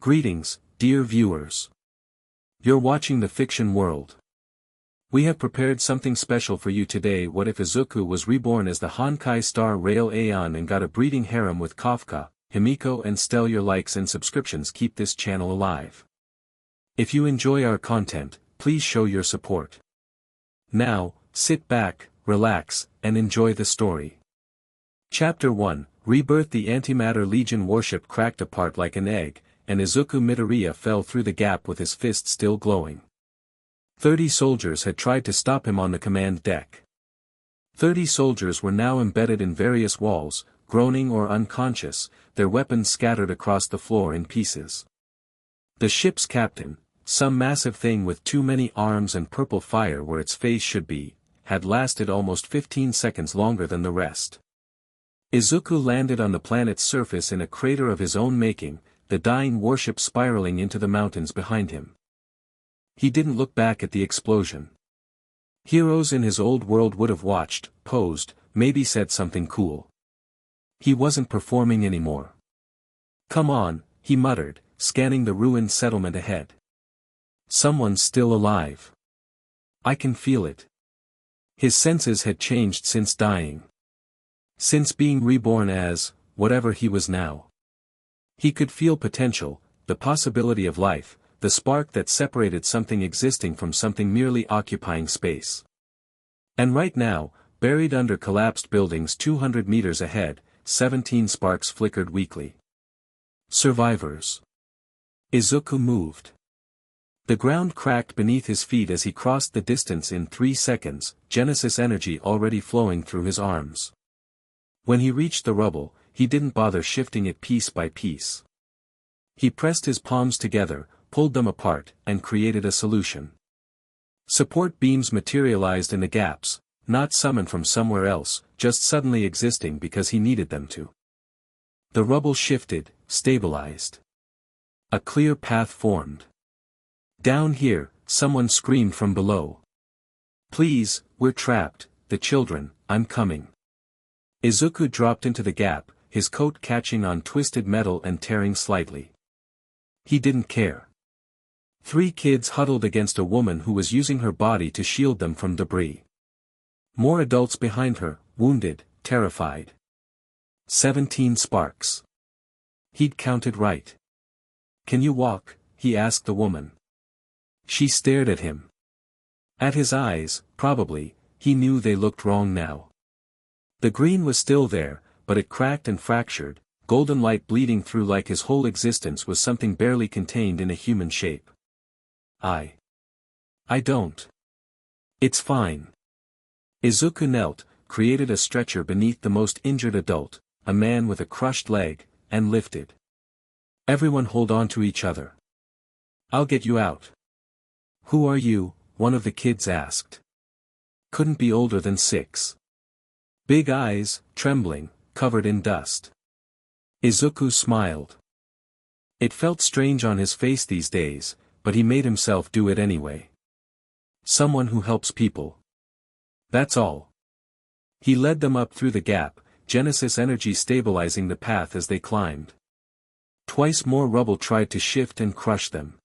Greetings, dear viewers. You're watching the fiction world. We have prepared something special for you today. What if Izuku was reborn as the Honkai star rail Aeon and got a breeding harem with Kafka, Himeko and Stelle? Your likes and subscriptions keep this channel alive. If you enjoy our content, please show your support. Now, sit back, relax, and enjoy the story. Chapter 1, Rebirth. The Antimatter Legion warship cracked apart like an egg, and Izuku Midoriya fell through the gap with his fist still glowing. 30 soldiers had tried to stop him on the command deck. 30 soldiers were now embedded in various walls, groaning or unconscious, their weapons scattered across the floor in pieces. The ship's captain, some massive thing with too many arms and purple fire where its face should be, had lasted almost 15 seconds longer than the rest. Izuku landed on the planet's surface in a crater of his own making, the dying warship spiraling into the mountains behind him. He didn't look back at the explosion. Heroes in his old world would have watched, posed, maybe said something cool. He wasn't performing anymore. "Come on," he muttered, scanning the ruined settlement ahead. "Someone's still alive. I can feel it." His senses had changed since dying. Since being reborn as, whatever he was now. He could feel potential, the possibility of life, the spark that separated something existing from something merely occupying space. And right now, buried under collapsed buildings 200 meters ahead, 17 sparks flickered weakly. Survivors. Izuku moved. The ground cracked beneath his feet as he crossed the distance in 3 seconds, Genesis energy already flowing through his arms. When he reached the rubble, he didn't bother shifting it piece by piece. He pressed his palms together, pulled them apart, and created a solution. Support beams materialized in the gaps, not summoned from somewhere else, just suddenly existing because he needed them to. The rubble shifted, stabilized. A clear path formed. "Down here," someone screamed from below. "Please, we're trapped, the children, I'm coming." Izuku dropped into the gap, his coat catching on twisted metal and tearing slightly. He didn't care. 3 kids huddled against a woman who was using her body to shield them from debris. More adults behind her, wounded, terrified. 17 sparks. He'd counted right. "Can you walk?" he asked the woman. She stared at him. At his eyes, probably, he knew they looked wrong now. The green was still there, but it cracked and fractured, golden light bleeding through like his whole existence was something barely contained in a human shape. I don't. It's fine." Izuku knelt, created a stretcher beneath the most injured adult, a man with a crushed leg, and lifted. "Everyone hold on to each other. I'll get you out." "Who are you?" one of the kids asked. Couldn't be older than 6. Big eyes, trembling, covered in dust. Izuku smiled. It felt strange on his face these days, but he made himself do it anyway. "Someone who helps people. That's all." He led them up through the gap, Genesis energy stabilizing the path as they climbed. Twice more rubble tried to shift and crush them.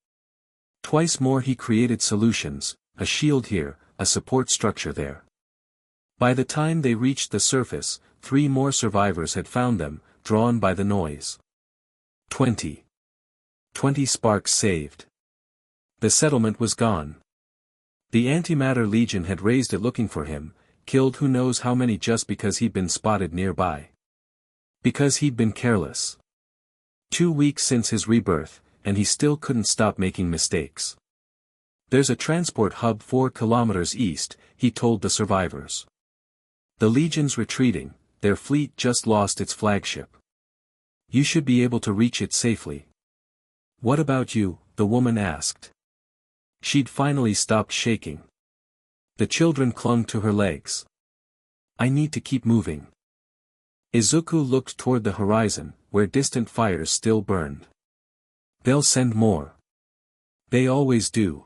Twice more he created solutions, a shield here, a support structure there. By the time they reached the surface, 3 more survivors had found them, drawn by the noise. 20 sparks saved. The settlement was gone. The Antimatter Legion had raised it looking for him, killed who knows how many just because he'd been spotted nearby. Because he'd been careless. 2 weeks since his rebirth, and he still couldn't stop making mistakes. "There's a transport hub 4 kilometers east," he told the survivors. "The Legion's retreating, their fleet just lost its flagship. You should be able to reach it safely." "What about you?" the woman asked. She'd finally stopped shaking. The children clung to her legs. "I need to keep moving." Izuku looked toward the horizon, where distant fires still burned. "They'll send more. They always do."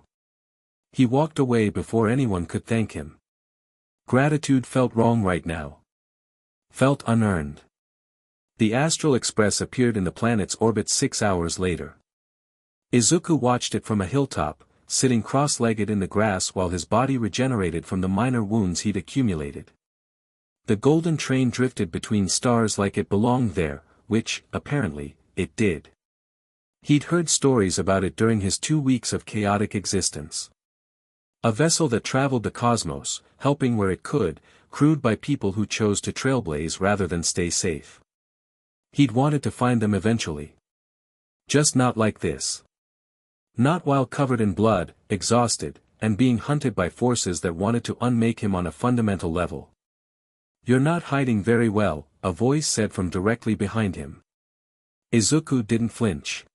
He walked away before anyone could thank him. Gratitude felt wrong right now. Felt unearned. The Astral Express appeared in the planet's orbit 6 hours later. Izuku watched it from a hilltop, sitting cross-legged in the grass while his body regenerated from the minor wounds he'd accumulated. The golden train drifted between stars like it belonged there, which, apparently, it did. He'd heard stories about it during his 2 weeks of chaotic existence. A vessel that traveled the cosmos, helping where it could, crewed by people who chose to trailblaze rather than stay safe. He'd wanted to find them eventually. Just not like this. Not while covered in blood, exhausted, and being hunted by forces that wanted to unmake him on a fundamental level. "You're not hiding very well," a voice said from directly behind him. Izuku didn't flinch.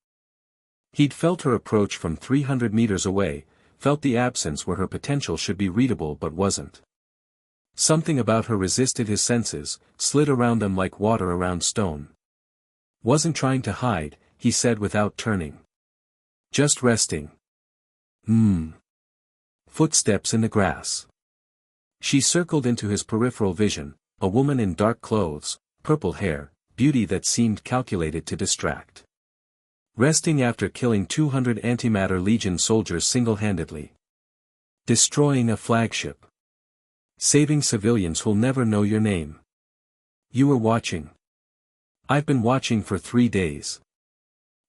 He'd felt her approach from 300 meters away, felt the absence where her potential should be readable but wasn't. Something about her resisted his senses, slid around them like water around stone. "Wasn't trying to hide," he said without turning. "Just resting." Footsteps in the grass. She circled into his peripheral vision, a woman in dark clothes, purple hair, beauty that seemed calculated to distract. Resting after killing 200 Antimatter Legion soldiers single-handedly. Destroying a flagship. Saving civilians who'll never know your name. "You were watching." "I've been watching for 3 days."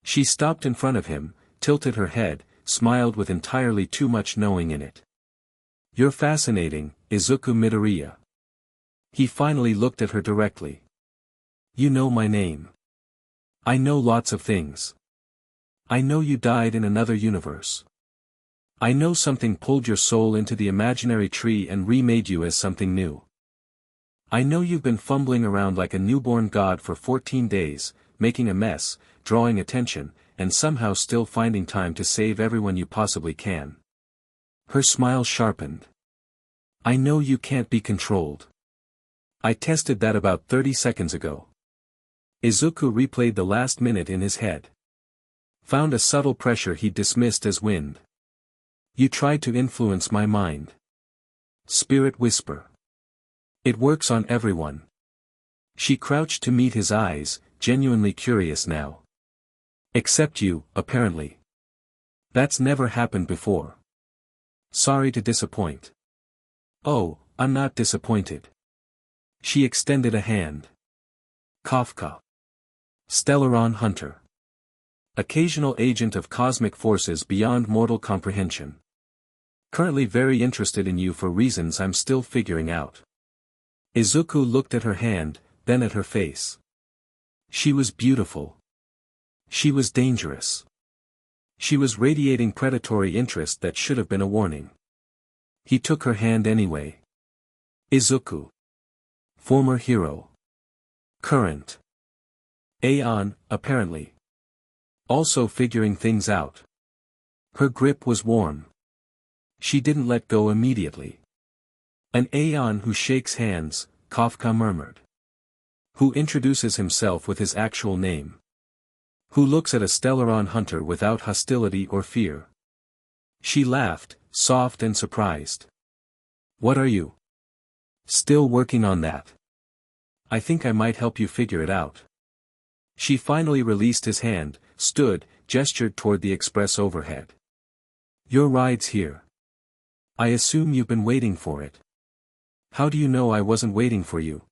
She stopped in front of him, tilted her head, smiled with entirely too much knowing in it. "You're fascinating, Izuku Midoriya." He finally looked at her directly. "You know my name." "I know lots of things. I know you died in another universe. I know something pulled your soul into the imaginary tree and remade you as something new. I know you've been fumbling around like a newborn god for 14 days, making a mess, drawing attention, and somehow still finding time to save everyone you possibly can." Her smile sharpened. "I know you can't be controlled. I tested that about 30 seconds ago." Izuku replayed the last minute in his head. Found a subtle pressure he dismissed as wind. "You tried to influence my mind." Spirit whisper. "It works on everyone." She crouched to meet his eyes, genuinely curious now. "Except you, apparently. That's never happened before." "Sorry to disappoint." "Oh, I'm not disappointed." She extended a hand. Kafka. Stellaron Hunter. Occasional agent of cosmic forces beyond mortal comprehension. Currently very interested in you for reasons I'm still figuring out. Izuku looked at her hand, then at her face. She was beautiful. She was dangerous. She was radiating predatory interest that should have been a warning. He took her hand anyway. Izuku. Former hero. Current. Aeon, apparently. Also figuring things out. Her grip was warm. She didn't let go immediately. "An Aeon who shakes hands," Kafka murmured. "Who introduces himself with his actual name. Who looks at a Stellaron hunter without hostility or fear." She laughed, soft and surprised. "What are you?" "Still working on that. I think I might help you figure it out." She finally released his hand, stood, gestured toward the express overhead. "Your ride's here. I assume you've been waiting for it." "How do you know I wasn't waiting for you?"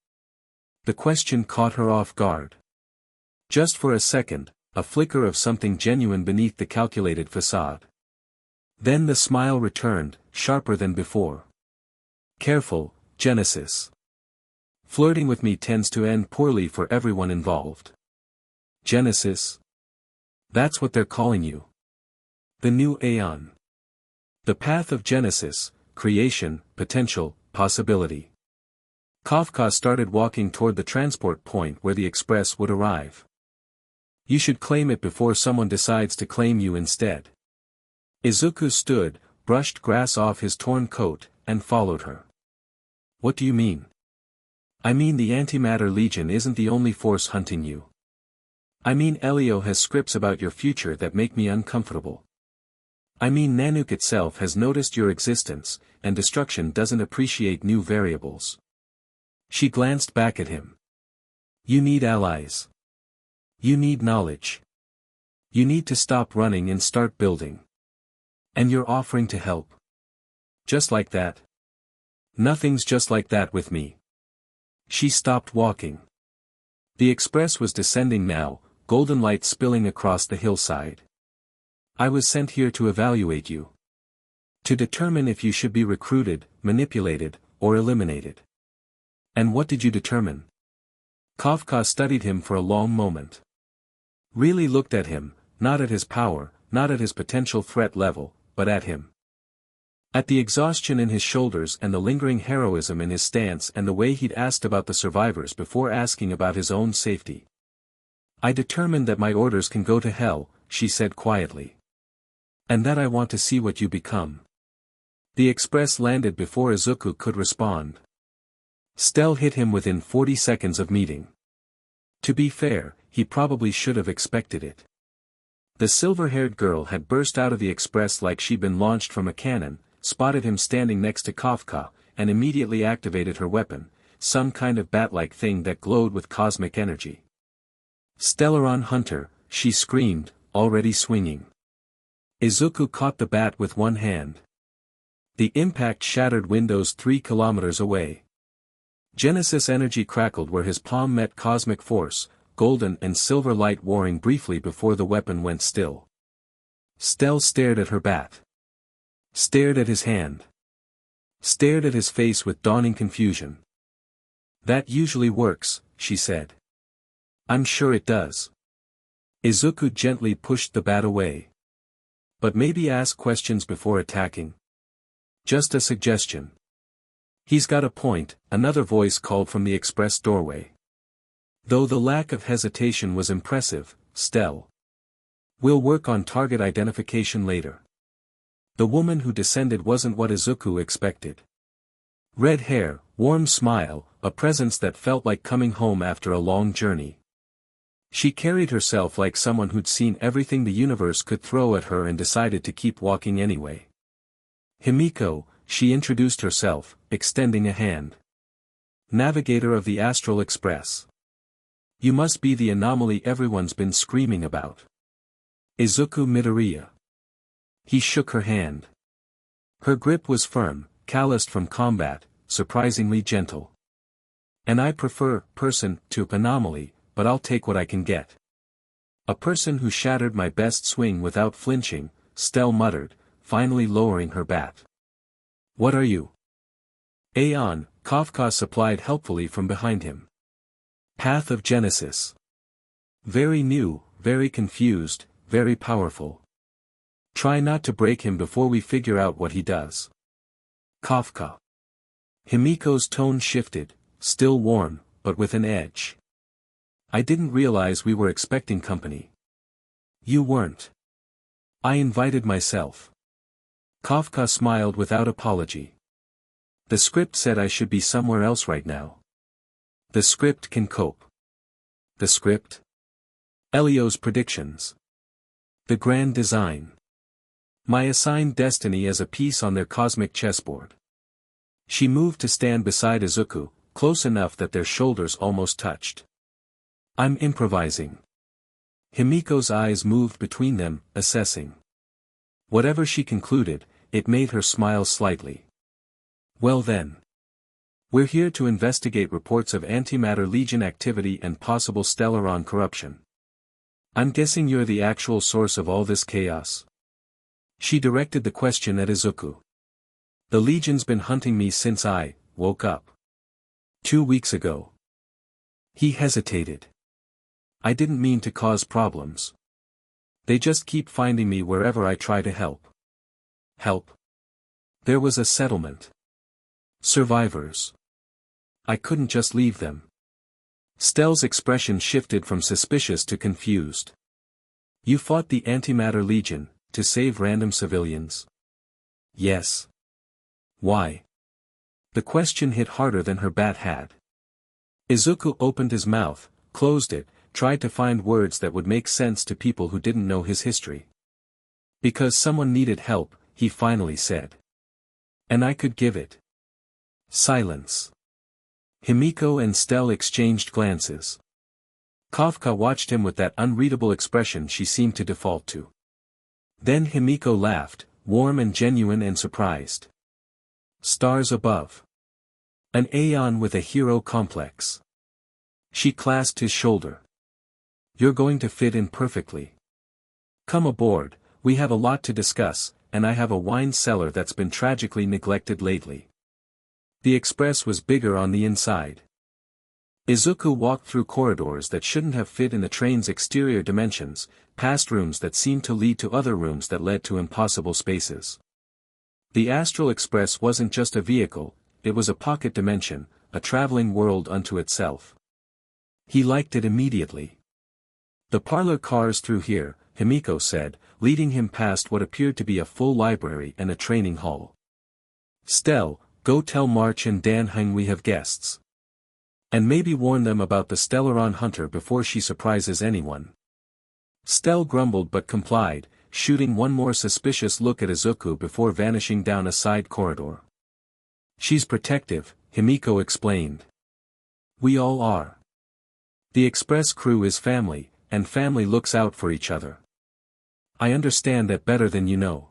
The question caught her off guard. Just for a second, a flicker of something genuine beneath the calculated facade. Then the smile returned, sharper than before. "Careful, Genesis. Flirting with me tends to end poorly for everyone involved." "Genesis? That's what they're calling you." "The new Aeon. The path of Genesis, creation, potential, possibility." Kafka started walking toward the transport point where the express would arrive. "You should claim it before someone decides to claim you instead." Izuku stood, brushed grass off his torn coat, and followed her. "What do you mean?" "I mean the Antimatter Legion isn't the only force hunting you. I mean Elio has scripts about your future that make me uncomfortable. I mean Nanook itself has noticed your existence, and destruction doesn't appreciate new variables." She glanced back at him. "You need allies. You need knowledge. You need to stop running and start building. And you're offering to help. Just like that. Nothing's just like that with me. She stopped walking. The express was descending now, golden light spilling across the hillside. I was sent here to evaluate you. To determine if you should be recruited, manipulated, or eliminated. And what did you determine? Kafka studied him for a long moment. Really looked at him, not at his power, not at his potential threat level, but at him. At the exhaustion in his shoulders and the lingering heroism in his stance and the way he'd asked about the survivors before asking about his own safety. I determined that my orders can go to hell, she said quietly. And that I want to see what you become. The express landed before Izuku could respond. Stelle hit him within 40 seconds of meeting. To be fair, he probably should have expected it. The silver-haired girl had burst out of the express like she'd been launched from a cannon, spotted him standing next to Kafka, and immediately activated her weapon, some kind of bat-like thing that glowed with cosmic energy. Stellaron Hunter, she screamed, already swinging. Izuku caught the bat with one hand. The impact shattered windows 3 kilometers away. Genesis energy crackled where his palm met cosmic force, golden and silver light warring briefly before the weapon went still. Stelle stared at her bat. Stared at his hand. Stared at his face with dawning confusion. That usually works, she said. I'm sure it does. Izuku gently pushed the bat away. But maybe ask questions before attacking. Just a suggestion. He's got a point, another voice called from the express doorway. Though the lack of hesitation was impressive, Stelle. We'll work on target identification later. The woman who descended wasn't what Izuku expected. Red hair, warm smile, a presence that felt like coming home after a long journey. She carried herself like someone who'd seen everything the universe could throw at her and decided to keep walking anyway. Himeko, she introduced herself, extending a hand. Navigator of the Astral Express. You must be the anomaly everyone's been screaming about. Izuku Midoriya. He shook her hand. Her grip was firm, calloused from combat, surprisingly gentle. And I prefer person to anomaly, but I'll take what I can get. A person who shattered my best swing without flinching, Stelle muttered, finally lowering her bat. What are you? Aeon, Kafka supplied helpfully from behind him. Path of Genesis. Very new, very confused, very powerful. Try not to break him before we figure out what he does. Kafka. Himeko's tone shifted, still warm, but with an edge. I didn't realize we were expecting company. You weren't. I invited myself. Kafka smiled without apology. The script said I should be somewhere else right now. The script can cope. The script? Elio's predictions. The grand design. My assigned destiny as a piece on their cosmic chessboard. She moved to stand beside Izuku, close enough that their shoulders almost touched. I'm improvising. Himeko's eyes moved between them, assessing. Whatever she concluded, it made her smile slightly. Well then. We're here to investigate reports of Antimatter Legion activity and possible Stellaron corruption. I'm guessing you're the actual source of all this chaos. She directed the question at Izuku. The Legion's been hunting me since I woke up. 2 weeks ago. He hesitated. I didn't mean to cause problems. They just keep finding me wherever I try to help. Help? There was a settlement. Survivors. I couldn't just leave them. Stelle's expression shifted from suspicious to confused. You fought the Antimatter Legion, to save random civilians? Yes. Why? The question hit harder than her bat had. Izuku opened his mouth, closed it, tried to find words that would make sense to people who didn't know his history. Because someone needed help, he finally said. And I could give it. Silence. Himeko and Stelle exchanged glances. Kafka watched him with that unreadable expression she seemed to default to. Then Himeko laughed, warm and genuine and surprised. Stars above. An Aeon with a hero complex. She clasped his shoulder. You're going to fit in perfectly. Come aboard, we have a lot to discuss, and I have a wine cellar that's been tragically neglected lately. The express was bigger on the inside. Izuku walked through corridors that shouldn't have fit in the train's exterior dimensions, past rooms that seemed to lead to other rooms that led to impossible spaces. The Astral Express wasn't just a vehicle, it was a pocket dimension, a traveling world unto itself. He liked it immediately. The parlor cars through here, Himeko said, leading him past what appeared to be a full library and a training hall. Stelle, go tell March and Dan Heng we have guests. And maybe warn them about the Stellaron hunter before she surprises anyone. Stelle grumbled but complied, shooting one more suspicious look at Izuku before vanishing down a side corridor. She's protective, Himeko explained. We all are. The express crew is family, and family looks out for each other. I understand that better than you know.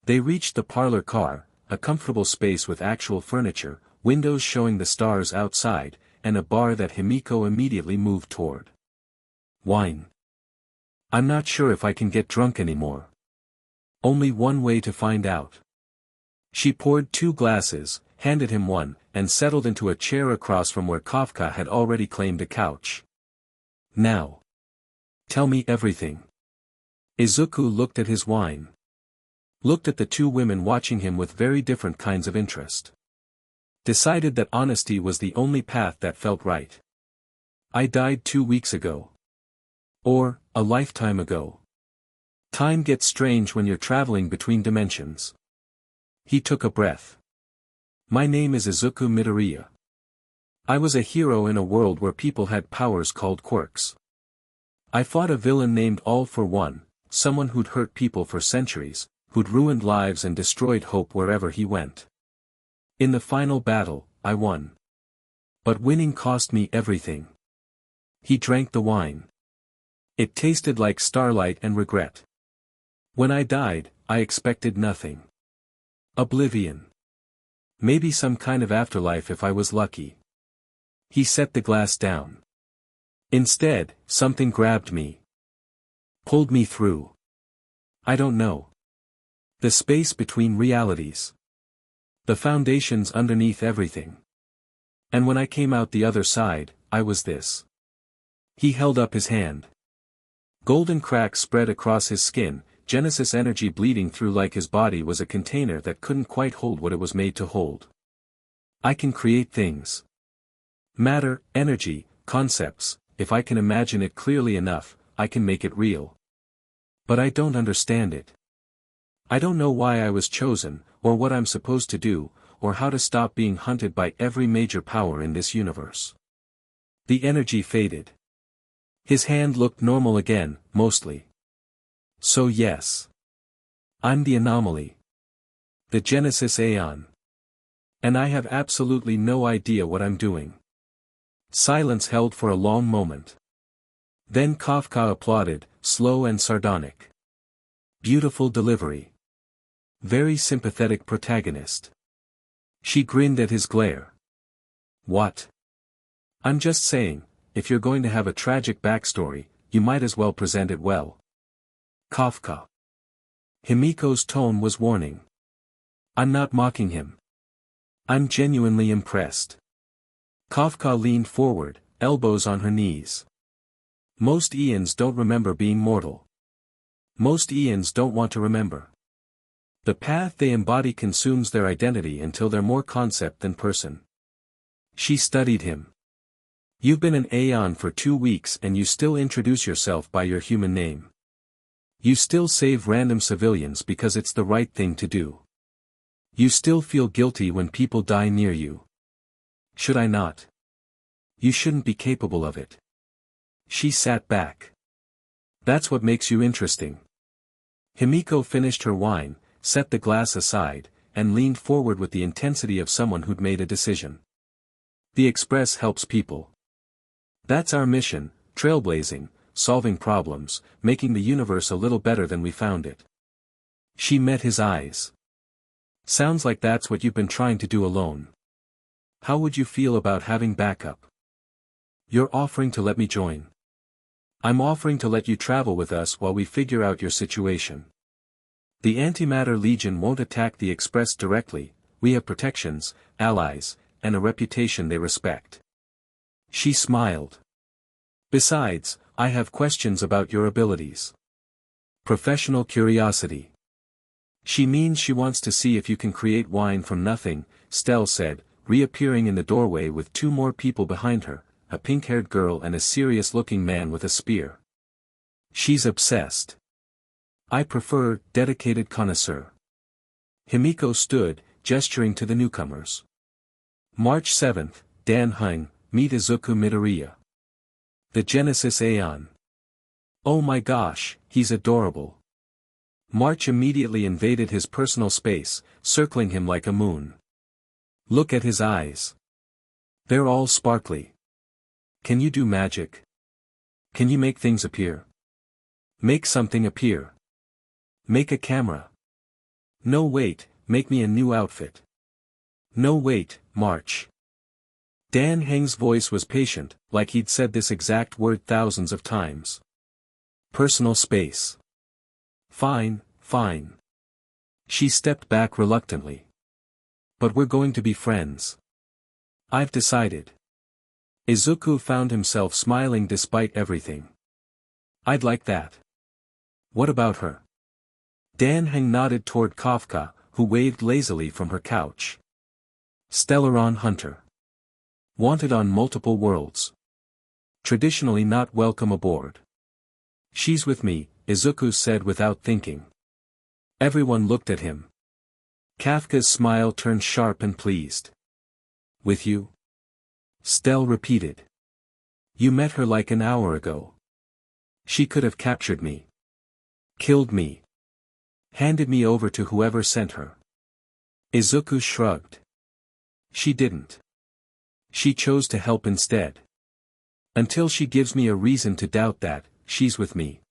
They reached the parlor car, a comfortable space with actual furniture, windows showing the stars outside, and a bar that Himeko immediately moved toward. Wine. I'm not sure if I can get drunk anymore. Only one way to find out. She poured 2 glasses, handed him one, and settled into a chair across from where Kafka had already claimed a couch. Now. Tell me everything. Izuku looked at his wine. Looked at the 2 women watching him with very different kinds of interest. Decided that honesty was the only path that felt right. I died 2 weeks ago. Or, a lifetime ago. Time gets strange when you're traveling between dimensions. He took a breath. My name is Izuku Midoriya. I was a hero in a world where people had powers called quirks. I fought a villain named All for One, someone who'd hurt people for centuries, who'd ruined lives and destroyed hope wherever he went. In the final battle, I won. But winning cost me everything. He drank the wine. It tasted like starlight and regret. When I died, I expected nothing. Oblivion. Maybe some kind of afterlife if I was lucky. He set the glass down. Instead, something grabbed me. Pulled me through. I don't know. The space between realities. The foundations underneath everything. And when I came out the other side, I was this. He held up his hand. Golden cracks spread across his skin, Genesis energy bleeding through like his body was a container that couldn't quite hold what it was made to hold. I can create things. Matter, energy, concepts, if I can imagine it clearly enough, I can make it real. But I don't understand it. I don't know why I was chosen, or what I'm supposed to do, or how to stop being hunted by every major power in this universe. The energy faded. His hand looked normal again, mostly. So yes. I'm the anomaly. The Genesis Aeon. And I have absolutely no idea what I'm doing. Silence held for a long moment. Then Kafka applauded, slow and sardonic. Beautiful delivery. Very sympathetic protagonist. She grinned at his glare. What? I'm just saying, if you're going to have a tragic backstory, you might as well present it well. Kafka. Himeko's tone was warning. I'm not mocking him. I'm genuinely impressed. Kafka leaned forward, elbows on her knees. Most Aeons don't remember being mortal. Most Aeons don't want to remember. The path they embody consumes their identity until they're more concept than person. She studied him. You've been an Aeon for 2 weeks and you still introduce yourself by your human name. You still save random civilians because it's the right thing to do. You still feel guilty when people die near you. Should I not? You shouldn't be capable of it. She sat back. That's what makes you interesting. Himeko finished her wine, set the glass aside, and leaned forward with the intensity of someone who'd made a decision. The Express helps people. That's our mission, trailblazing, solving problems, making the universe a little better than we found it. She met his eyes. Sounds like that's what you've been trying to do alone. How would you feel about having backup? You're offering to let me join. I'm offering to let you travel with us while we figure out your situation. The Antimatter Legion won't attack the Express directly, we have protections, allies, and a reputation they respect. She smiled. Besides, I have questions about your abilities. Professional curiosity. She means she wants to see if you can create wine from nothing, Stelle said, reappearing in the doorway with two more people behind her, a pink-haired girl and a serious-looking man with a spear. She's obsessed. I prefer dedicated connoisseur. Himeko stood, gesturing to the newcomers. March 7th, Dan Hung, meet Izuku Midoriya. The Genesis Aeon. Oh my gosh, he's adorable. March immediately invaded his personal space, circling him like a moon. Look at his eyes. They're all sparkly. Can you do magic? Can you make things appear? Make something appear. Make a camera. No wait, make me a new outfit. No wait, March. Dan Heng's voice was patient, like he'd said this exact word thousands of times. Personal space. Fine, fine. She stepped back reluctantly. But we're going to be friends. I've decided. Izuku found himself smiling despite everything. I'd like that. What about her? Dan Heng nodded toward Kafka, who waved lazily from her couch. Stellaron Hunter. Wanted on multiple worlds. Traditionally not welcome aboard. She's with me, Izuku said without thinking. Everyone looked at him. Kafka's smile turned sharp and pleased. With you? Stelle repeated. You met her like an hour ago. She could have captured me. Killed me. Handed me over to whoever sent her. Izuku shrugged. She didn't. She chose to help instead. Until she gives me a reason to doubt that, she's with me.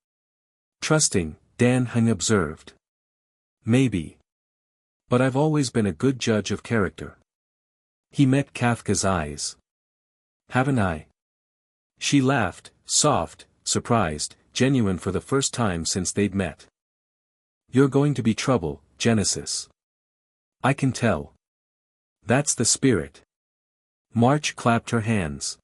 Trusting, Dan Heng observed. Maybe. But I've always been a good judge of character. He met Kafka's eyes. Haven't I? She laughed, soft, surprised, genuine for the first time since they'd met. You're going to be trouble, Genesis. I can tell. That's the spirit. March clapped her hands.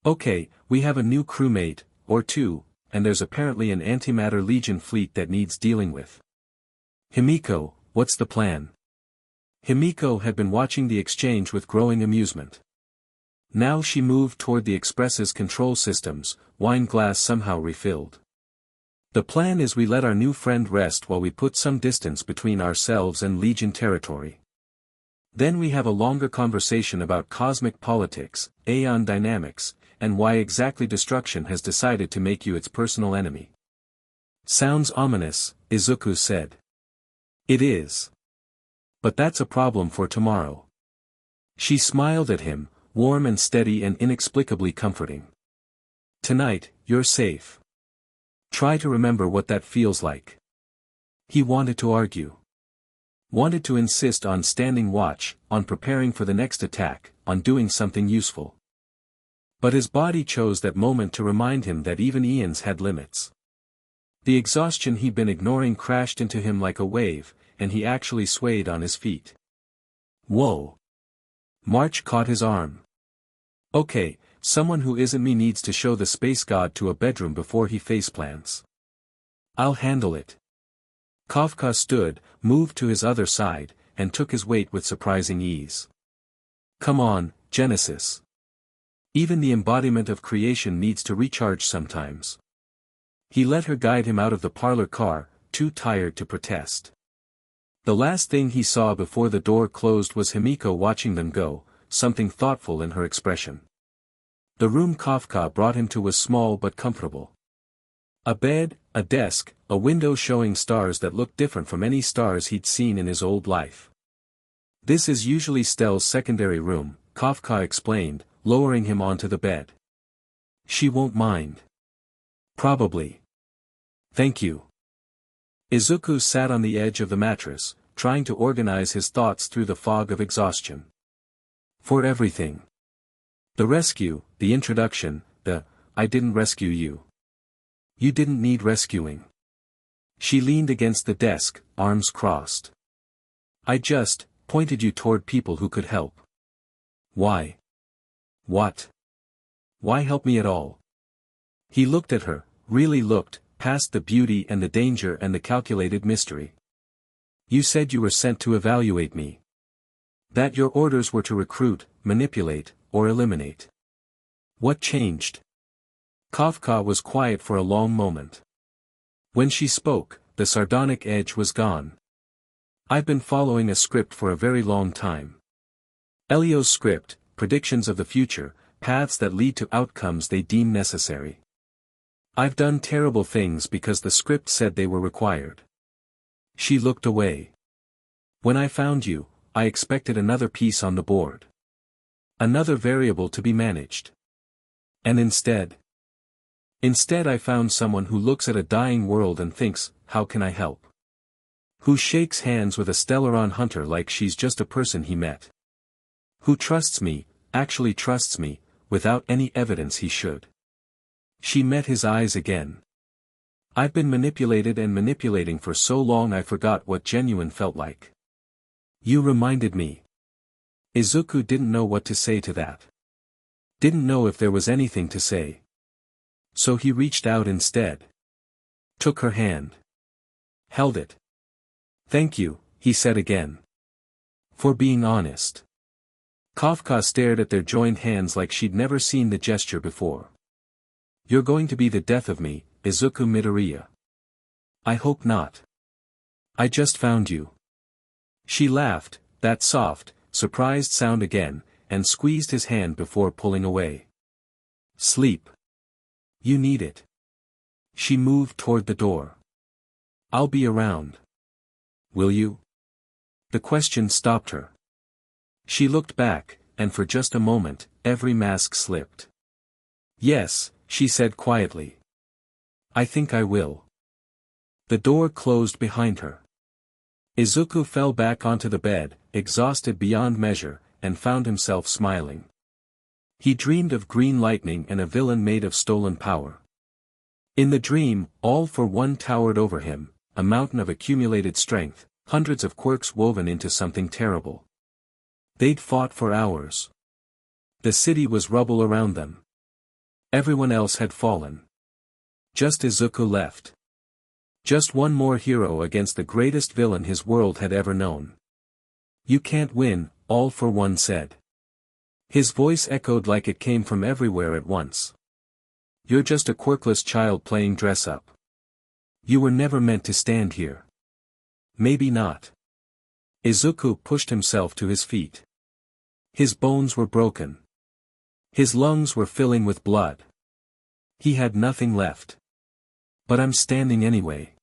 Okay, we have a new crewmate, or two, and there's apparently an Antimatter Legion fleet that needs dealing with. Himeko, what's the plan? Himeko had been watching the exchange with growing amusement. Now she moved toward the Express's control systems, wine glass somehow refilled. The plan is we let our new friend rest while we put some distance between ourselves and Legion territory. Then we have a longer conversation about cosmic politics, Aeon dynamics, and why exactly destruction has decided to make you its personal enemy. Sounds ominous, Izuku said. It is. But that's a problem for tomorrow. She smiled at him, warm and steady and inexplicably comforting. Tonight, you're safe. Try to remember what that feels like. He wanted to argue. Wanted to insist on standing watch, on preparing for the next attack, on doing something useful. But his body chose that moment to remind him that even Aeons had limits. The exhaustion he'd been ignoring crashed into him like a wave, and he actually swayed on his feet. Whoa! March caught his arm. Okay, someone who isn't me needs to show the space god to a bedroom before he faceplants. I'll handle it. Kafka stood, moved to his other side, and took his weight with surprising ease. Come on, Genesis. Even the embodiment of creation needs to recharge sometimes. He let her guide him out of the parlor car, too tired to protest. The last thing he saw before the door closed was Himeko watching them go, something thoughtful in her expression. The room Kafka brought him to was small but comfortable. A bed, a desk, a window showing stars that looked different from any stars he'd seen in his old life. This is usually Stelle's secondary room, Kafka explained, lowering him onto the bed. She won't mind. Probably. Thank you. Izuku sat on the edge of the mattress, trying to organize his thoughts through the fog of exhaustion. For everything. The rescue, the introduction, I didn't rescue you. You didn't need rescuing. She leaned against the desk, arms crossed. I just pointed you toward people who could help. Why? What? Why help me at all? He looked at her, really looked, past the beauty and the danger and the calculated mystery. You said you were sent to evaluate me. That your orders were to recruit, manipulate, or eliminate. What changed? Kafka was quiet for a long moment. When she spoke, the sardonic edge was gone. I've been following a script for a very long time. Elio's script, predictions of the future, paths that lead to outcomes they deem necessary. I've done terrible things because the script said they were required. She looked away. When I found you, I expected another piece on the board. Another variable to be managed. And instead I found someone who looks at a dying world and thinks, how can I help? Who shakes hands with a Stellaron hunter like she's just a person he met. Who trusts me, actually trusts me, without any evidence he should. She met his eyes again. I've been manipulated and manipulating for so long I forgot what genuine felt like. You reminded me. Izuku didn't know what to say to that. Didn't know if there was anything to say. So he reached out instead. Took her hand. Held it. Thank you, he said again. For being honest. Kafka stared at their joined hands like she'd never seen the gesture before. You're going to be the death of me, Izuku Midoriya. I hope not. I just found you. She laughed, that soft, surprised sound again, and squeezed his hand before pulling away. Sleep. You need it. She moved toward the door. I'll be around. Will you? The question stopped her. She looked back, and for just a moment, every mask slipped. Yes, she said quietly. I think I will. The door closed behind her. Izuku fell back onto the bed, exhausted beyond measure, and found himself smiling. He dreamed of green lightning and a villain made of stolen power. In the dream, all for one towered over him, a mountain of accumulated strength, hundreds of quirks woven into something terrible. They'd fought for hours. The city was rubble around them. Everyone else had fallen. Just Izuku left. Just one more hero against the greatest villain his world had ever known. You can't win, All for One said. His voice echoed like it came from everywhere at once. You're just a quirkless child playing dress-up. You were never meant to stand here. Maybe not. Izuku pushed himself to his feet. His bones were broken. His lungs were filling with blood. He had nothing left. But I'm standing anyway.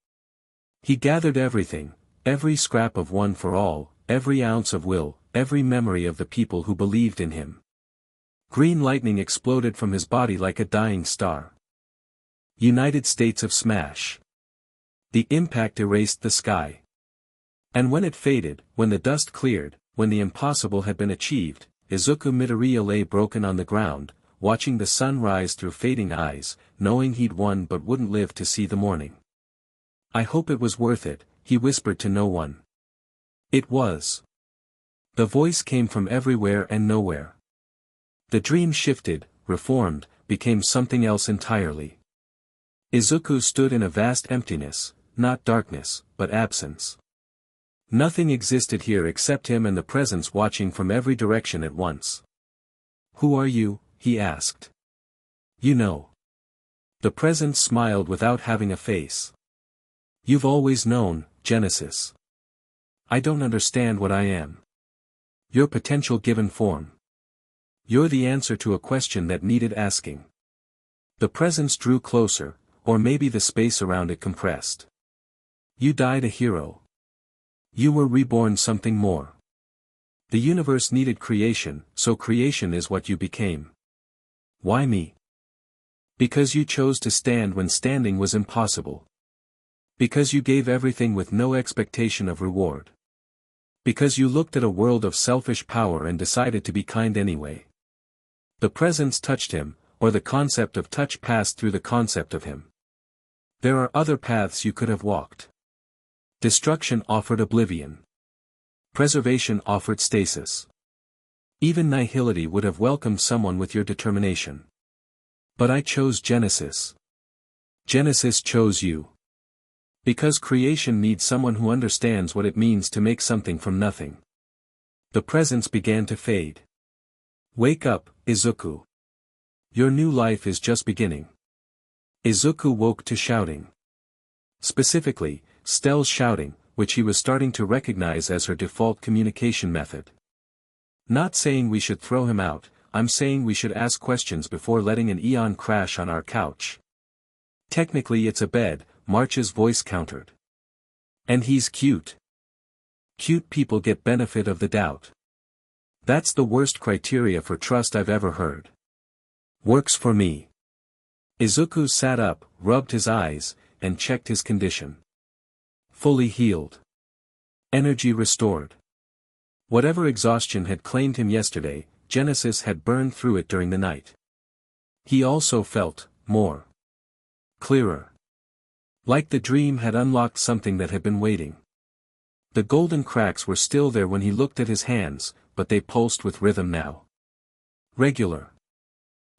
He gathered everything, every scrap of One for All, every ounce of will, every memory of the people who believed in him. Green lightning exploded from his body like a dying star. United States of Smash. The impact erased the sky. And when it faded, when the dust cleared, when the impossible had been achieved, Izuku Midoriya lay broken on the ground, watching the sun rise through fading eyes, knowing he'd won but wouldn't live to see the morning. I hope it was worth it, he whispered to no one. It was. The voice came from everywhere and nowhere. The dream shifted, reformed, became something else entirely. Izuku stood in a vast emptiness, not darkness, but absence. Nothing existed here except him and the presence watching from every direction at once. Who are you? He asked. You know. The presence smiled without having a face. You've always known, Genesis. I don't understand what I am. Your potential given form. You're the answer to a question that needed asking. The presence drew closer, or maybe the space around it compressed. You died a hero. You were reborn something more. The universe needed creation, so creation is what you became. Why me? Because you chose to stand when standing was impossible. Because you gave everything with no expectation of reward. Because you looked at a world of selfish power and decided to be kind anyway. The presence touched him, or the concept of touch passed through the concept of him. There are other paths you could have walked. Destruction offered oblivion. Preservation offered stasis. Even nihility would have welcomed someone with your determination. But I chose Genesis. Genesis chose you. Because creation needs someone who understands what it means to make something from nothing. The presence began to fade. Wake up, Izuku. Your new life is just beginning. Izuku woke to shouting. Specifically, Stelle's shouting, which he was starting to recognize as her default communication method. Not saying we should throw him out, I'm saying we should ask questions before letting an Aeon crash on our couch. Technically it's a bed, March's voice countered. And he's cute. Cute people get benefit of the doubt. That's the worst criteria for trust I've ever heard. Works for me. Izuku sat up, rubbed his eyes, and checked his condition. Fully healed. Energy restored. Whatever exhaustion had claimed him yesterday, Genesis had burned through it during the night. He also felt more clearer. Like the dream had unlocked something that had been waiting. The golden cracks were still there when he looked at his hands, but they pulsed with rhythm now. Regular.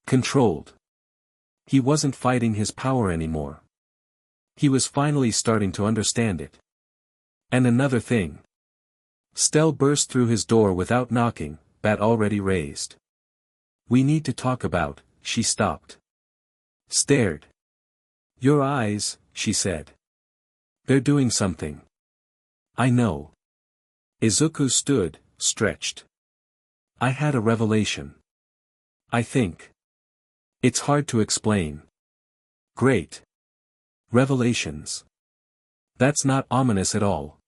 Controlled. He wasn't fighting his power anymore. He was finally starting to understand it. And another thing. Stelle burst through his door without knocking, bat already raised. We need to talk about, she stopped. Stared. Your eyes, she said. They're doing something. I know. Izuku stood, stretched. I had a revelation. I think. It's hard to explain. Great. Revelations. That's not ominous at all.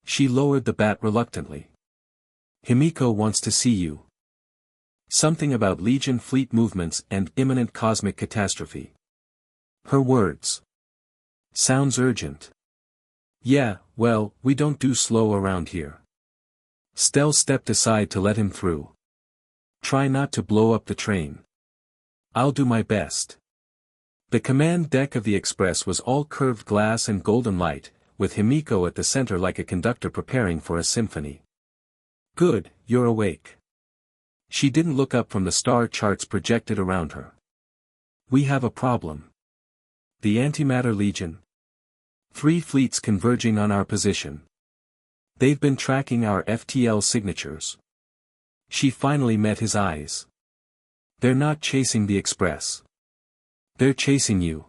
She lowered the bat reluctantly. Himeko wants to see you. Something about Legion fleet movements and imminent cosmic catastrophe. Her words. Sounds urgent. Yeah, well, we don't do slow around here. Stelle stepped aside to let him through. Try not to blow up the train. I'll do my best. The command deck of the express was all curved glass and golden light, with Himeko at the center like a conductor preparing for a symphony. Good, you're awake. She didn't look up from the star charts projected around her. We have a problem. The Antimatter Legion. 3 fleets converging on our position. They've been tracking our FTL signatures. She finally met his eyes. They're not chasing the express. They're chasing you.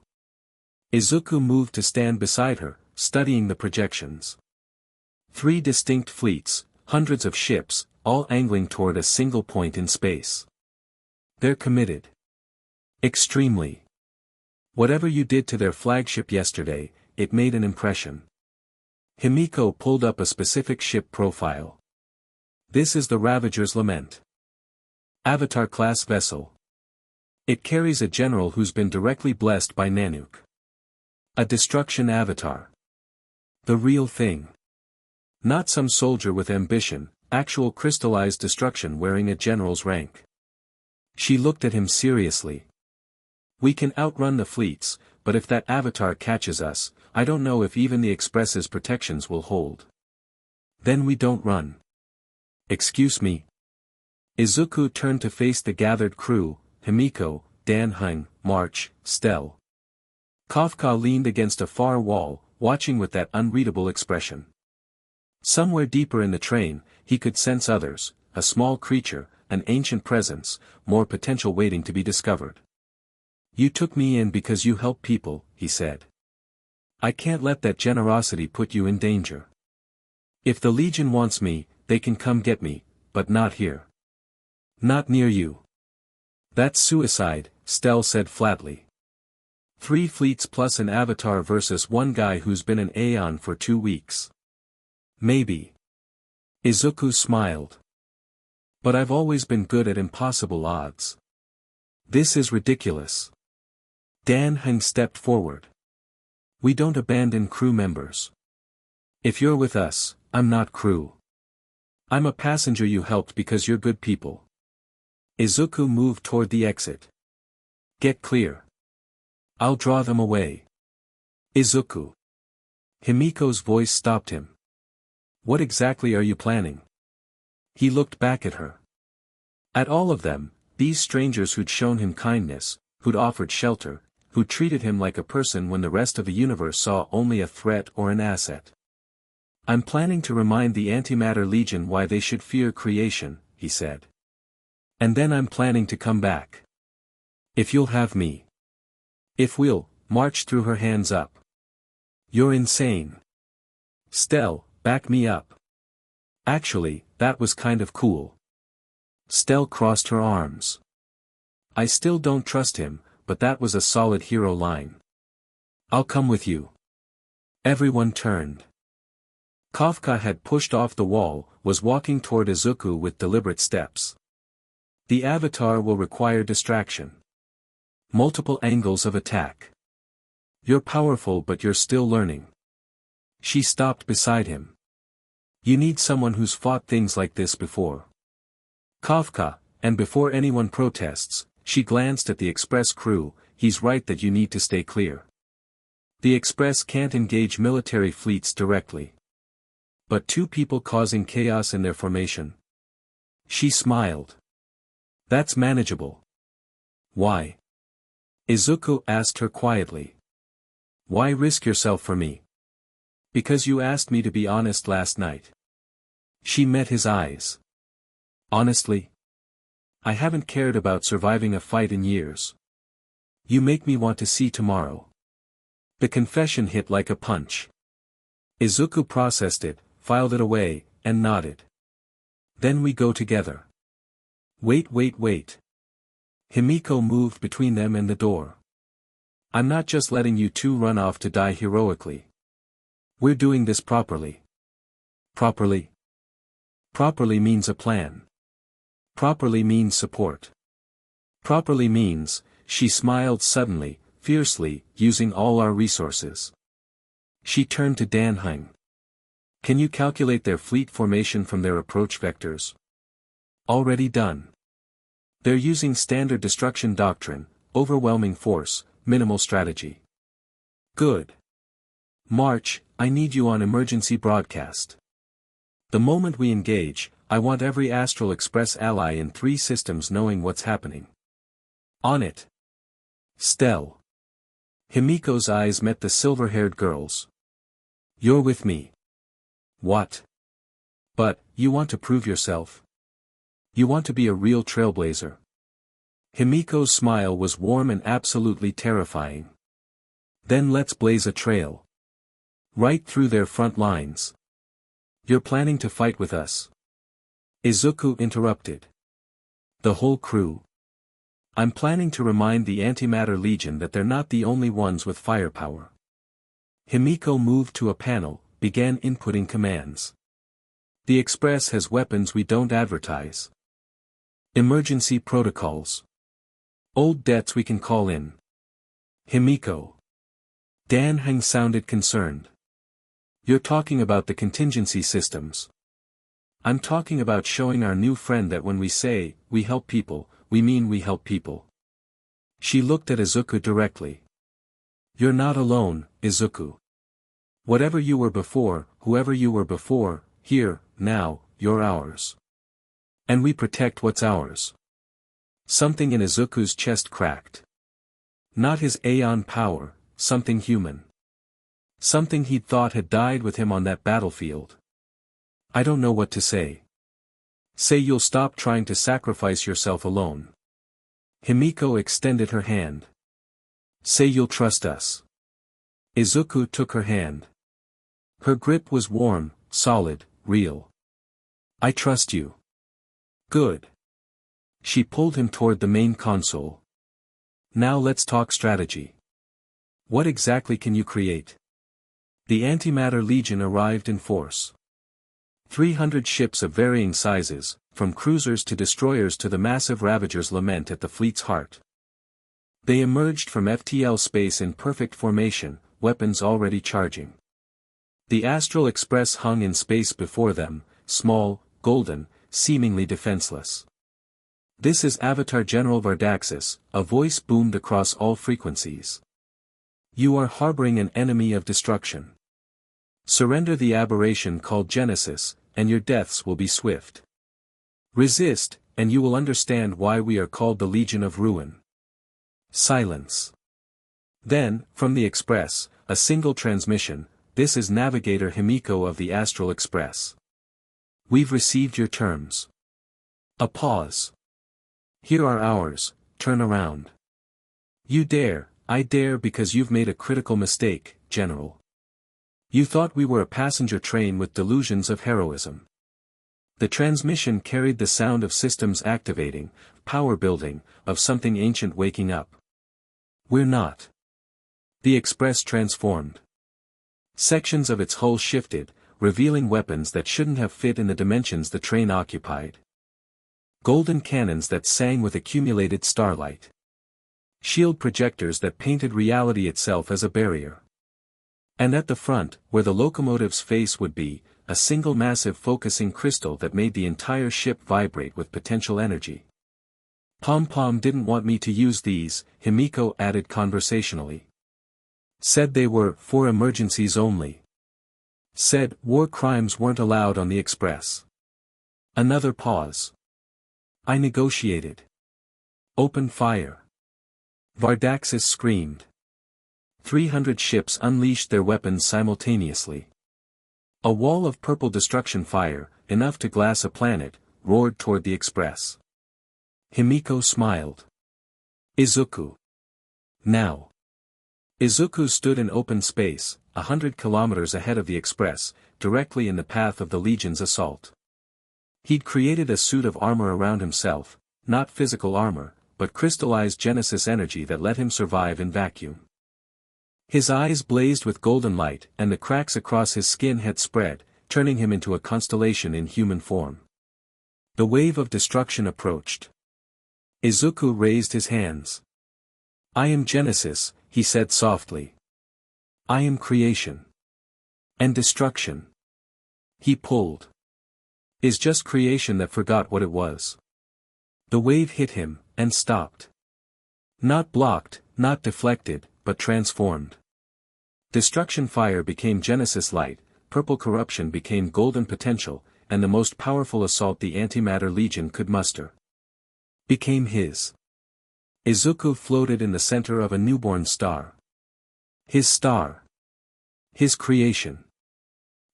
Izuku moved to stand beside her, studying the projections. 3 distinct fleets, hundreds of ships, all angling toward a single point in space. They're committed. Extremely. Whatever you did to their flagship yesterday, it made an impression. Himeko pulled up a specific ship profile. This is the Ravager's Lament. Avatar-class vessel. It carries a general who's been directly blessed by Nanook. A destruction avatar. The real thing. Not some soldier with ambition, actual crystallized destruction wearing a general's rank. She looked at him seriously. We can outrun the fleets, but if that avatar catches us, I don't know if even the Express's protections will hold. Then we don't run. Excuse me. Izuku turned to face the gathered crew, Himeko, Dan-hung, March, Stelle. Kafka leaned against a far wall, watching with that unreadable expression. Somewhere deeper in the train, he could sense others, a small creature, an ancient presence, more potential waiting to be discovered. You took me in because you help people, he said. I can't let that generosity put you in danger. If the Legion wants me, they can come get me, but not here. Not near you. That's suicide, Stelle said flatly. 3 fleets plus an avatar versus one guy who's been an Aeon for 2 weeks. Maybe. Izuku smiled. But I've always been good at impossible odds. This is ridiculous. Dan Heng stepped forward. We don't abandon crew members. If you're with us, I'm not crew. I'm a passenger you helped because you're good people. Izuku moved toward the exit. Get clear. I'll draw them away. Izuku. Himeko's voice stopped him. What exactly are you planning? He looked back at her. At all of them, these strangers who'd shown him kindness, who'd offered shelter, who treated him like a person when the rest of the universe saw only a threat or an asset. I'm planning to remind the Antimatter Legion why they should fear creation, he said. And then I'm planning to come back. If you'll have me. If we'll, march through her hands up. You're insane. Stelle, back me up. Actually, that was kind of cool. Stelle crossed her arms. I still don't trust him, but that was a solid hero line. I'll come with you. Everyone turned. Kafka had pushed off the wall, was walking toward Izuku with deliberate steps. The avatar will require distraction. Multiple angles of attack. You're powerful but you're still learning. She stopped beside him. You need someone who's fought things like this before. Kafka, and before anyone protests, she glanced at the Express crew, he's right that you need to stay clear. The Express can't engage military fleets directly. But two people causing chaos in their formation? She smiled. That's manageable. Why? Izuku asked her quietly. Why risk yourself for me? Because you asked me to be honest last night. She met his eyes. Honestly? I haven't cared about surviving a fight in years. You make me want to see tomorrow. The confession hit like a punch. Izuku processed it, filed it away, and nodded. Then we go together. Wait. Himeko moved between them and the door. I'm not just letting you two run off to die heroically. We're doing this properly. Properly? Properly means a plan. Properly means support. Properly means, she smiled suddenly, fiercely, using all our resources. She turned to Dan Heng. Can you calculate their fleet formation from their approach vectors? Already done. They're using standard destruction doctrine, overwhelming force, minimal strategy. Good. March, I need you on emergency broadcast. The moment we engage, I want every Astral Express ally in 3 systems knowing what's happening. On it. Stelle. Himeko's eyes met the silver-haired girl's. You're with me. What? But, you want to prove yourself? You want to be a real trailblazer? Himeko's smile was warm and absolutely terrifying. Then let's blaze a trail. Right through their front lines. You're planning to fight with us? Izuku interrupted. The whole crew. I'm planning to remind the Antimatter Legion that they're not the only ones with firepower. Himeko moved to a panel, began inputting commands. The Express has weapons we don't advertise. Emergency protocols. Old debts we can call in. Himeko. Dan Heng sounded concerned. You're talking about the contingency systems. I'm talking about showing our new friend that when we say, we help people, we mean we help people. She looked at Izuku directly. You're not alone, Izuku. Whatever you were before, whoever you were before, here, now, you're ours. And we protect what's ours. Something in Izuku's chest cracked. Not his Aeon power, something human. Something he'd thought had died with him on that battlefield. I don't know what to say. Say you'll stop trying to sacrifice yourself alone. Himeko extended her hand. Say you'll trust us. Izuku took her hand. Her grip was warm, solid, real. I trust you. Good. She pulled him toward the main console. Now let's talk strategy. What exactly can you create? The Antimatter Legion arrived in force. 300 ships of varying sizes, from cruisers to destroyers to the massive Ravager's lament at the fleet's heart. They emerged from FTL space in perfect formation, weapons already charging. The Astral Express hung in space before them, small, golden, seemingly defenseless. "This is Avatar General Vardaxis," a voice boomed across all frequencies. "You are harboring an enemy of destruction. Surrender the aberration called Genesis, and your deaths will be swift. Resist, and you will understand why we are called the Legion of Ruin." Silence. Then, from the Express, a single transmission: "This is Navigator Himeko of the Astral Express. We've received your terms." A pause. "Here are ours, turn around." "You dare, I dare because you've made a critical mistake, General. You thought we were a passenger train with delusions of heroism." The transmission carried the sound of systems activating, power building, of something ancient waking up. "We're not." The Express transformed. Sections of its hull shifted, revealing weapons that shouldn't have fit in the dimensions the train occupied. Golden cannons that sang with accumulated starlight. Shield projectors that painted reality itself as a barrier. And at the front, where the locomotive's face would be, a single massive focusing crystal that made the entire ship vibrate with potential energy. "Pom-Pom didn't want me to use these," Himeko added conversationally. "Said they were for emergencies only. Said war crimes weren't allowed on the Express." Another pause. "I negotiated." "Open fire." Vardaxis screamed. 300 ships unleashed their weapons simultaneously. A wall of purple destruction fire, enough to glass a planet, roared toward the Express. Himeko smiled. "Izuku. Now." Izuku stood in open space, 100 kilometers ahead of the Express, directly in the path of the Legion's assault. He'd created a suit of armor around himself, not physical armor, but crystallized Genesis energy that let him survive in vacuum. His eyes blazed with golden light, and the cracks across his skin had spread, turning him into a constellation in human form. The wave of destruction approached. Izuku raised his hands. "I am Genesis," he said softly. "I am creation. And destruction." He pulled. "Is just creation that forgot what it was." The wave hit him, and stopped. Not blocked, not deflected, but transformed. Destruction fire became Genesis light, purple corruption became golden potential, and the most powerful assault the Antimatter Legion could muster became his. Izuku floated in the center of a newborn star. His star. His creation.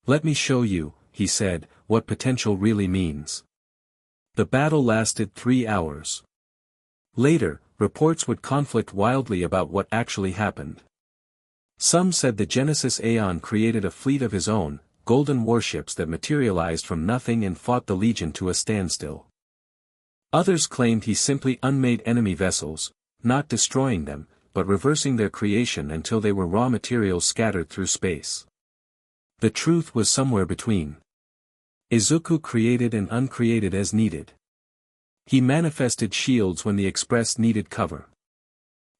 "Let me show you," he said, "what potential really means." The battle lasted 3 hours. Later, reports would conflict wildly about what actually happened. Some said the Genesis Aeon created a fleet of his own, golden warships that materialized from nothing and fought the Legion to a standstill. Others claimed he simply unmade enemy vessels, not destroying them, but reversing their creation until they were raw materials scattered through space. The truth was somewhere between. Izuku created and uncreated as needed. He manifested shields when the Express needed cover.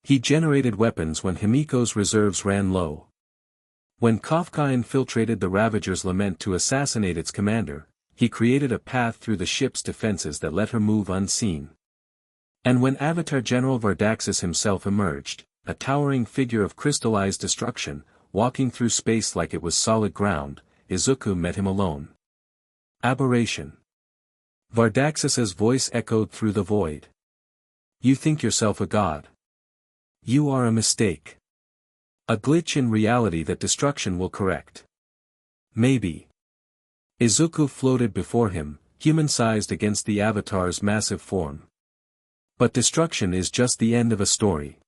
He generated weapons when Himeko's reserves ran low. When Kafka infiltrated the Ravager's lament to assassinate its commander, he created a path through the ship's defenses that let her move unseen. And when Avatar General Vardaxis himself emerged, a towering figure of crystallized destruction, walking through space like it was solid ground, Izuku met him alone. "Aberration." Vardaxis's voice echoed through the void. "You think yourself a god. You are a mistake. A glitch in reality that destruction will correct." "Maybe." Izuku floated before him, human-sized against the Avatar's massive form. "But destruction is just the end of a story.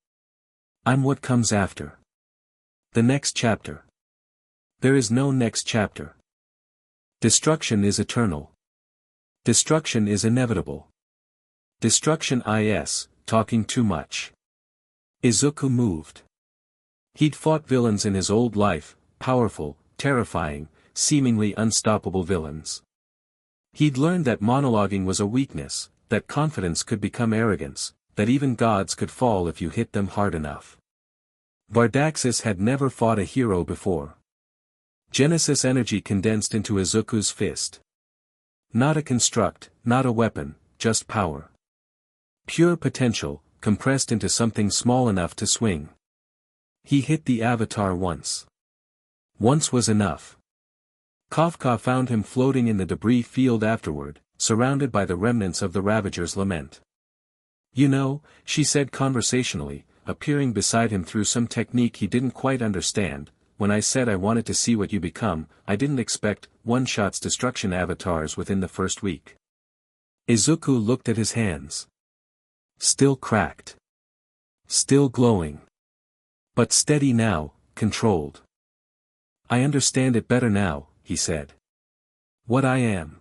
I'm what comes after. The next chapter. There is no next chapter. Destruction is eternal. Destruction is inevitable. Destruction is, talking too much." Izuku moved. He'd fought villains in his old life, powerful, terrifying, seemingly unstoppable villains. He'd learned that monologuing was a weakness, that confidence could become arrogance, that even gods could fall if you hit them hard enough. Bardaxis had never fought a hero before. Genesis energy condensed into Izuku's fist. Not a construct, not a weapon, just power. Pure potential, compressed into something small enough to swing. He hit the avatar once. Once was enough. Kafka found him floating in the debris field afterward, surrounded by the remnants of the Ravager's lament. You know, she said conversationally, appearing beside him through some technique he didn't quite understand, when I said I wanted to see what you become, I didn't expect one-shots destruction avatars within the first week. Izuku looked at his hands. Still cracked. Still glowing. But steady now, controlled. I understand it better now, he said. What I am.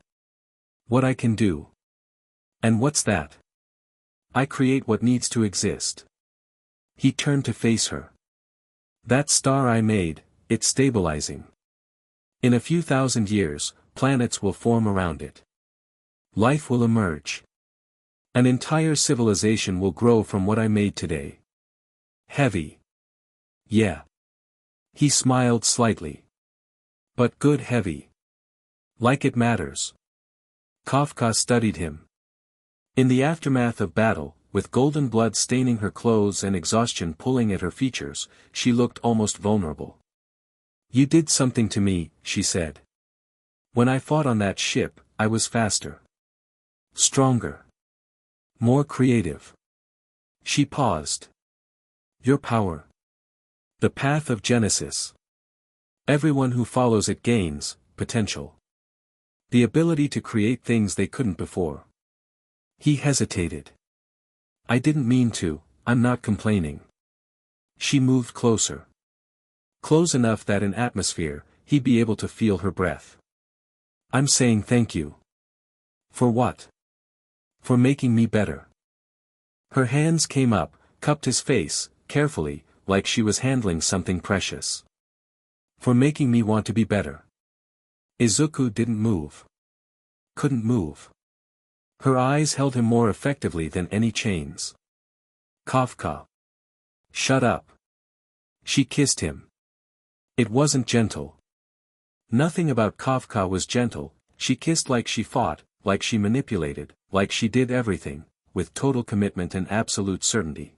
What I can do. And what's that? I create what needs to exist. He turned to face her. That star I made, it's stabilizing. In a few thousand years, planets will form around it. Life will emerge. An entire civilization will grow from what I made today. Heavy. Yeah. He smiled slightly. But good heavy. Like it matters. Kafka studied him. In the aftermath of battle, with golden blood staining her clothes and exhaustion pulling at her features, she looked almost vulnerable. You did something to me, she said. When I fought on that ship, I was faster. Stronger. More creative. She paused. Your power. The path of Genesis. Everyone who follows it gains potential. The ability to create things they couldn't before. He hesitated. I didn't mean to, I'm not complaining. She moved closer. Close enough that in atmosphere, he'd be able to feel her breath. I'm saying thank you. For what? For making me better. Her hands came up, cupped his face, carefully, like she was handling something precious. For making me want to be better. Izuku didn't move. Couldn't move. Her eyes held him more effectively than any chains. Kafka. Shut up. She kissed him. It wasn't gentle. Nothing about Kafka was gentle, she kissed like she fought, like she manipulated, like she did everything, with total commitment and absolute certainty.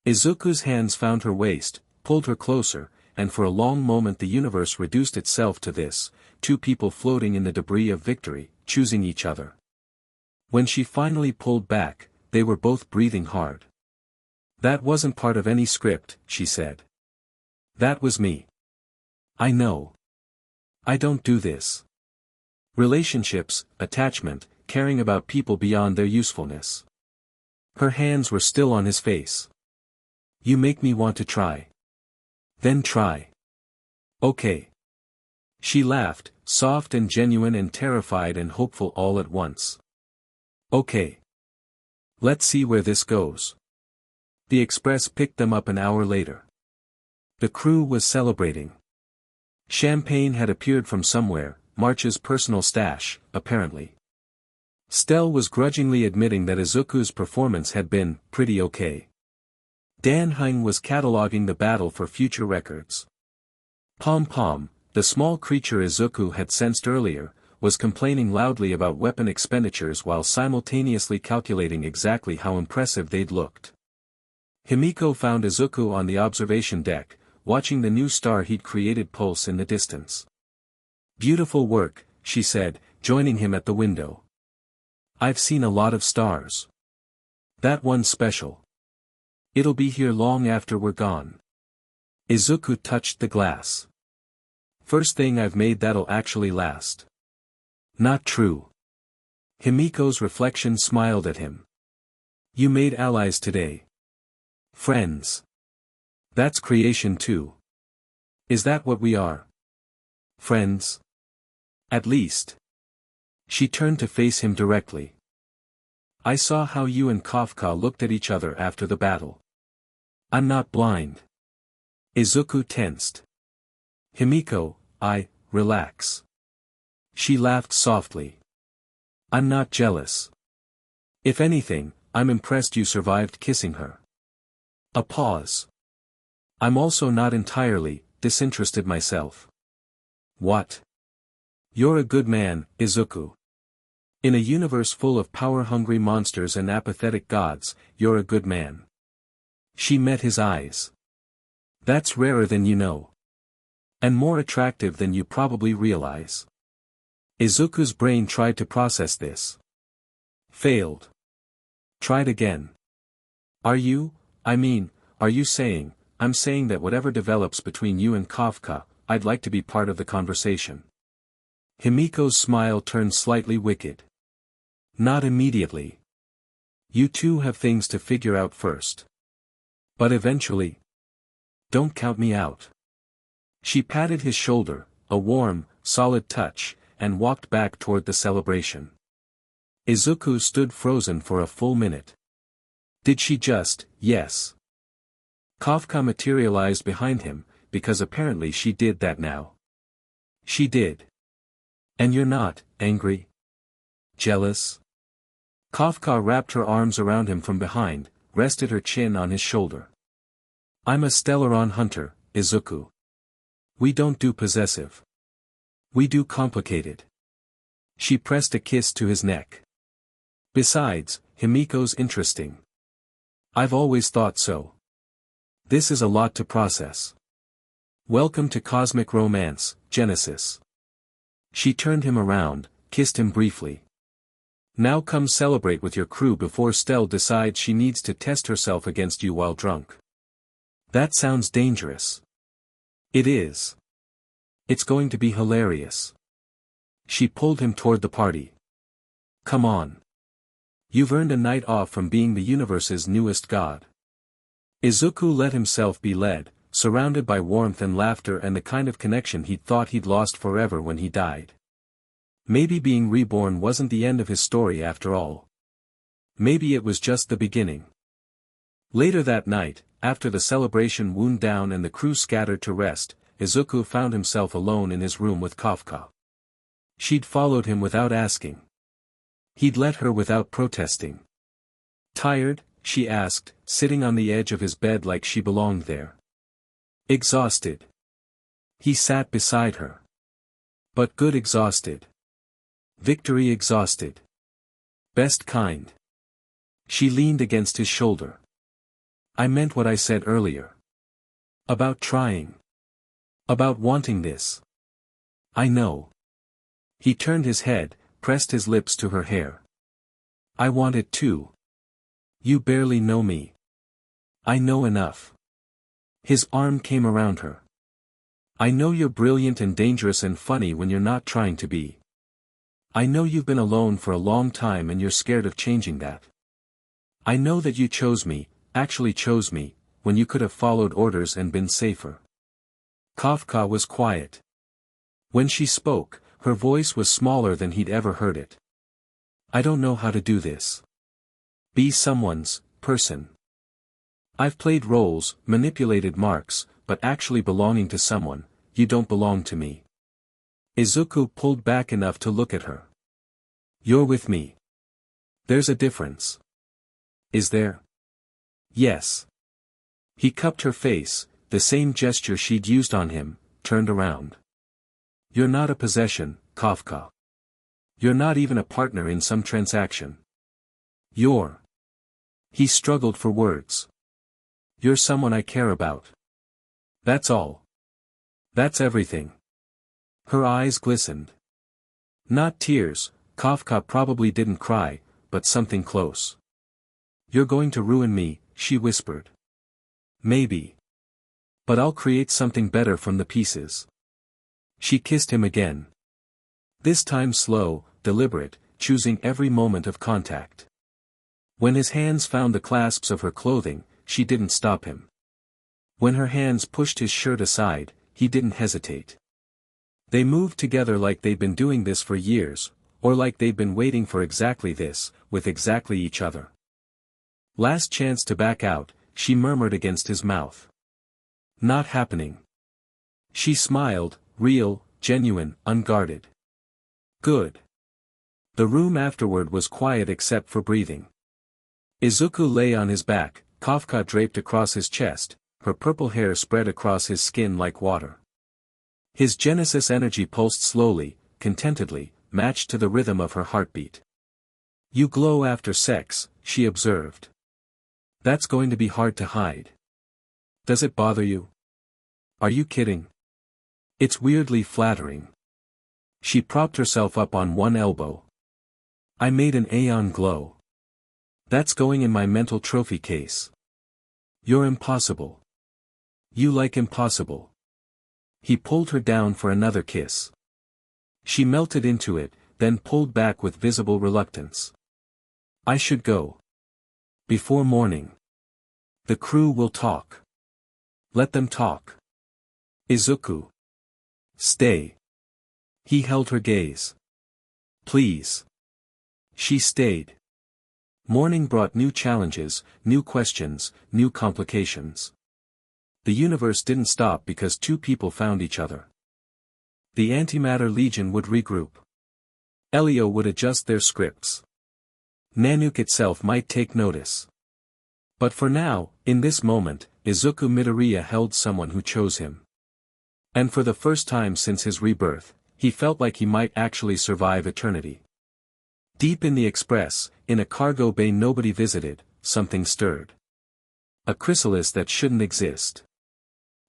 Izuku's hands found her waist, pulled her closer, and for a long moment the universe reduced itself to this, two people floating in the debris of victory, choosing each other. When she finally pulled back, they were both breathing hard. That wasn't part of any script, she said. That was me. I know. I don't do this. Relationships, attachment, caring about people beyond their usefulness. Her hands were still on his face. You make me want to try. Then try. Okay. She laughed, soft and genuine and terrified and hopeful all at once. Okay. Let's see where this goes. The express picked them up an hour later. The crew was celebrating. Champagne had appeared from somewhere, March's personal stash, apparently. Stelle was grudgingly admitting that Izuku's performance had been pretty okay. Dan Heng was cataloging the battle for future records. Pom Pom, the small creature Izuku had sensed earlier, was complaining loudly about weapon expenditures while simultaneously calculating exactly how impressive they'd looked. Himeko found Izuku on the observation deck, watching the new star he'd created pulse in the distance. Beautiful work, she said, joining him at the window. I've seen a lot of stars. That one's special. It'll be here long after we're gone. Izuku touched the glass. First thing I've made that'll actually last. Not true. Himeko's reflection smiled at him. You made allies today. Friends. That's creation too. Is that what we are? Friends? At least. She turned to face him directly. I saw how you and Kafka looked at each other after the battle. I'm not blind. Izuku tensed. Himeko, relax. She laughed softly. I'm not jealous. If anything, I'm impressed you survived kissing her. A pause. I'm also not entirely disinterested myself. What? You're a good man, Izuku. In a universe full of power-hungry monsters and apathetic gods, you're a good man. She met his eyes. That's rarer than you know. And more attractive than you probably realize. Izuku's brain tried to process this. Failed. Tried again. Are you saying, I'm saying that whatever develops between you and Kafka, I'd like to be part of the conversation. Himeko's smile turned slightly wicked. Not immediately. You two have things to figure out first. But eventually. Don't count me out. She patted his shoulder, a warm, solid touch, and walked back toward the celebration. Izuku stood frozen for a full minute. Did she just, yes? Kafka materialized behind him, because apparently she did that now. She did. And you're not angry? Jealous? Kafka wrapped her arms around him from behind, rested her chin on his shoulder. I'm a Stellaron hunter, Izuku. We don't do possessive. We do complicated. She pressed a kiss to his neck. Besides, Himeko's interesting. I've always thought so. This is a lot to process. Welcome to Cosmic Romance, Genesis. She turned him around, kissed him briefly. Now come celebrate with your crew before Stelle decides she needs to test herself against you while drunk. That sounds dangerous. It is. It's going to be hilarious. She pulled him toward the party. Come on. You've earned a night off from being the universe's newest god. Izuku let himself be led, surrounded by warmth and laughter and the kind of connection he'd thought he'd lost forever when he died. Maybe being reborn wasn't the end of his story after all. Maybe it was just the beginning. Later that night, after the celebration wound down and the crew scattered to rest, Izuku found himself alone in his room with Kafka. She'd followed him without asking. He'd let her without protesting. Tired? She asked, sitting on the edge of his bed like she belonged there. Exhausted. He sat beside her. But good exhausted. Victory exhausted. Best kind. She leaned against his shoulder. I meant what I said earlier. About trying. About wanting this. I know. He turned his head, pressed his lips to her hair. I want it too. You barely know me. I know enough. His arm came around her. I know you're brilliant and dangerous and funny when you're not trying to be. I know you've been alone for a long time and you're scared of changing that. I know that you chose me, actually chose me, when you could have followed orders and been safer. Kafka was quiet. When she spoke, her voice was smaller than he'd ever heard it. I don't know how to do this. Be someone's person. I've played roles, manipulated marks, but actually belonging to someone, you don't belong to me. Izuku pulled back enough to look at her. You're with me. There's a difference. Is there? Yes. He cupped her face, the same gesture she'd used on him, turned around. You're not a possession, Kafka. You're not even a partner in some transaction. You're. He struggled for words. You're someone I care about. That's all. That's everything. Her eyes glistened. Not tears, Kafka probably didn't cry, but something close. You're going to ruin me, she whispered. Maybe. But I'll create something better from the pieces. She kissed him again. This time slow, deliberate, choosing every moment of contact. When his hands found the clasps of her clothing, she didn't stop him. When her hands pushed his shirt aside, he didn't hesitate. They moved together like they'd been doing this for years, or like they'd been waiting for exactly this, with exactly each other. Last chance to back out, she murmured against his mouth. Not happening. She smiled, real, genuine, unguarded. Good. The room afterward was quiet except for breathing. Izuku lay on his back, Kafka draped across his chest, her purple hair spread across his skin like water. His Genesis energy pulsed slowly, contentedly, matched to the rhythm of her heartbeat. "You glow after sex," she observed. "That's going to be hard to hide. Does it bother you? Are you kidding? It's weirdly flattering." She propped herself up on one elbow. "I made an Aeon glow. That's going in my mental trophy case. You're impossible. You like impossible." He pulled her down for another kiss. She melted into it, then pulled back with visible reluctance. "I should go. Before morning. The crew will talk." "Let them talk. Izuku. Stay." He held her gaze. "Please." She stayed. Morning brought new challenges, new questions, new complications. The universe didn't stop because two people found each other. The Antimatter Legion would regroup. Elio would adjust their scripts. Nanook itself might take notice. But for now, in this moment, Izuku Midoriya held someone who chose him. And for the first time since his rebirth, he felt like he might actually survive eternity. Deep in the express, in a cargo bay nobody visited, something stirred. A chrysalis that shouldn't exist.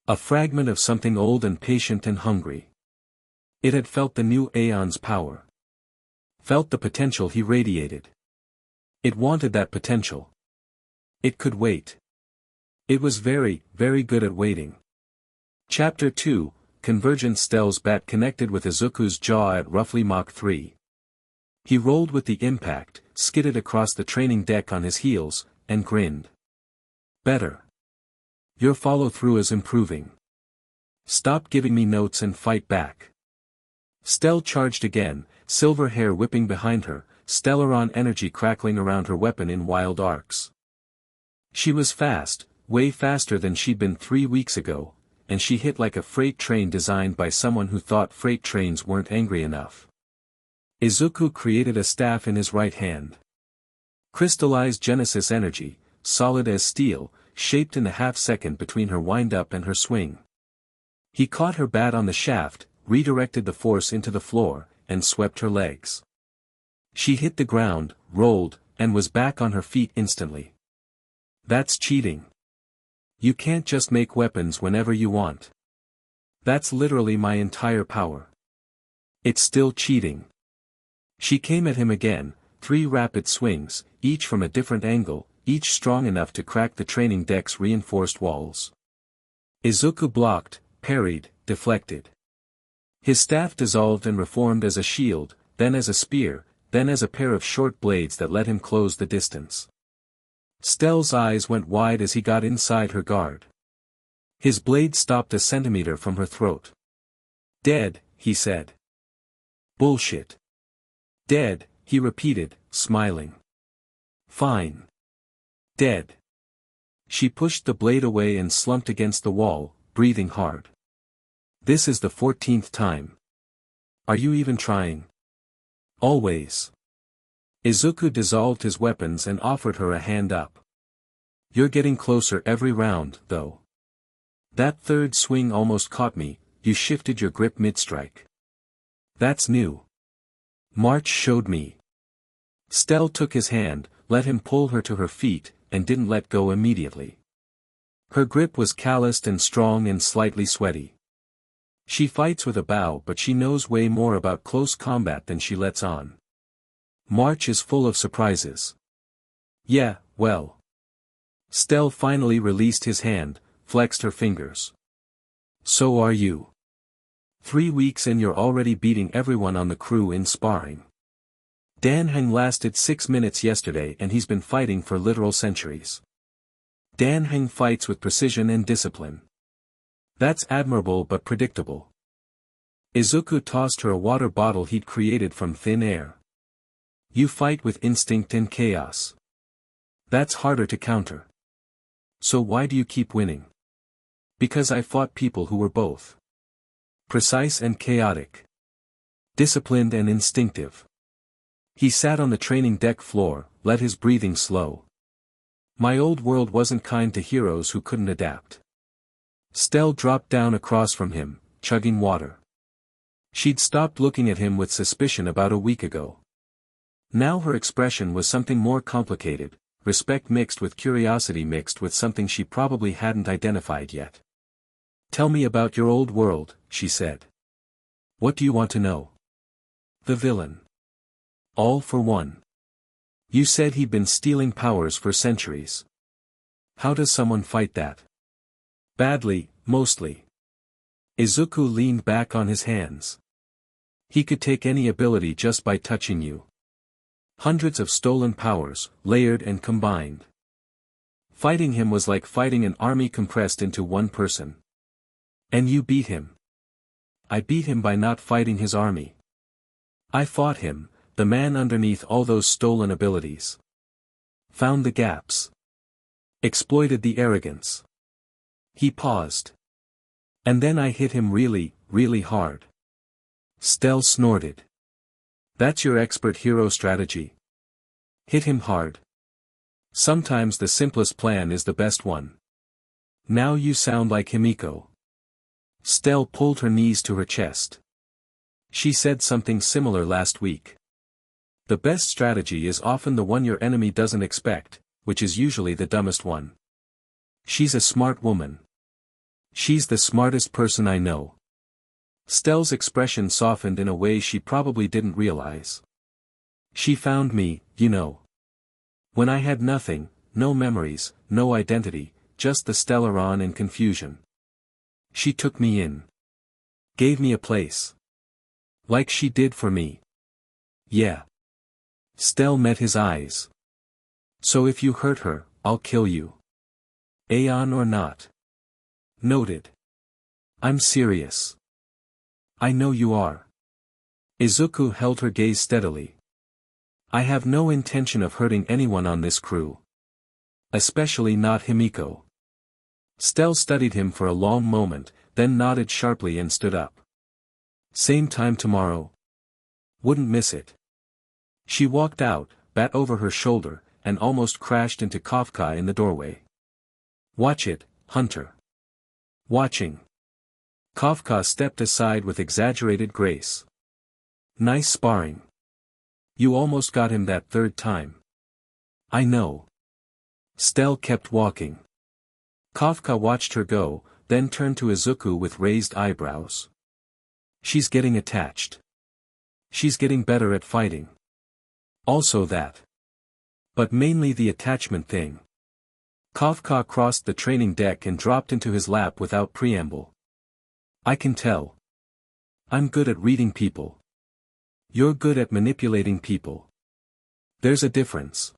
A fragment of something old and patient and hungry. It had felt the new Aeon's power. Felt the potential he radiated. It wanted that potential. It could wait. It was very, very good at waiting. Chapter 2, Convergence. Stell's bat connected with Izuku's jaw at roughly Mach 3. He rolled with the impact, skidded across the training deck on his heels, and grinned. "Better. Your follow-through is improving. Stop giving me notes and fight back." Stelle charged again, silver hair whipping behind her, Stellaron energy crackling around her weapon in wild arcs. She was fast, way faster than she'd been 3 weeks ago, and she hit like a freight train designed by someone who thought freight trains weren't angry enough. Izuku created a staff in his right hand. Crystallized Genesis energy, solid as steel, shaped in the half-second between her wind-up and her swing. He caught her bat on the shaft, redirected the force into the floor, and swept her legs. She hit the ground, rolled, and was back on her feet instantly. That's cheating. You can't just make weapons whenever you want. That's literally my entire power. It's still cheating. She came at him again, 3 rapid swings, each from a different angle, each strong enough to crack the training deck's reinforced walls. Izuku blocked, parried, deflected. His staff dissolved and reformed as a shield, then as a spear, then as a pair of short blades that let him close the distance. Stell's eyes went wide as he got inside her guard. His blade stopped a centimeter from her throat. "Dead," he said. "Bullshit." "Dead," he repeated, smiling. "Fine. Dead." She pushed the blade away and slumped against the wall, breathing hard. "This is the 14th time. Are you even trying?" "Always." Izuku dissolved his weapons and offered her a hand up. "You're getting closer every round, though. That third swing almost caught me, you shifted your grip mid-strike. That's new. March showed me." Stelle took his hand, let him pull her to her feet, and didn't let go immediately. Her grip was calloused and strong and slightly sweaty. She fights with a bow, but she knows way more about close combat than she lets on. March is full of surprises. "Yeah, well." Stelle finally released his hand, flexed her fingers. "So are you. 3 weeks and you're already beating everyone on the crew in sparring. Dan Heng lasted 6 minutes yesterday and he's been fighting for literal centuries. Dan Heng fights with precision and discipline. That's admirable but predictable." Izuku tossed her a water bottle he'd created from thin air. "You fight with instinct and chaos. That's harder to counter. So why do you keep winning?" "Because I fought people who were both. Precise and chaotic. Disciplined and instinctive." He sat on the training deck floor, let his breathing slow. My old world wasn't kind to heroes who couldn't adapt. Stelle dropped down across from him, chugging water. She'd stopped looking at him with suspicion about a week ago. Now her expression was something more complicated, respect mixed with curiosity mixed with something she probably hadn't identified yet. "Tell me about your old world," she said. "What do you want to know?" "The villain. All for one. You said he'd been stealing powers for centuries. How does someone fight that?" "Badly, mostly." Izuku leaned back on his hands. "He could take any ability just by touching you. Hundreds of stolen powers, layered and combined. Fighting him was like fighting an army compressed into one person. And you beat him." "I beat him by not fighting his army. I fought him, the man underneath all those stolen abilities. Found the gaps. Exploited the arrogance." He paused. "And then I hit him really, really hard." Stelle snorted. "That's your expert hero strategy? Hit him hard. Sometimes the simplest plan is the best one. Now you sound like Himeko." Stelle pulled her knees to her chest. "She said something similar last week. The best strategy is often the one your enemy doesn't expect, which is usually the dumbest one. She's a smart woman. She's the smartest person I know." Stelle's expression softened in a way she probably didn't realize. "She found me, you know. When I had nothing, no memories, no identity, just the Stellaron and confusion. She took me in. Gave me a place. Like she did for me." "Yeah." Stelle met his eyes. "So if you hurt her, I'll kill you. Aeon or not." "Noted. I'm serious." "I know you are." Izuku held her gaze steadily. "I have no intention of hurting anyone on this crew. Especially not Himeko." Stelle studied him for a long moment, then nodded sharply and stood up. "Same time tomorrow? Wouldn't miss it." She walked out, bat over her shoulder, and almost crashed into Kafka in the doorway. "Watch it, Hunter." "Watching." Kafka stepped aside with exaggerated grace. "Nice sparring. You almost got him that third time." "I know." Stelle kept walking. Kafka watched her go, then turned to Izuku with raised eyebrows. "She's getting attached. She's getting better at fighting. Also that. But mainly the attachment thing." Kafka crossed the training deck and dropped into his lap without preamble. "I can tell. I'm good at reading people. You're good at manipulating people. There's a difference.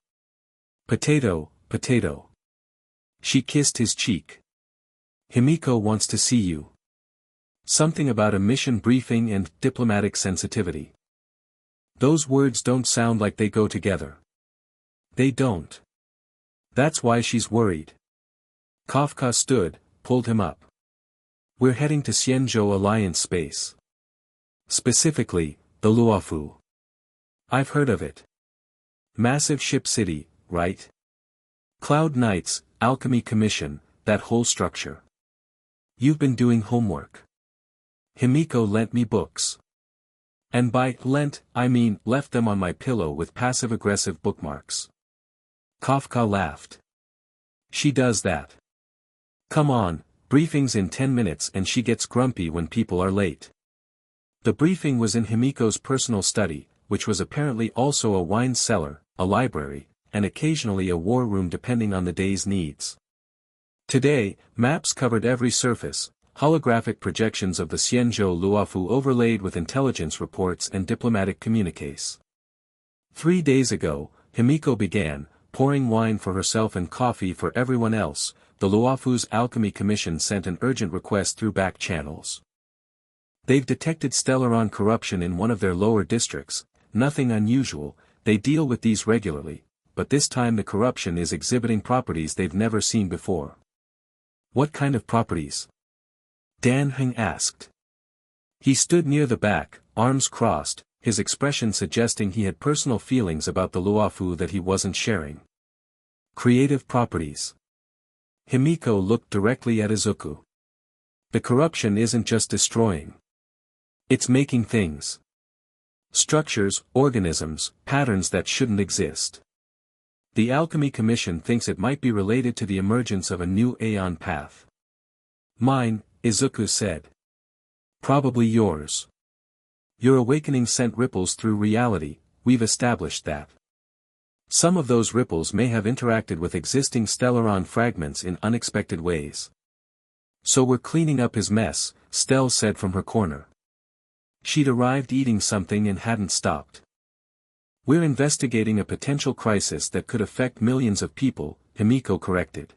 Potato, potato." She kissed his cheek. "Himeko wants to see you. Something about a mission briefing and diplomatic sensitivity. Those words don't sound like they go together." "They don't. That's why she's worried." Kafka stood, pulled him up. "We're heading to Xianzhou Alliance space. Specifically, the Luofu. I've heard of it. Massive ship city, right? Cloud Knights, Alchemy Commission, that whole structure. You've been doing homework. Himeko lent me books. And by lent, I mean left them on my pillow with passive-aggressive bookmarks." Kafka laughed. "She does that. Come on, briefing's in 10 minutes and she gets grumpy when people are late." The briefing was in Himeko's personal study, which was apparently also a wine cellar, a library, and occasionally a war room depending on the day's needs. Today, maps covered every surface, holographic projections of the Xianzhou Luofu overlaid with intelligence reports and diplomatic communiques. 3 days ago, Himeko began, pouring wine for herself and coffee for everyone else. The Luofu's Alchemy Commission sent an urgent request through back channels. They've detected Stellaron corruption in one of their lower districts, nothing unusual, they deal with these regularly, but this time the corruption is exhibiting properties they've never seen before. "What kind of properties?" Dan Heng asked. He stood near the back, arms crossed, his expression suggesting he had personal feelings about the Luofu that he wasn't sharing. Creative properties. Himeko looked directly at Izuku. The corruption isn't just destroying. It's making things. Structures, organisms, patterns that shouldn't exist. The Alchemy Commission thinks it might be related to the emergence of a new Aeon path. Mine, Izuku said. Probably yours. Your awakening sent ripples through reality, we've established that. Some of those ripples may have interacted with existing stellaron fragments in unexpected ways. So we're cleaning up his mess, Stelle said from her corner. She'd arrived eating something and hadn't stopped. We're investigating a potential crisis that could affect millions of people, Himeko corrected.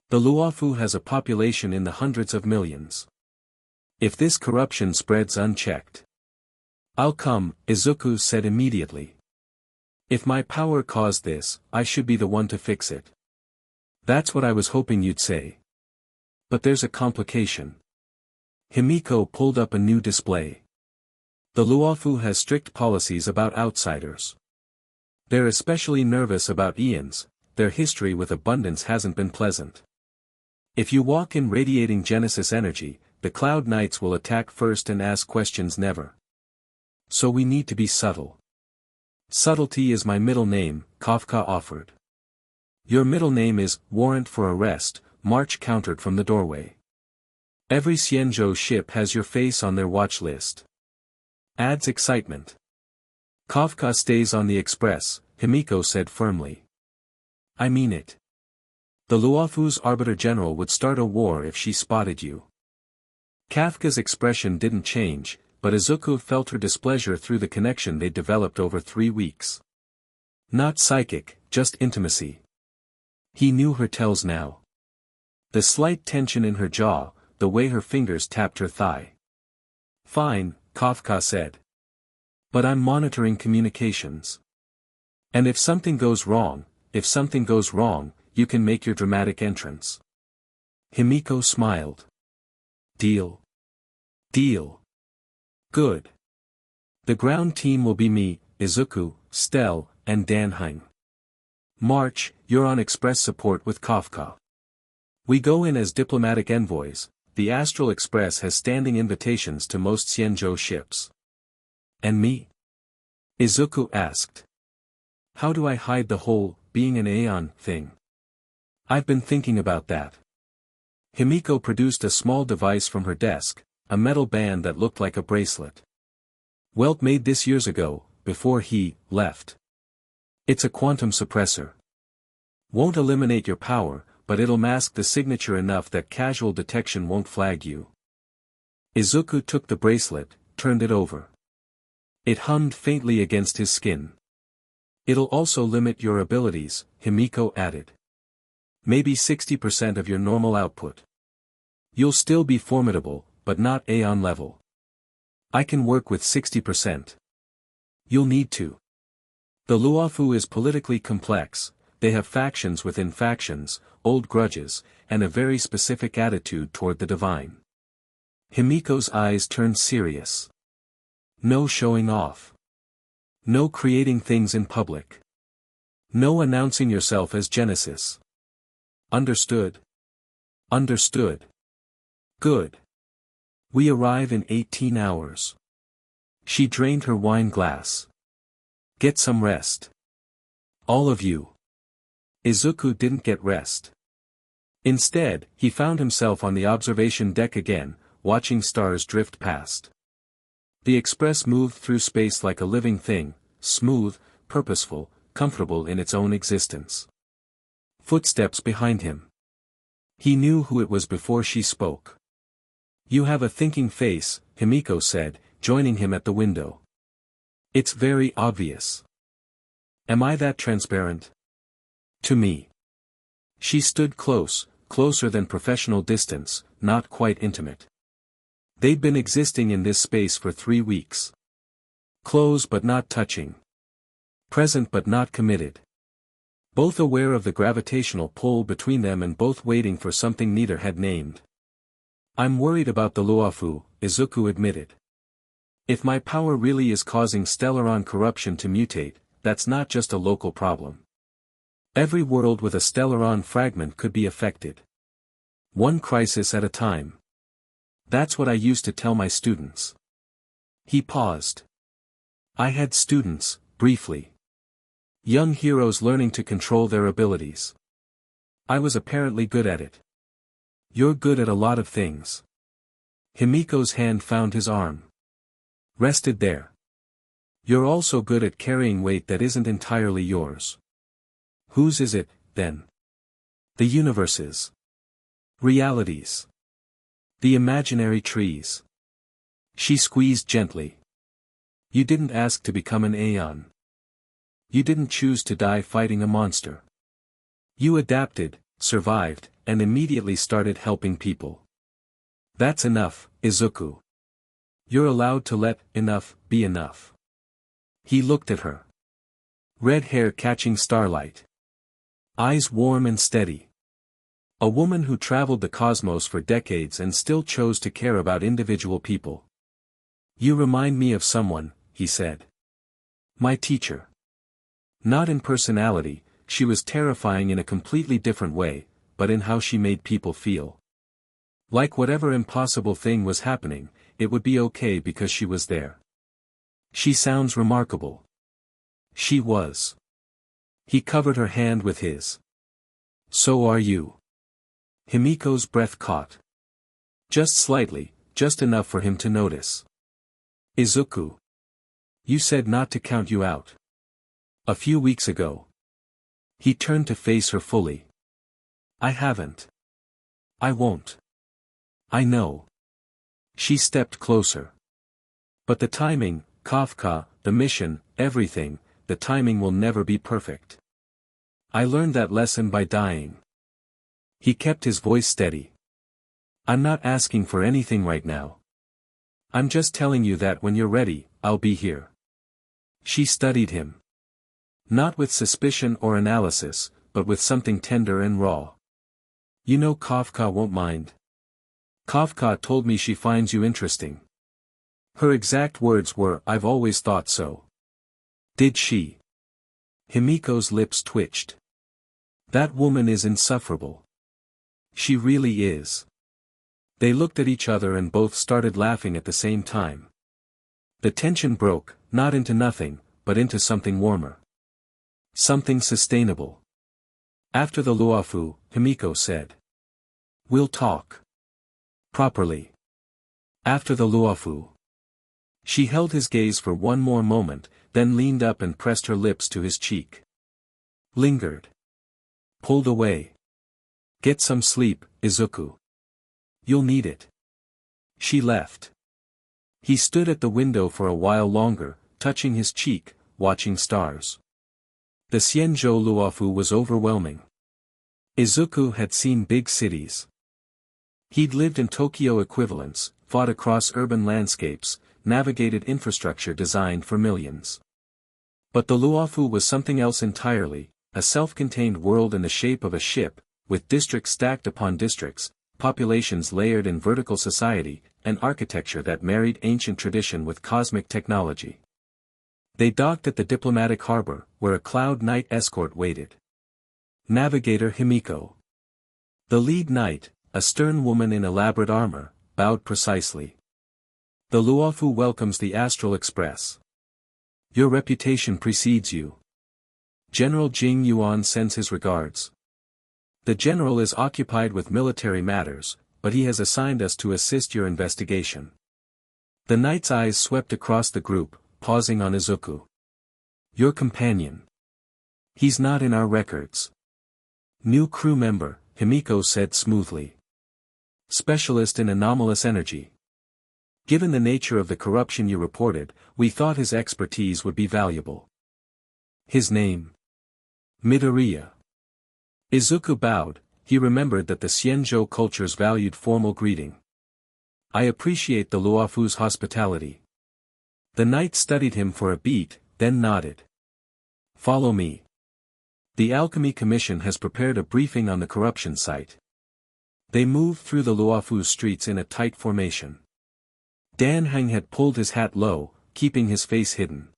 The Luofu has a population in the hundreds of millions. If this corruption spreads unchecked, I'll come, Izuku said immediately. If my power caused this, I should be the one to fix it. That's what I was hoping you'd say. But there's a complication. Himeko pulled up a new display. The Luofu has strict policies about outsiders. They're especially nervous about Aeons, their history with abundance hasn't been pleasant. If you walk in radiating Genesis energy, the Cloud Knights will attack first and ask questions never. So we need to be subtle. Subtlety is my middle name, Kafka offered. Your middle name is warrant for arrest, March countered from the doorway. Every Xianzhou ship has your face on their watch list. Adds excitement. Kafka stays on the express, Himeko said firmly. I mean it. The Luofu's Arbiter General would start a war if she spotted you. Kafka's expression didn't change, but Izuku felt her displeasure through the connection they'd developed over 3 weeks. Not psychic, just intimacy. He knew her tells now. The slight tension in her jaw, the way her fingers tapped her thigh. Fine, Kafka said. But I'm monitoring communications. And if something goes wrong, you can make your dramatic entrance. Himeko smiled. Deal. Deal. Good. The ground team will be me, Izuku, Stelle, and Danheim. March, you're on express support with Kafka. We go in as diplomatic envoys, the Astral Express has standing invitations to most Xianzhou ships. And me? Izuku asked. How do I hide the whole, being an Aeon, thing? I've been thinking about that. Himeko produced a small device from her desk, a metal band that looked like a bracelet. Welt made this years ago, before he left. It's a quantum suppressor. Won't eliminate your power, but it'll mask the signature enough that casual detection won't flag you. Izuku took the bracelet, turned it over. It hummed faintly against his skin. It'll also limit your abilities, Himeko added. Maybe 60% of your normal output. You'll still be formidable, but not Aeon level. I can work with 60%. You'll need to. The Luofu is politically complex, they have factions within factions, old grudges, and a very specific attitude toward the divine. Himeko's eyes turned serious. No showing off. No creating things in public. No announcing yourself as Genesis. Understood? Understood. Good. We arrive in 18 hours. She drained her wine glass. Get some rest. All of you. Izuku didn't get rest. Instead, he found himself on the observation deck again, watching stars drift past. The Express moved through space like a living thing, smooth, purposeful, comfortable in its own existence. Footsteps behind him. He knew who it was before she spoke. You have a thinking face, Himeko said, joining him at the window. It's very obvious. Am I that transparent? To me. She stood close, closer than professional distance, not quite intimate. They'd been existing in this space for 3 weeks. Close but not touching. Present but not committed. Both aware of the gravitational pull between them and both waiting for something neither had named. I'm worried about the Luofu, Izuku admitted. If my power really is causing stellaron corruption to mutate, that's not just a local problem. Every world with a stellaron fragment could be affected. One crisis at a time. That's what I used to tell my students. He paused. I had students, briefly. Young heroes learning to control their abilities. I was apparently good at it. You're good at a lot of things. Himeko's hand found his arm. Rested there. You're also good at carrying weight that isn't entirely yours. Whose is it, then? The universe's. Realities. The imaginary trees. She squeezed gently. You didn't ask to become an Aeon. You didn't choose to die fighting a monster. You adapted, survived, and immediately started helping people. That's enough, Izuku. You're allowed to let enough be enough. He looked at her. Red hair catching starlight. Eyes warm and steady. A woman who traveled the cosmos for decades and still chose to care about individual people. You remind me of someone, he said. My teacher. Not in personality, she was terrifying in a completely different way, but in how she made people feel. Like whatever impossible thing was happening, it would be okay because she was there. She sounds remarkable. She was. He covered her hand with his. So are you. Himeko's breath caught. Just slightly, just enough for him to notice. Izuku. You said not to count you out. A few weeks ago. He turned to face her fully. I haven't. I won't. I know. She stepped closer. But the timing, Kafka, the mission, everything, the timing will never be perfect. I learned that lesson by dying. He kept his voice steady. I'm not asking for anything right now. I'm just telling you that when you're ready, I'll be here. She studied him. Not with suspicion or analysis, but with something tender and raw. You know Kafka won't mind. Kafka told me she finds you interesting. Her exact words were, I've always thought so. Did she? Himeko's lips twitched. That woman is insufferable. She really is. They looked at each other and both started laughing at the same time. The tension broke, not into nothing, but into something warmer. Something sustainable. After the luofu, Himeko said. We'll talk. Properly. After the luofu. She held his gaze for one more moment, then leaned up and pressed her lips to his cheek. Lingered. Pulled away. Get some sleep, Izuku. You'll need it. She left. He stood at the window for a while longer, touching his cheek, watching stars. The Xianzhou luofu was overwhelming. Izuku had seen big cities. He'd lived in Tokyo equivalents, fought across urban landscapes, navigated infrastructure designed for millions. But the luofu was something else entirely, a self-contained world in the shape of a ship, with districts stacked upon districts, populations layered in vertical society, and architecture that married ancient tradition with cosmic technology. They docked at the diplomatic harbor, where a cloud knight escort waited. Navigator Himeko. The lead knight, a stern woman in elaborate armor, bowed precisely. The luofu welcomes the Astral Express. Your reputation precedes you. General Jing Yuan sends his regards. The general is occupied with military matters, but he has assigned us to assist your investigation. The knight's eyes swept across the group, pausing on Izuku. Your companion. He's not in our records. New crew member, Himeko said smoothly. Specialist in anomalous energy. Given the nature of the corruption you reported, we thought his expertise would be valuable. His name? Midoriya. Izuku bowed. He remembered that the Xianzhou cultures valued formal greeting. I appreciate the luofu's hospitality. The knight studied him for a beat, then nodded. Follow me. The Alchemy Commission has prepared a briefing on the corruption site. They moved through the luofu's streets in a tight formation. Dan Heng had pulled his hat low, keeping his face hidden.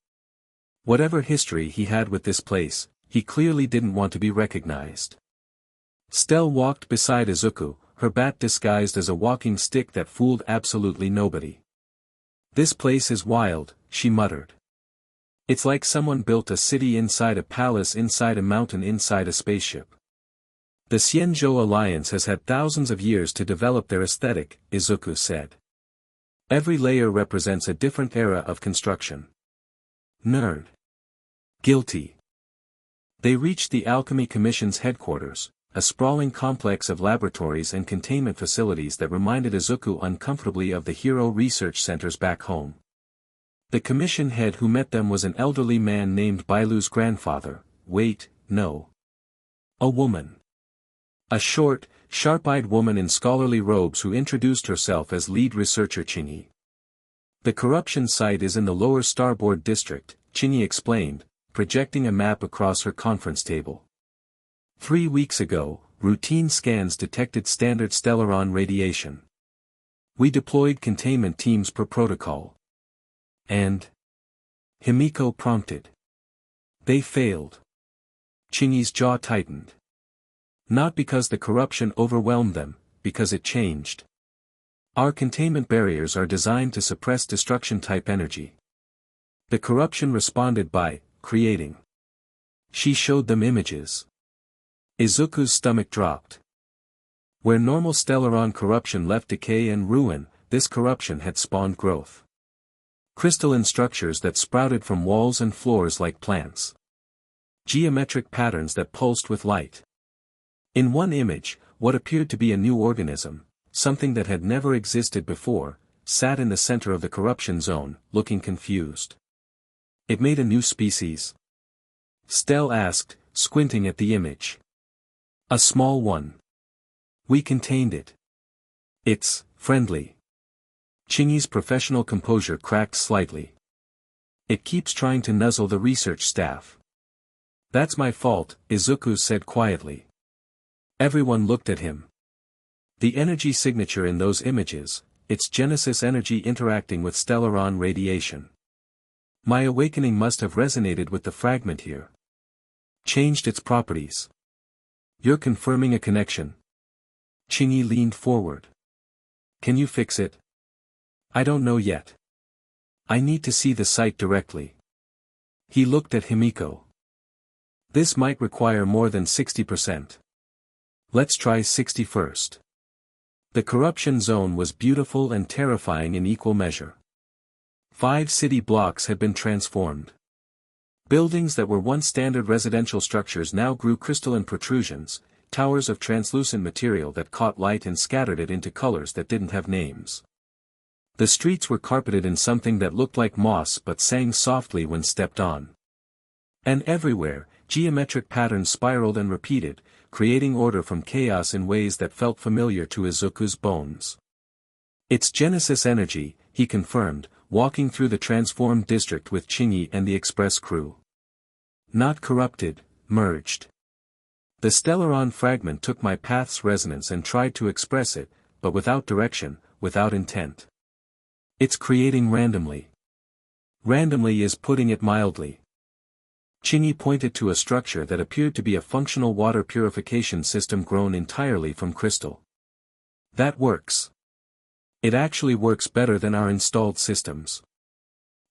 Whatever history he had with this place, he clearly didn't want to be recognized. Stelle walked beside Izuku, her bat disguised as a walking stick that fooled absolutely nobody. "This place is wild," she muttered. "It's like someone built a city inside a palace inside a mountain inside a spaceship." "The Xianzhou Alliance has had thousands of years to develop their aesthetic," Izuku said. "Every layer represents a different era of construction." Nerd. Guilty. They reached the Alchemy Commission's headquarters, a sprawling complex of laboratories and containment facilities that reminded Izuku uncomfortably of the hero research centers back home. The commission head who met them was an elderly man named Bailu's grandfather. Wait, no. A woman. A short, sharp-eyed woman in scholarly robes who introduced herself as lead researcher Chinyi. "The corruption site is in the lower starboard district," Chinyi explained, projecting a map across her conference table. 3 weeks ago, routine scans detected standard stellaron radiation. We deployed containment teams per protocol. And? Himeko prompted. They failed. Chinyi's jaw tightened. Not because the corruption overwhelmed them, because it changed. Our containment barriers are designed to suppress destruction-type energy. The corruption responded by creating. She showed them images. Izuku's stomach dropped. Where normal stellaron corruption left decay and ruin, this corruption had spawned growth. Crystalline structures that sprouted from walls and floors like plants. Geometric patterns that pulsed with light. In one image, what appeared to be a new organism, something that had never existed before, sat in the center of the corruption zone, looking confused. "It made a new species?" Stelle asked, squinting at the image. "A small one. We contained it. It's friendly." Chinyi's professional composure cracked slightly. "It keeps trying to nuzzle the research staff." "That's my fault," Izuku said quietly. Everyone looked at him. The energy signature in those images, its Genesis energy interacting with stellaron radiation. My awakening must have resonated with the fragment here. Changed its properties. You're confirming a connection. Chinyi leaned forward. Can you fix it? I don't know yet. I need to see the site directly. He looked at Himeko. This might require more than 60%. Let's try 60 first. The corruption zone was beautiful and terrifying in equal measure. 5 city blocks had been transformed. Buildings that were once standard residential structures now grew crystalline protrusions, towers of translucent material that caught light and scattered it into colors that didn't have names. The streets were carpeted in something that looked like moss but sang softly when stepped on. And everywhere, geometric patterns spiraled and repeated, creating order from chaos in ways that felt familiar to Izuku's bones. It's Genesis energy, he confirmed, walking through the transformed district with Chinyi and the express crew. Not corrupted, merged. The stellaron fragment took my path's resonance and tried to express it, but without direction, without intent. It's creating randomly. Randomly is putting it mildly. Chinyi pointed to a structure that appeared to be a functional water purification system grown entirely from crystal. That works. It actually works better than our installed systems.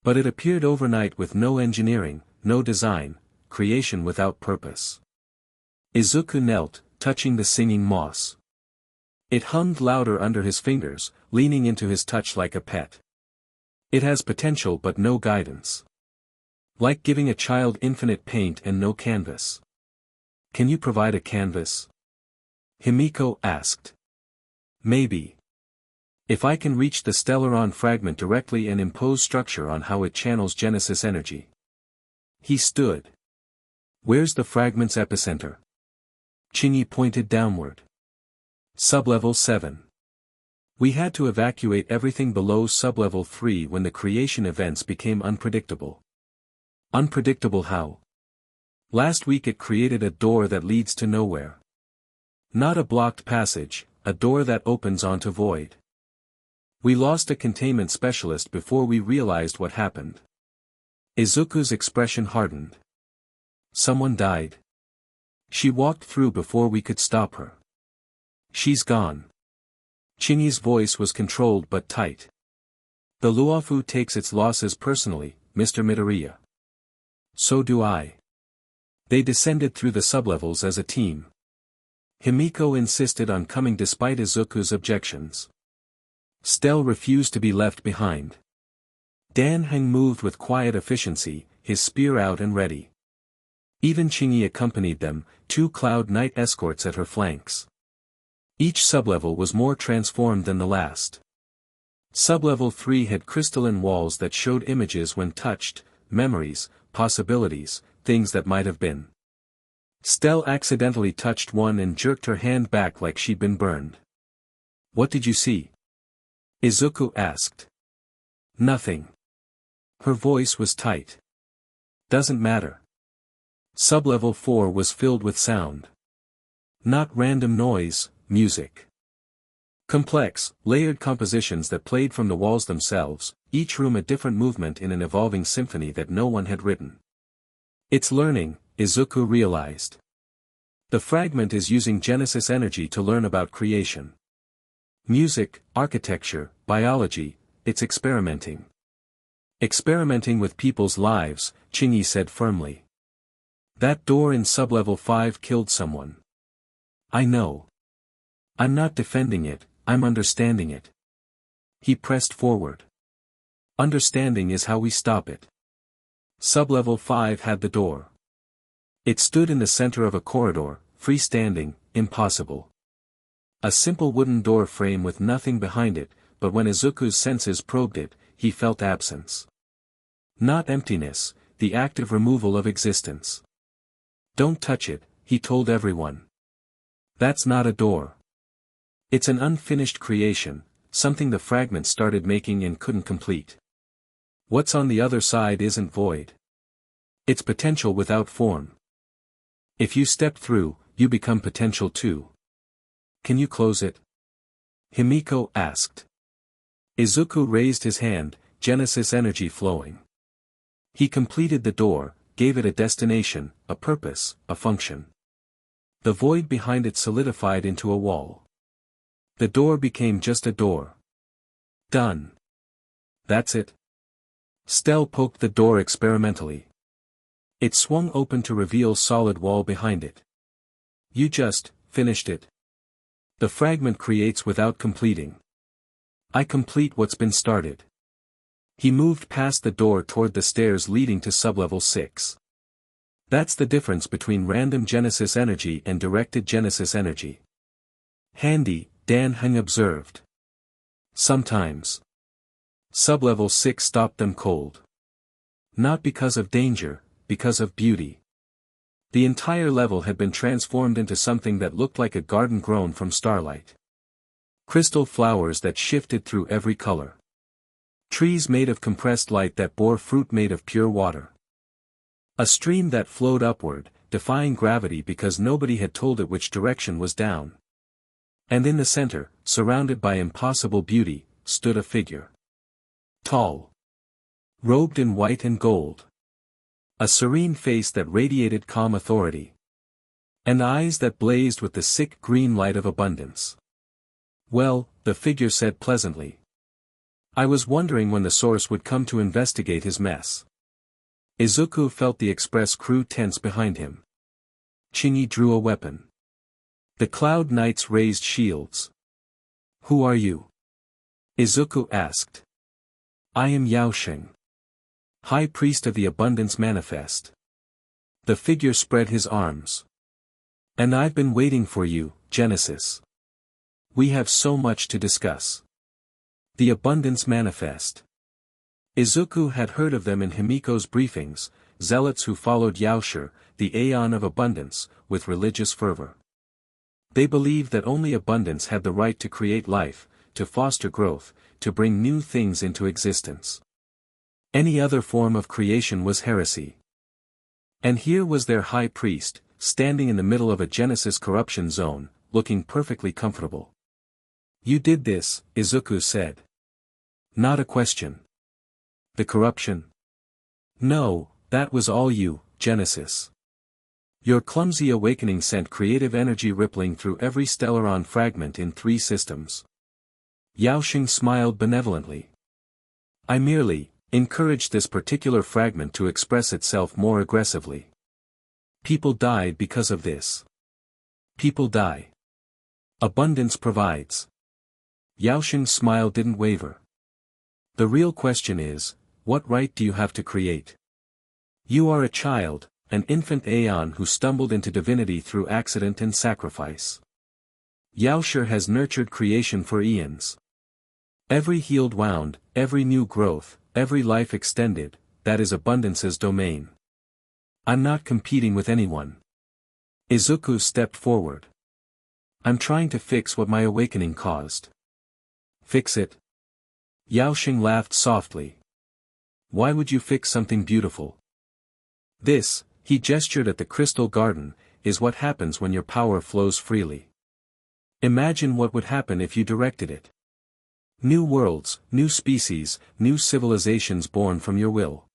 But it appeared overnight with no engineering, no design, creation without purpose. Izuku knelt, touching the singing moss. It hummed louder under his fingers, leaning into his touch like a pet. It has potential but no guidance. Like giving a child infinite paint and no canvas. Can you provide a canvas? Himeko asked. Maybe. If I can reach the stellaron fragment directly and impose structure on how it channels Genesis energy. He stood. Where's the fragment's epicenter? Chinyi pointed downward. Sublevel 7. We had to evacuate everything below sublevel 3 when the creation events became unpredictable. Unpredictable how? Last week it created a door that leads to nowhere. Not a blocked passage, a door that opens onto void. We lost a containment specialist before we realized what happened. Izuku's expression hardened. Someone died. She walked through before we could stop her. She's gone. Chingy's voice was controlled but tight. The Luofu takes its losses personally, Mr. Midoriya. So do I. They descended through the sublevels as a team. Himeko insisted on coming despite Izuku's objections. Stelle refused to be left behind. Dan Heng moved with quiet efficiency, his spear out and ready. Even Chingy accompanied them, 2 Cloud Knight escorts at her flanks. Each sublevel was more transformed than the last. Sublevel 3 had crystalline walls that showed images when touched, memories, possibilities, things that might have been. Stelle accidentally touched one and jerked her hand back like she'd been burned. What did you see? Izuku asked. Nothing. Her voice was tight. Doesn't matter. Sublevel 4 was filled with sound. Not random noise, music. Complex, layered compositions that played from the walls themselves, each room a different movement in an evolving symphony that no one had written. It's learning, Izuku realized. The fragment is using Genesis energy to learn about creation. Music, architecture, biology, it's experimenting. Experimenting with people's lives, Chingy said firmly. That door in sublevel 5 killed someone. I know. I'm not defending it, I'm understanding it. He pressed forward. Understanding is how we stop it. Sublevel 5 had the door. It stood in the center of a corridor, freestanding, impossible. A simple wooden door frame with nothing behind it, but when Izuku's senses probed it, he felt absence. Not emptiness, the active removal of existence. Don't touch it, he told everyone. That's not a door. It's an unfinished creation, something the fragment started making and couldn't complete. What's on the other side isn't void. It's potential without form. If you step through, you become potential too. Can you close it? Himeko asked. Izuku raised his hand, Genesis energy flowing. He completed the door, gave it a destination, a purpose, a function. The void behind it solidified into a wall. The door became just a door. Done. That's it. Stelle poked the door experimentally. It swung open to reveal solid wall behind it. You just finished it. The fragment creates without completing. I complete what's been started. He moved past the door toward the stairs leading to sublevel 6. That's the difference between random Genesis energy and directed Genesis energy. Handy, Dan Heng observed. Sometimes. Sublevel 6 stopped them cold. Not because of danger, because of beauty. The entire level had been transformed into something that looked like a garden grown from starlight. Crystal flowers that shifted through every color. Trees made of compressed light that bore fruit made of pure water. A stream that flowed upward, defying gravity because nobody had told it which direction was down. And in the center, surrounded by impossible beauty, stood a figure. Tall. Robed in white and gold. A serene face that radiated calm authority. And eyes that blazed with the sick green light of abundance. Well, the figure said pleasantly. I was wondering when the source would come to investigate his mess. Izuku felt the express crew tense behind him. Chingy drew a weapon. The Cloud Knights raised shields. Who are you? Izuku asked. I am Yaosheng. High Priest of the Abundance Manifest. The figure spread his arms. And I've been waiting for you, Genesis. We have so much to discuss. The Abundance Manifest. Izuku had heard of them in Himeko's briefings, zealots who followed Yaoshi, the Aeon of Abundance, with religious fervor. They believed that only abundance had the right to create life, to foster growth, to bring new things into existence. Any other form of creation was heresy. And here was their high priest, standing in the middle of a Genesis corruption zone, looking perfectly comfortable. You did this, Izuku said. Not a question. The corruption? No, that was all you, Genesis. Your clumsy awakening sent creative energy rippling through every stellaron fragment in 3 systems. Yaoxing smiled benevolently. I merely encouraged this particular fragment to express itself more aggressively. People died because of this. People die. Abundance provides. Yaoxing's smile didn't waver. The real question is, what right do you have to create? You are a child, an infant Aeon who stumbled into divinity through accident and sacrifice. Yaoshi has nurtured creation for eons. Every healed wound, every new growth, every life extended, that is abundance's domain. I'm not competing with anyone. Izuku stepped forward. I'm trying to fix what my awakening caused. Fix it? Yaoxing laughed softly. Why would you fix something beautiful? This, he gestured at the crystal garden, is what happens when your power flows freely. Imagine what would happen if you directed it. New worlds, new species, new civilizations born from your will.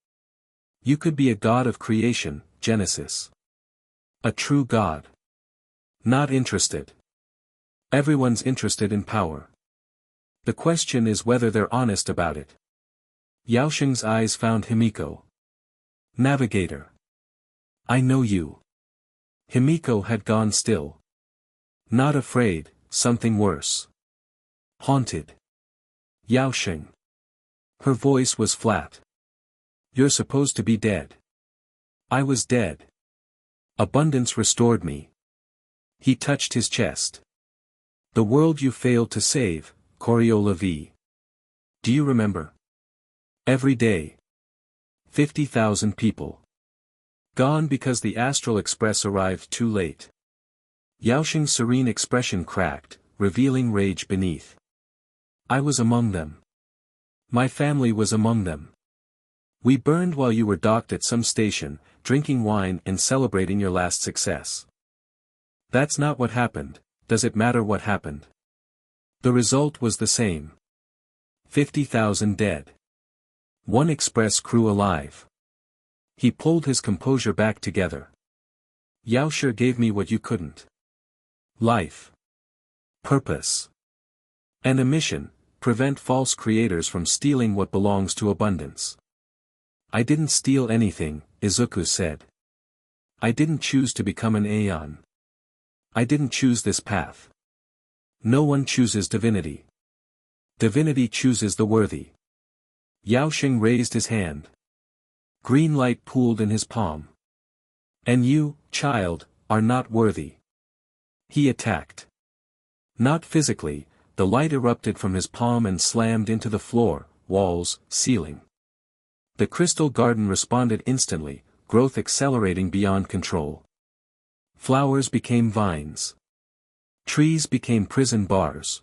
You could be a god of creation, Genesis. A true god. Not interested. Everyone's interested in power. The question is whether they're honest about it. Yaoxing's eyes found Himeko. Navigator. I know you. Himeko had gone still. Not afraid, something worse. Haunted. Yaoxing. Her voice was flat. You're supposed to be dead. I was dead. Abundance restored me. He touched his chest. The world you failed to save, Coriola V. Do you remember? Every day. 50,000 people. Gone because the Astral Express arrived too late. Yaoxing's serene expression cracked, revealing rage beneath. I was among them. My family was among them. We burned while you were docked at some station, drinking wine and celebrating your last success. That's not what happened. Does it matter what happened? The result was the same. 50,000 dead. One express crew alive. He pulled his composure back together. Yaoshi gave me what you couldn't. Life. Purpose. And a mission, prevent false creators from stealing what belongs to abundance. I didn't steal anything, Izuku said. I didn't choose to become an Aeon. I didn't choose this path. No one chooses divinity. Divinity chooses the worthy. Yaoxing raised his hand. Green light pooled in his palm. And you, child, are not worthy. He attacked. Not physically, the light erupted from his palm and slammed into the floor, walls, ceiling. The crystal garden responded instantly, growth accelerating beyond control. Flowers became vines. Trees became prison bars.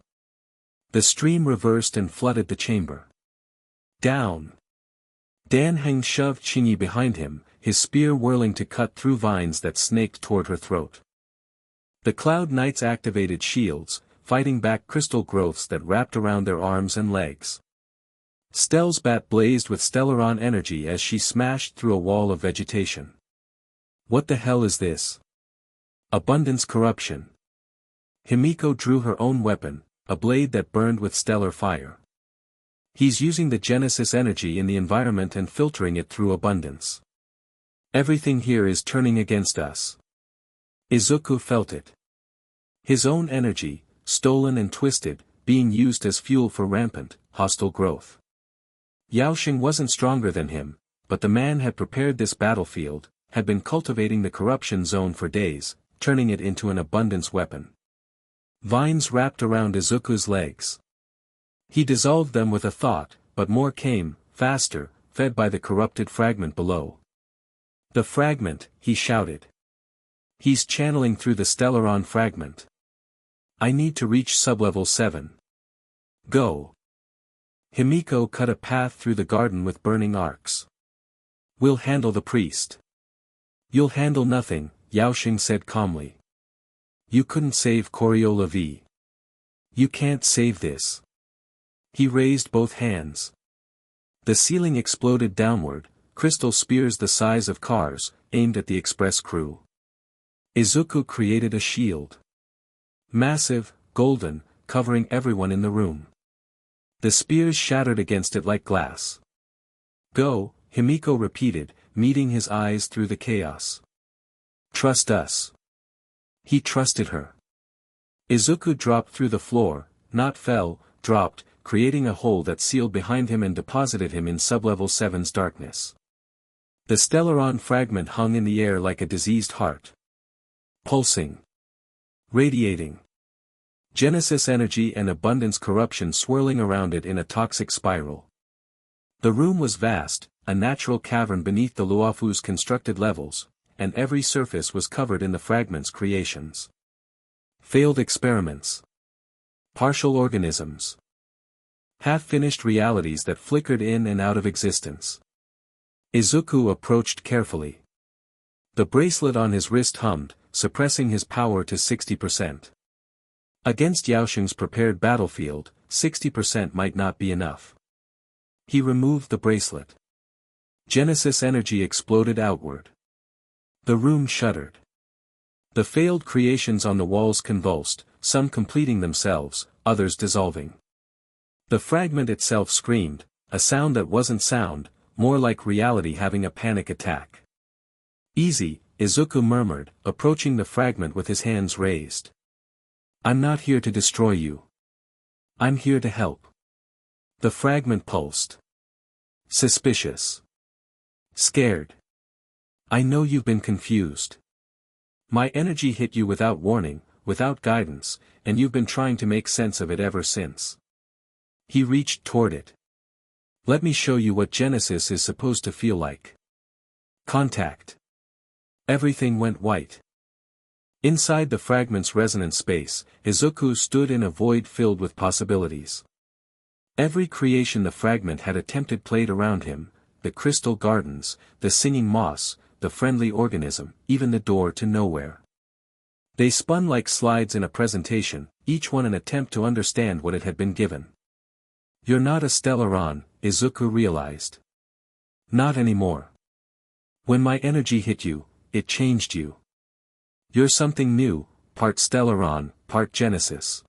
The stream reversed and flooded the chamber. Down. Dan Heng shoved Qingyi behind him, his spear whirling to cut through vines that snaked toward her throat. The Cloud Knights activated shields, fighting back crystal growths that wrapped around their arms and legs. Stell's bat blazed with stellaron energy as she smashed through a wall of vegetation. What the hell is this? Abundance corruption. Himeko drew her own weapon, a blade that burned with stellar fire. He's using the Genesis energy in the environment and filtering it through abundance. Everything here is turning against us. Izuku felt it. His own energy, stolen and twisted, being used as fuel for rampant, hostile growth. Yaoxing wasn't stronger than him, but the man had prepared this battlefield, had been cultivating the corruption zone for days, turning it into an abundance weapon. Vines wrapped around Izuku's legs. He dissolved them with a thought, but more came, faster, fed by the corrupted fragment below. The fragment, he shouted. He's channeling through the stellaron fragment. I need to reach sublevel 7. Go. Himeko cut a path through the garden with burning arcs. We'll handle the priest. You'll handle nothing, Yaoxing said calmly. You couldn't save Coriola V. You can't save this. He raised both hands. The ceiling exploded downward, crystal spears the size of cars, aimed at the express crew. Izuku created a shield. Massive, golden, covering everyone in the room. The spears shattered against it like glass. Go, Himeko repeated, meeting his eyes through the chaos. Trust us. He trusted her. Izuku dropped through the floor, not fell, dropped, creating a hole that sealed behind him and deposited him in sublevel 7's darkness. The Stellaron fragment hung in the air like a diseased heart. Pulsing. Radiating. Genesis energy and abundance corruption swirling around it in a toxic spiral. The room was vast, a natural cavern beneath the Luofu's constructed levels, and every surface was covered in the fragment's creations. Failed experiments. Partial organisms. Half-finished realities that flickered in and out of existence. Izuku approached carefully. The bracelet on his wrist hummed, suppressing his power to 60%. Against Yaoxing's prepared battlefield, 60% might not be enough. He removed the bracelet. Genesis energy exploded outward. The room shuddered. The failed creations on the walls convulsed, some completing themselves, others dissolving. The fragment itself screamed, a sound that wasn't sound, more like reality having a panic attack. Easy, Izuku murmured, approaching the fragment with his hands raised. I'm not here to destroy you. I'm here to help. The fragment pulsed. Suspicious. Scared. I know you've been confused. My energy hit you without warning, without guidance, and you've been trying to make sense of it ever since. He reached toward it. Let me show you what Genesis is supposed to feel like. Contact. Everything went white. Inside the fragment's resonant space, Izuku stood in a void filled with possibilities. Every creation the fragment had attempted played around him, the crystal gardens, the singing moss, the friendly organism, even the door to nowhere. They spun like slides in a presentation, each one an attempt to understand what it had been given. You're not a Stellaron, Izuku realized. Not anymore. When my energy hit you, it changed you. You're something new, part Stellaron, part Genesis.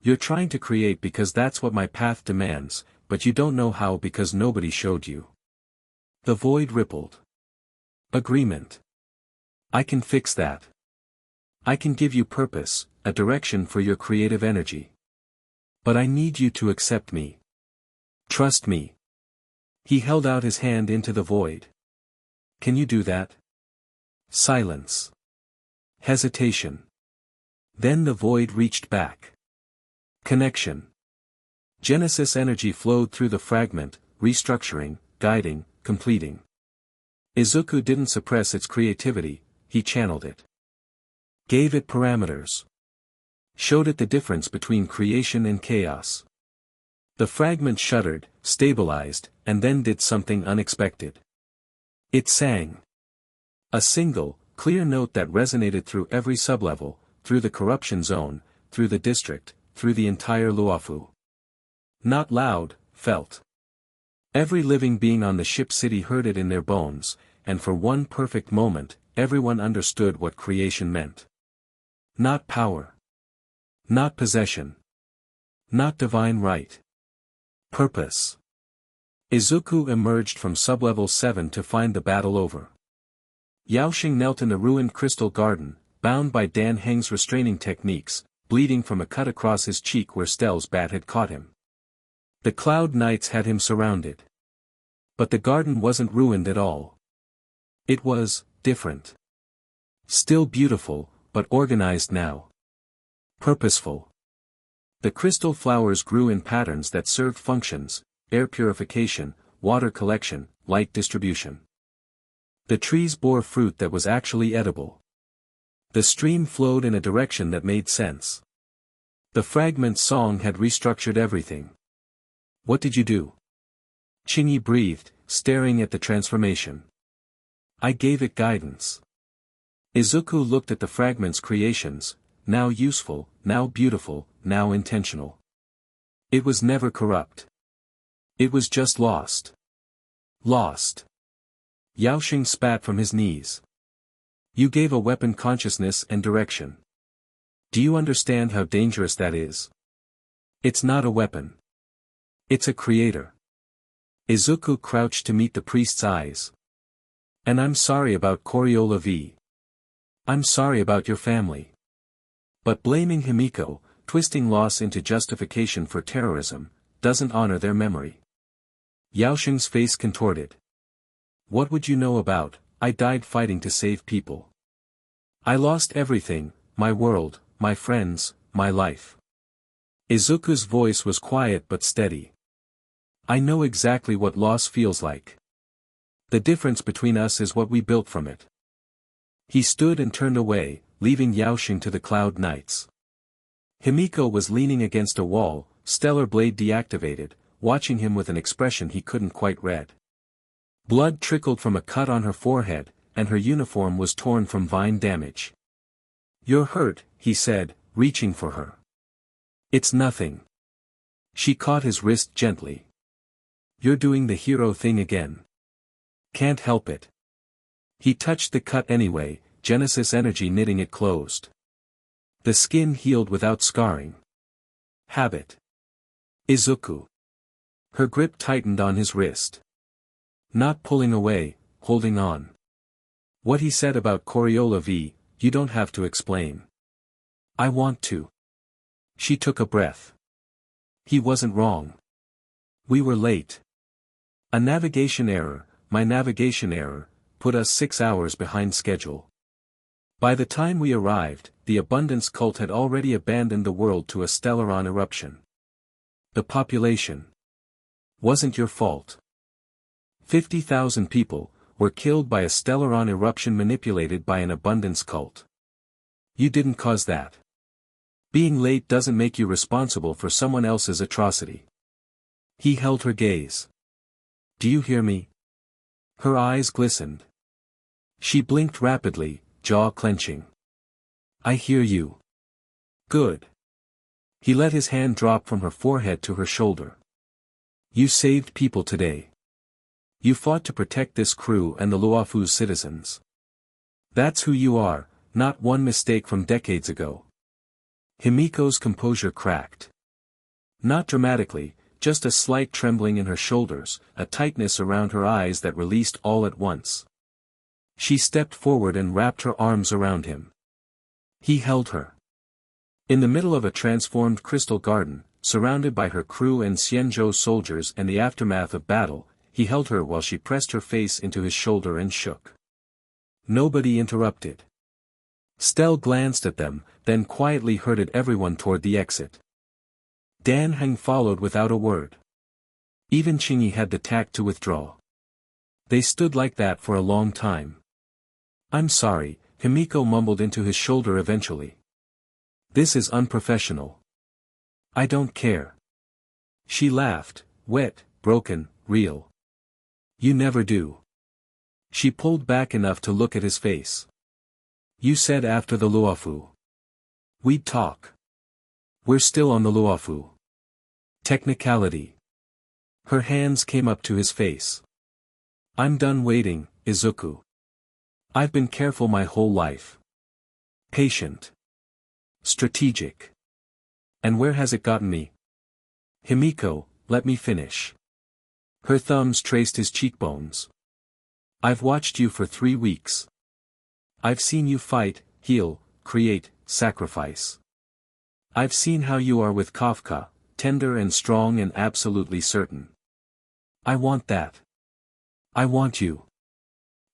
You're trying to create because that's what my path demands, but you don't know how because nobody showed you. The void rippled. Agreement. I can fix that. I can give you purpose, a direction for your creative energy. But I need you to accept me. Trust me. He held out his hand into the void. Can you do that? Silence. Hesitation. Then the void reached back. Connection. Genesis energy flowed through the fragment, restructuring, guiding, completing. Izuku didn't suppress its creativity, he channeled it. Gave it parameters. Showed it the difference between creation and chaos. The fragment shuddered, stabilized, and then did something unexpected. It sang. A single, clear note that resonated through every sublevel, through the corruption zone, through the district, through the entire Luofu. Not loud, felt. Every living being on the ship city heard it in their bones, and for one perfect moment, everyone understood what creation meant. Not power. Not possession. Not divine right. Purpose. Izuku emerged from sublevel 7 to find the battle over. Yaoxing knelt in the ruined crystal garden, bound by Dan Heng's restraining techniques, bleeding from a cut across his cheek where Stell's bat had caught him. The Cloud Knights had him surrounded. But the garden wasn't ruined at all. It was different. Still beautiful, but organized now. Purposeful. The crystal flowers grew in patterns that served functions: air purification, water collection, light distribution. The trees bore fruit that was actually edible. The stream flowed in a direction that made sense. The fragment song had restructured everything. What did you do? Qingyi breathed, staring at the transformation. I gave it guidance. Izuku looked at the fragment's creations, now useful, now beautiful, now intentional. It was never corrupt. It was just lost. Lost. Yaoxing spat from his knees. You gave a weapon consciousness and direction. Do you understand how dangerous that is? It's not a weapon. It's a creator. Izuku crouched to meet the priest's eyes. And I'm sorry about Coriola V. I'm sorry about your family. But blaming Himeko, twisting loss into justification for terrorism, doesn't honor their memory. Yaosheng's face contorted. What would you know about, I died fighting to save people. I lost everything, my world, my friends, my life. Izuku's voice was quiet but steady. I know exactly what loss feels like. The difference between us is what we built from it. He stood and turned away, leaving Yaosheng to the cloud knights. Himeko was leaning against a wall, stellar blade deactivated, watching him with an expression he couldn't quite read. Blood trickled from a cut on her forehead, and her uniform was torn from vine damage. You're hurt, he said, reaching for her. It's nothing. She caught his wrist gently. You're doing the hero thing again. Can't help it. He touched the cut anyway, Genesis energy knitting it closed. The skin healed without scarring. Habit. Izuku. Her grip tightened on his wrist. Not pulling away, holding on. What he said about Coriola V, you don't have to explain. I want to. She took a breath. He wasn't wrong. We were late. A navigation error, my navigation error, put us 6 hours behind schedule. By the time we arrived, the abundance cult had already abandoned the world to a stellaron eruption. The population. Wasn't your fault. 50,000 people were killed by a stellaron eruption manipulated by an abundance cult. You didn't cause that. Being late doesn't make you responsible for someone else's atrocity. He held her gaze. Do you hear me? Her eyes glistened. She blinked rapidly, jaw clenching. I hear you. Good. He let his hand drop from her forehead to her shoulder. You saved people today. You fought to protect this crew and the Luofu's citizens. That's who you are, not one mistake from decades ago. Himeko's composure cracked. Not dramatically, just a slight trembling in her shoulders, a tightness around her eyes that released all at once. She stepped forward and wrapped her arms around him. He held her. In the middle of a transformed crystal garden, surrounded by her crew and Xianzhou soldiers and the aftermath of battle, he held her while she pressed her face into his shoulder and shook. Nobody interrupted. Stelle glanced at them, then quietly herded everyone toward the exit. Dan Heng followed without a word. Even Qingyi had the tact to withdraw. They stood like that for a long time. I'm sorry, Himeko mumbled into his shoulder eventually. This is unprofessional. I don't care. She laughed, wet, broken, real. You never do. She pulled back enough to look at his face. You said after the Luofu. We'd talk. We're still on the Luofu. Technicality. Her hands came up to his face. I'm done waiting, Izuku. I've been careful my whole life. Patient. Strategic. And where has it gotten me? Himeko, let me finish. Her thumbs traced his cheekbones. I've watched you for 3 weeks. I've seen you fight, heal, create, sacrifice. I've seen how you are with Kafka, tender and strong and absolutely certain. I want that. I want you.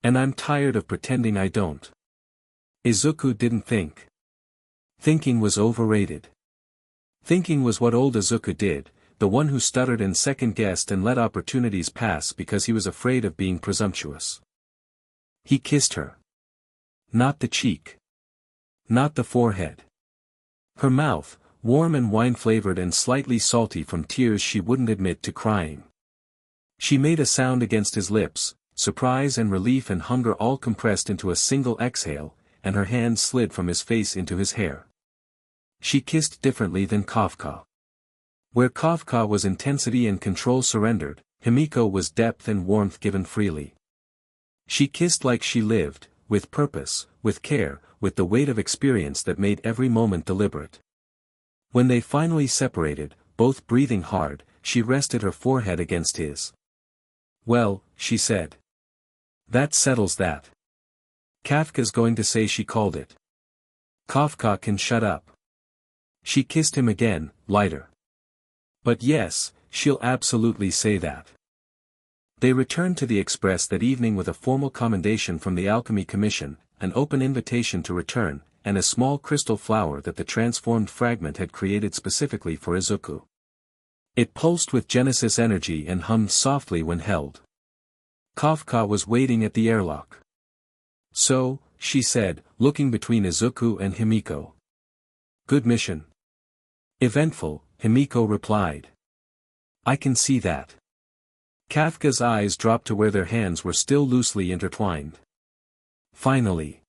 And I'm tired of pretending I don't. Izuku didn't think. Thinking was overrated. Thinking was what old Izuku did, the one who stuttered and second-guessed and let opportunities pass because he was afraid of being presumptuous. He kissed her. Not the cheek. Not the forehead. Her mouth, warm and wine-flavored and slightly salty from tears she wouldn't admit to crying. She made a sound against his lips, surprise and relief and hunger all compressed into a single exhale, and her hand slid from his face into his hair. She kissed differently than Kafka. Where Kafka was intensity and control surrendered, Himeko was depth and warmth given freely. She kissed like she lived, with purpose, with care, with the weight of experience that made every moment deliberate. When they finally separated, both breathing hard, she rested her forehead against his. "Well," she said. "That settles that. Kafka's going to say she called it. Kafka can shut up." She kissed him again, lighter. "But yes, she'll absolutely say that." They returned to the Express that evening with a formal commendation from the Alchemy Commission, an open invitation to return, and a small crystal flower that the transformed fragment had created specifically for Izuku. It pulsed with Genesis energy and hummed softly when held. Kafka was waiting at the airlock. "So," she said, looking between Izuku and Himeko. "Good mission." "Eventful," Himeko replied. "I can see that." Kafka's eyes dropped to where their hands were still loosely intertwined. "Finally."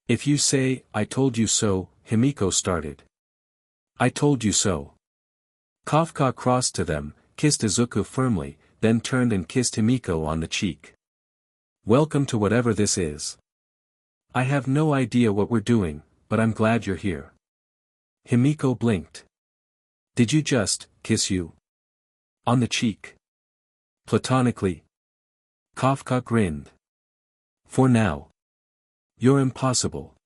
"If you say, 'I told you so,'" Himeko started. "I told you so." Kafka crossed to them, kissed Izuku firmly, then turned and kissed Himeko on the cheek. "Welcome to whatever this is. I have no idea what we're doing, but I'm glad you're here." Himeko blinked. "Did you just kiss you? On the cheek? Platonically?" Kafka grinned. "For now. You're impossible.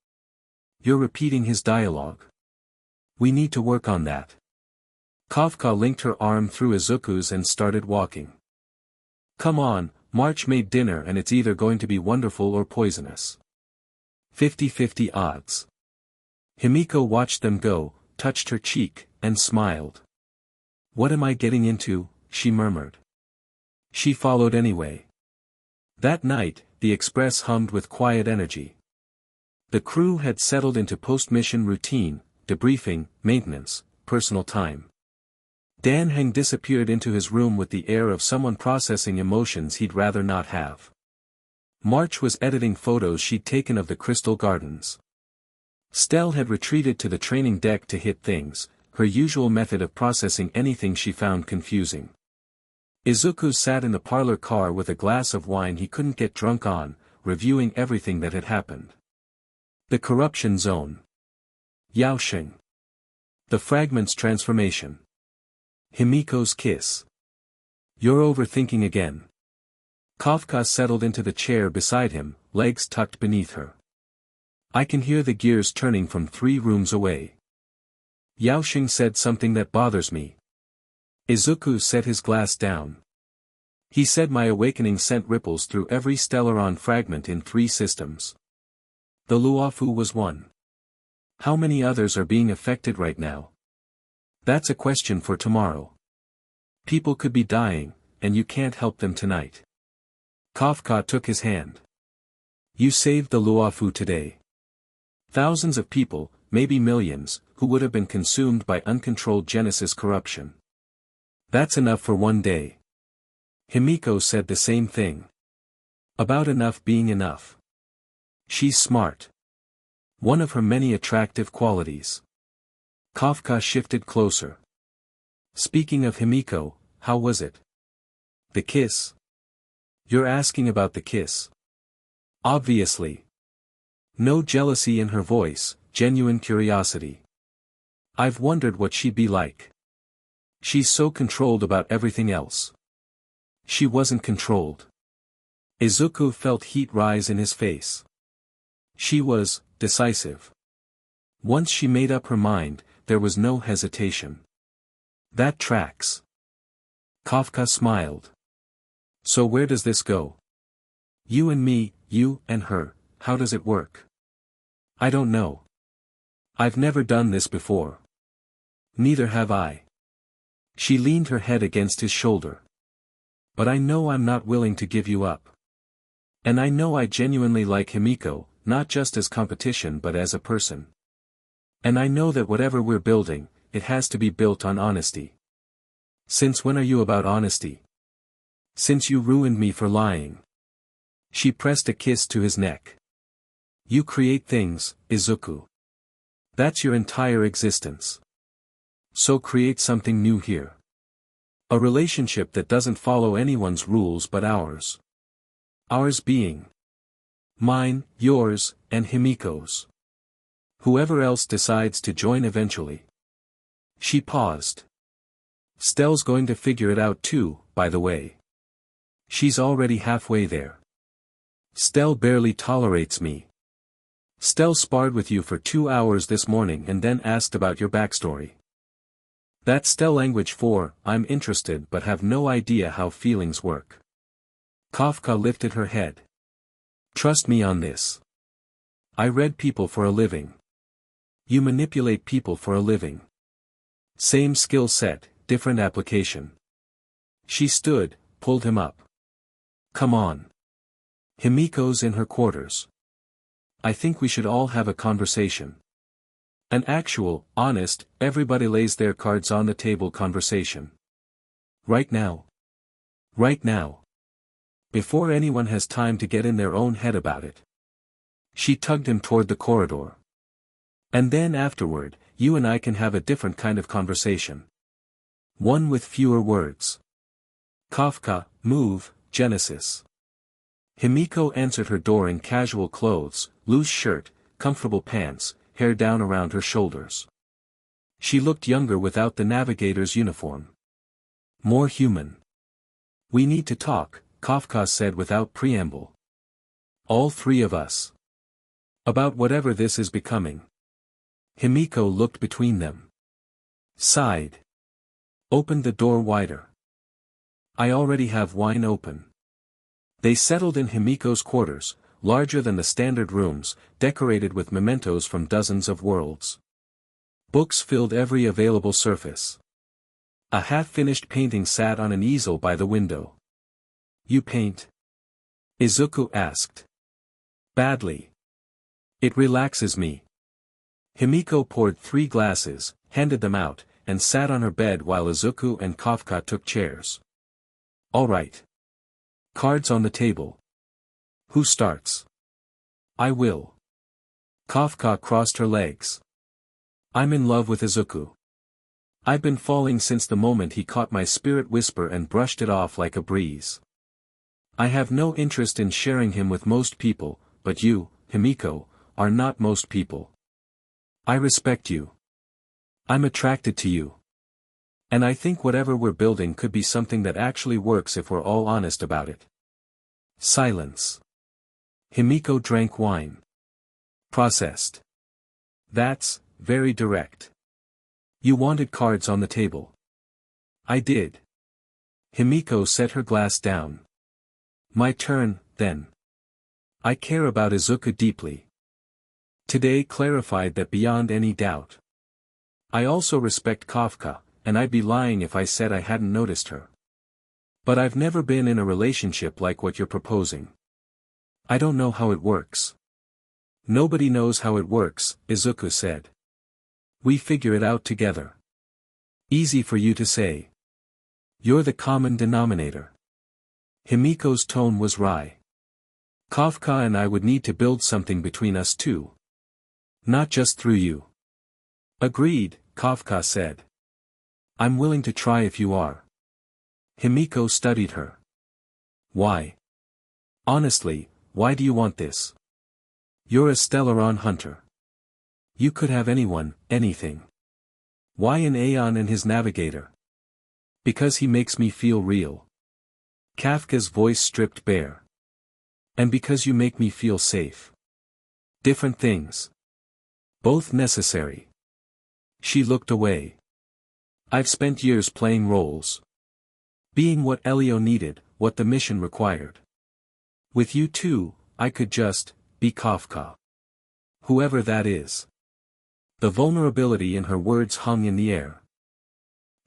You're repeating his dialogue. We need to work on that." Kafka linked her arm through Izuku's and started walking. "Come on, March made dinner and it's either going to be wonderful or poisonous. 50-50 odds." Himeko watched them go, touched her cheek, and smiled. "What am I getting into?" she murmured. She followed anyway. That night, the Express hummed with quiet energy. The crew had settled into post-mission routine, debriefing, maintenance, personal time. Dan Heng disappeared into his room with the air of someone processing emotions he'd rather not have. March was editing photos she'd taken of the Crystal Gardens. Stelle had retreated to the training deck to hit things, her usual method of processing anything she found confusing. Izuku sat in the parlor car with a glass of wine he couldn't get drunk on, reviewing everything that had happened. The corruption zone. Yaoxing. The fragment's transformation. Himeko's kiss. "You're overthinking again." Kafka settled into the chair beside him, legs tucked beneath her. "I can hear the gears turning from 3 rooms away. Yaoxing said something that bothers me." Izuku set his glass down. "He said my awakening sent ripples through every stellaron fragment in 3 systems. The Luofu was one. How many others are being affected right now? That's a question for tomorrow. People could be dying, and you can't help them tonight." Kafka took his hand. "You saved the Luofu today. Thousands of people, maybe millions, who would have been consumed by uncontrolled Genesis corruption. That's enough for one day." Himeko said the same thing. About enough being enough. She's smart. One of her many attractive qualities. Kafka shifted closer. "Speaking of Himeko, how was it? The kiss?" "You're asking about the kiss?" "Obviously." No jealousy in her voice, genuine curiosity. "I've wondered what she'd be like. She's so controlled about everything else." She wasn't controlled. Izuku felt heat rise in his face. She was decisive. Once she made up her mind, there was no hesitation. "That tracks." Kafka smiled. "So where does this go? You and me, you and her, how does it work?" "I don't know. I've never done this before." "Neither have I." She leaned her head against his shoulder. "But I know I'm not willing to give you up. And I know I genuinely like Himeko, not just as competition but as a person. And I know that whatever we're building, it has to be built on honesty." "Since when are you about honesty?" "Since you ruined me for lying." She pressed a kiss to his neck. "You create things, Izuku. That's your entire existence. So create something new here. A relationship that doesn't follow anyone's rules but ours. Ours being Mine, yours, and Himiko's. Whoever else decides to join eventually. She paused. Stelle's going to figure it out too, by the way. She's already halfway there. Stelle barely tolerates me. Stelle sparred with you for 2 hours this morning and then asked about your backstory. That's Stelle language for, I'm interested but have no idea how feelings work. Kafka lifted her head. Trust me on this. I read people for a living. You manipulate people for a living. Same skill set, different application. She stood, pulled him up. Come on. Himiko's in her quarters. I think we should all have a conversation. An actual, honest, everybody lays their cards on the table conversation. Right now. Right now. Before anyone has time to get in their own head about it. She tugged him toward the corridor. And then afterward, you and I can have a different kind of conversation. One with fewer words. Kafka, move, Genesis. Himeko answered her door in casual clothes, loose shirt, comfortable pants, hair down around her shoulders. She looked younger without the navigator's uniform. More human. We need to talk, Kafka said without preamble. All three of us. About whatever this is becoming. Himeko looked between them. Sighed. Opened the door wider. I already have wine open. They settled in Himiko's quarters, larger than the standard rooms, decorated with mementos from dozens of worlds. Books filled every available surface. A half-finished painting sat on an easel by the window. You paint? Izuku asked. Badly. It relaxes me. Himeko poured 3 glasses, handed them out, and sat on her bed while Izuku and Kafka took chairs. All right. Cards on the table. Who starts? I will. Kafka crossed her legs. I'm in love with Izuku. I've been falling since the moment he caught my spirit whisper and brushed it off like a breeze. I have no interest in sharing him with most people, but you, Himeko, are not most people. I respect you. I'm attracted to you. And I think whatever we're building could be something that actually works if we're all honest about it. Silence. Himeko drank wine. Processed. That's very direct. You wanted cards on the table. I did. Himeko set her glass down. My turn, then. I care about Izuku deeply. Today clarified that beyond any doubt. I also respect Kafka, and I'd be lying if I said I hadn't noticed her. But I've never been in a relationship like what you're proposing. I don't know how it works. Nobody knows how it works, Izuku said. We figure it out together. Easy for you to say. You're the common denominator. Himiko's tone was wry. Kafka and I would need to build something between us too. Not just through you. Agreed, Kafka said. I'm willing to try if you are. Himeko studied her. Why? Honestly, why do you want this? You're a Stellaron hunter. You could have anyone, anything. Why an Aeon and his navigator? Because he makes me feel real. Kafka's voice stripped bare. And because you make me feel safe. Different things. Both necessary. She looked away. I've spent years playing roles. Being what Elio needed, what the mission required. With you too, I could just be Kafka. Whoever that is. The vulnerability in her words hung in the air.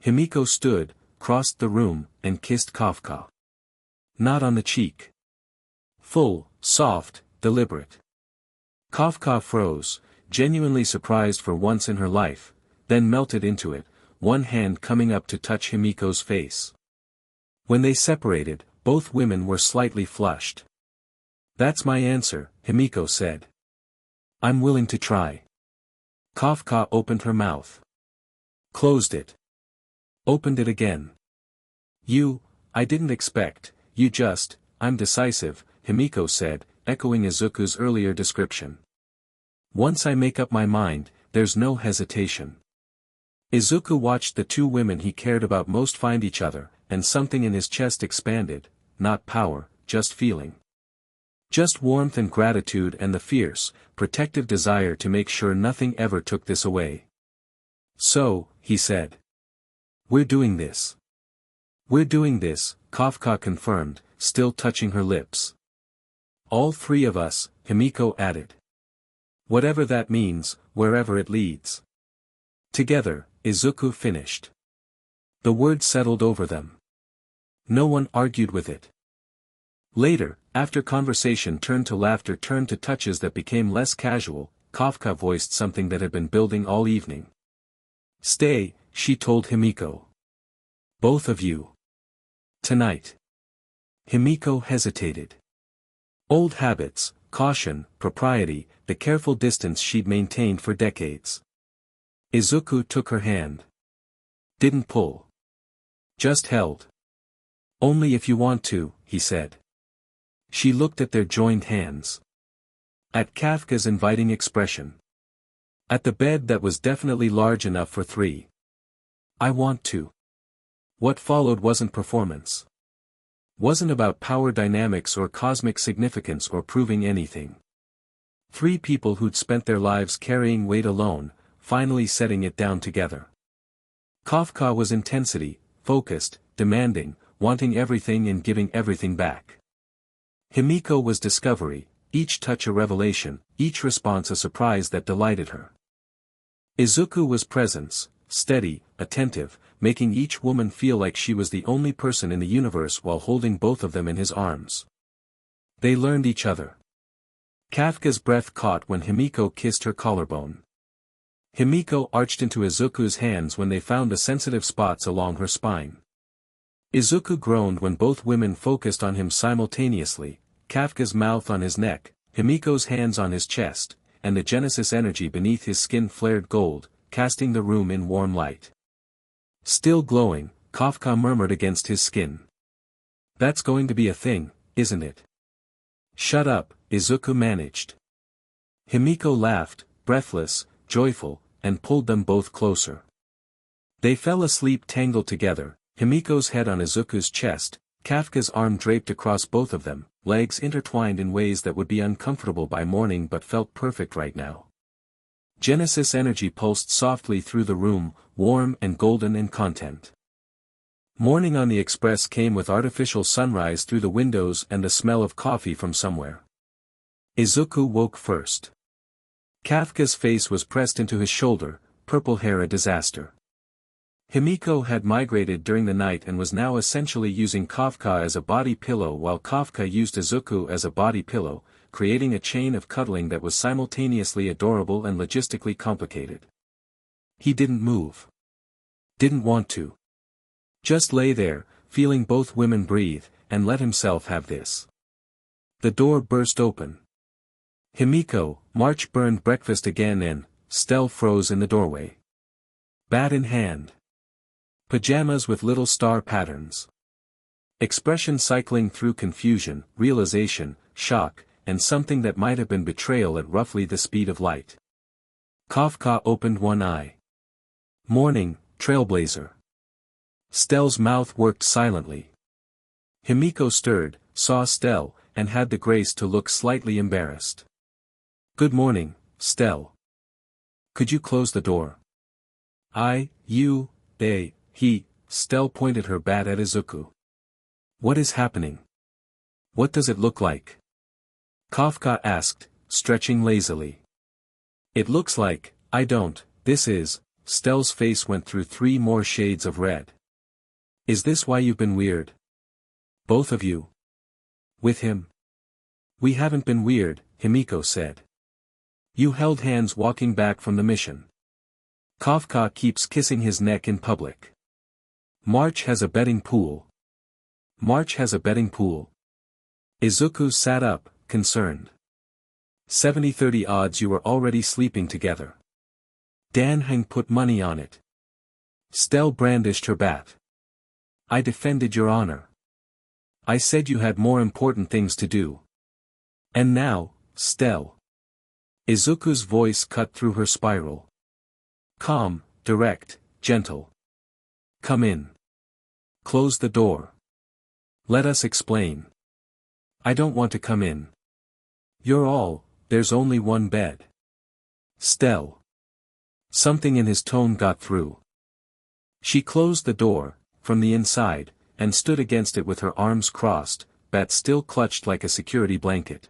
Himeko stood, crossed the room, and kissed Kafka. Not on the cheek. Full, soft, deliberate. Kafka froze, genuinely surprised for once in her life, then melted into it, one hand coming up to touch Himiko's face. When they separated, both women were slightly flushed. That's my answer, Himeko said. I'm willing to try. Kafka opened her mouth. Closed it. Opened it again. I didn't expect, I'm decisive, Himeko said, echoing Izuku's earlier description. Once I make up my mind, there's no hesitation. Izuku watched the two women he cared about most find each other, and something in his chest expanded, not power, just feeling. Just warmth and gratitude and the fierce, protective desire to make sure nothing ever took this away. So, he said. We're doing this. We're doing this, Kafka confirmed, still touching her lips. All three of us, Himeko added. Whatever that means, wherever it leads. Together, Izuku finished. The word settled over them. No one argued with it. Later, after conversation turned to laughter turned to touches that became less casual, Kafka voiced something that had been building all evening. Stay, she told Himeko. Both of you. Tonight. Himeko hesitated. Old habits, caution, propriety, the careful distance she'd maintained for decades. Izuku took her hand. Didn't pull. Just held. Only if you want to, he said. She looked at their joined hands. At Kafka's inviting expression. At the bed that was definitely large enough for three. I want to. What followed wasn't performance. Wasn't about power dynamics or cosmic significance or proving anything. Three people who'd spent their lives carrying weight alone, finally setting it down together. Kafka was intensity, focused, demanding, wanting everything and giving everything back. Himeko was discovery, each touch a revelation, each response a surprise that delighted her. Izuku was presence, steady, attentive, making each woman feel like she was the only person in the universe while holding both of them in his arms. They learned each other. Kafka's breath caught when Himeko kissed her collarbone. Himeko arched into Izuku's hands when they found the sensitive spots along her spine. Izuku groaned when both women focused on him simultaneously, Kafka's mouth on his neck, Himeko's hands on his chest, and the Genesis energy beneath his skin flared gold, casting the room in warm light. Still glowing, Kafka murmured against his skin. That's going to be a thing, isn't it? Shut up, Izuku managed. Himeko laughed, breathless, joyful, and pulled them both closer. They fell asleep tangled together, Himeko's head on Izuku's chest, Kafka's arm draped across both of them, legs intertwined in ways that would be uncomfortable by morning but felt perfect right now. Genesis energy pulsed softly through the room, warm and golden in content. Morning on the express came with artificial sunrise through the windows and the smell of coffee from somewhere. Izuku woke first. Kafka's face was pressed into his shoulder, purple hair a disaster. Himeko had migrated during the night and was now essentially using Kafka as a body pillow while Kafka used Izuku as a body pillow, creating a chain of cuddling that was simultaneously adorable and logistically complicated. He didn't move. Didn't want to. Just lay there, feeling both women breathe, and let himself have this. The door burst open. Himeko, March burned breakfast again and, Stelle froze in the doorway. Bat in hand. Pajamas with little star patterns. Expression cycling through confusion, realization, shock, and something that might have been betrayal at roughly the speed of light. Kafka opened one eye. Morning, trailblazer. Stelle's mouth worked silently. Himeko stirred, saw Stelle, and had the grace to look slightly embarrassed. Good morning, Stelle. Could you close the door? They, he, Stelle pointed her bat at Izuku. What is happening? What does it look like? Kafka asked, stretching lazily. It looks like, I don't, this is, Stelle's face went through 3 more shades of red. Is this why you've been weird? Both of you? With him? We haven't been weird, Himeko said. You held hands walking back from the mission. Kafka keeps kissing his neck in public. March has a betting pool. March has a betting pool. Izuku sat up, concerned. 70-30 odds you were already sleeping together. Dan Heng put money on it. Stelle brandished her bat. I defended your honor. I said you had more important things to do. And now, Stelle. Izuku's voice cut through her spiral. Calm, direct, gentle. Come in. Close the door. Let us explain. I don't want to come in. You're all, there's only one bed. Stelle. Something in his tone got through. She closed the door, from the inside, and stood against it with her arms crossed, bat still clutched like a security blanket.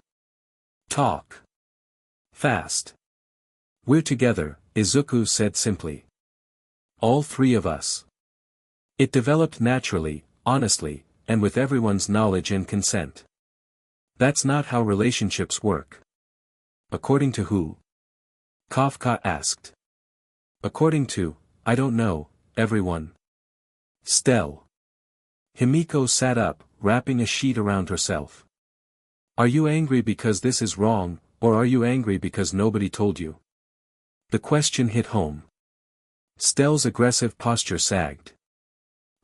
Talk. Fast. We're together, Izuku said simply. All three of us. It developed naturally, honestly, and with everyone's knowledge and consent. That's not how relationships work. According to who? Kafka asked. According to, I don't know, everyone. Stelle. Himeko sat up, wrapping a sheet around herself. Are you angry because this is wrong, or are you angry because nobody told you? The question hit home. Stelle's aggressive posture sagged.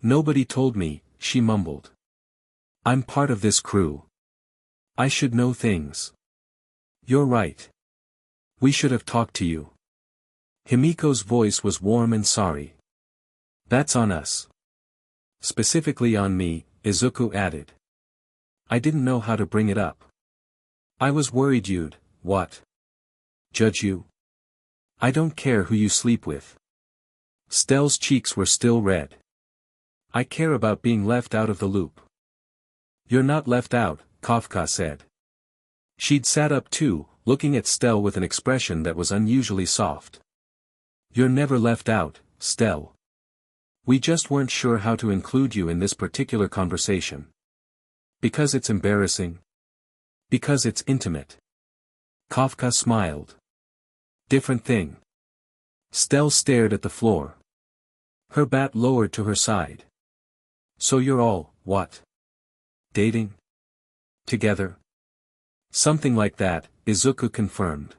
Nobody told me, she mumbled. I'm part of this crew. I should know things. You're right. We should have talked to you. Himeko's voice was warm and sorry. That's on us. Specifically on me, Izuku added. I didn't know how to bring it up. I was worried you'd, what? Judge you? I don't care who you sleep with. Stelle's cheeks were still red. I care about being left out of the loop. You're not left out, Kafka said. She'd sat up too, looking at Stelle with an expression that was unusually soft. You're never left out, Stelle. We just weren't sure how to include you in this particular conversation. Because it's embarrassing. Because it's intimate. Kafka smiled. Different thing. Stelle stared at the floor. Her bat lowered to her side. So you're all, what? Dating? Together? Something like that, Izuku confirmed.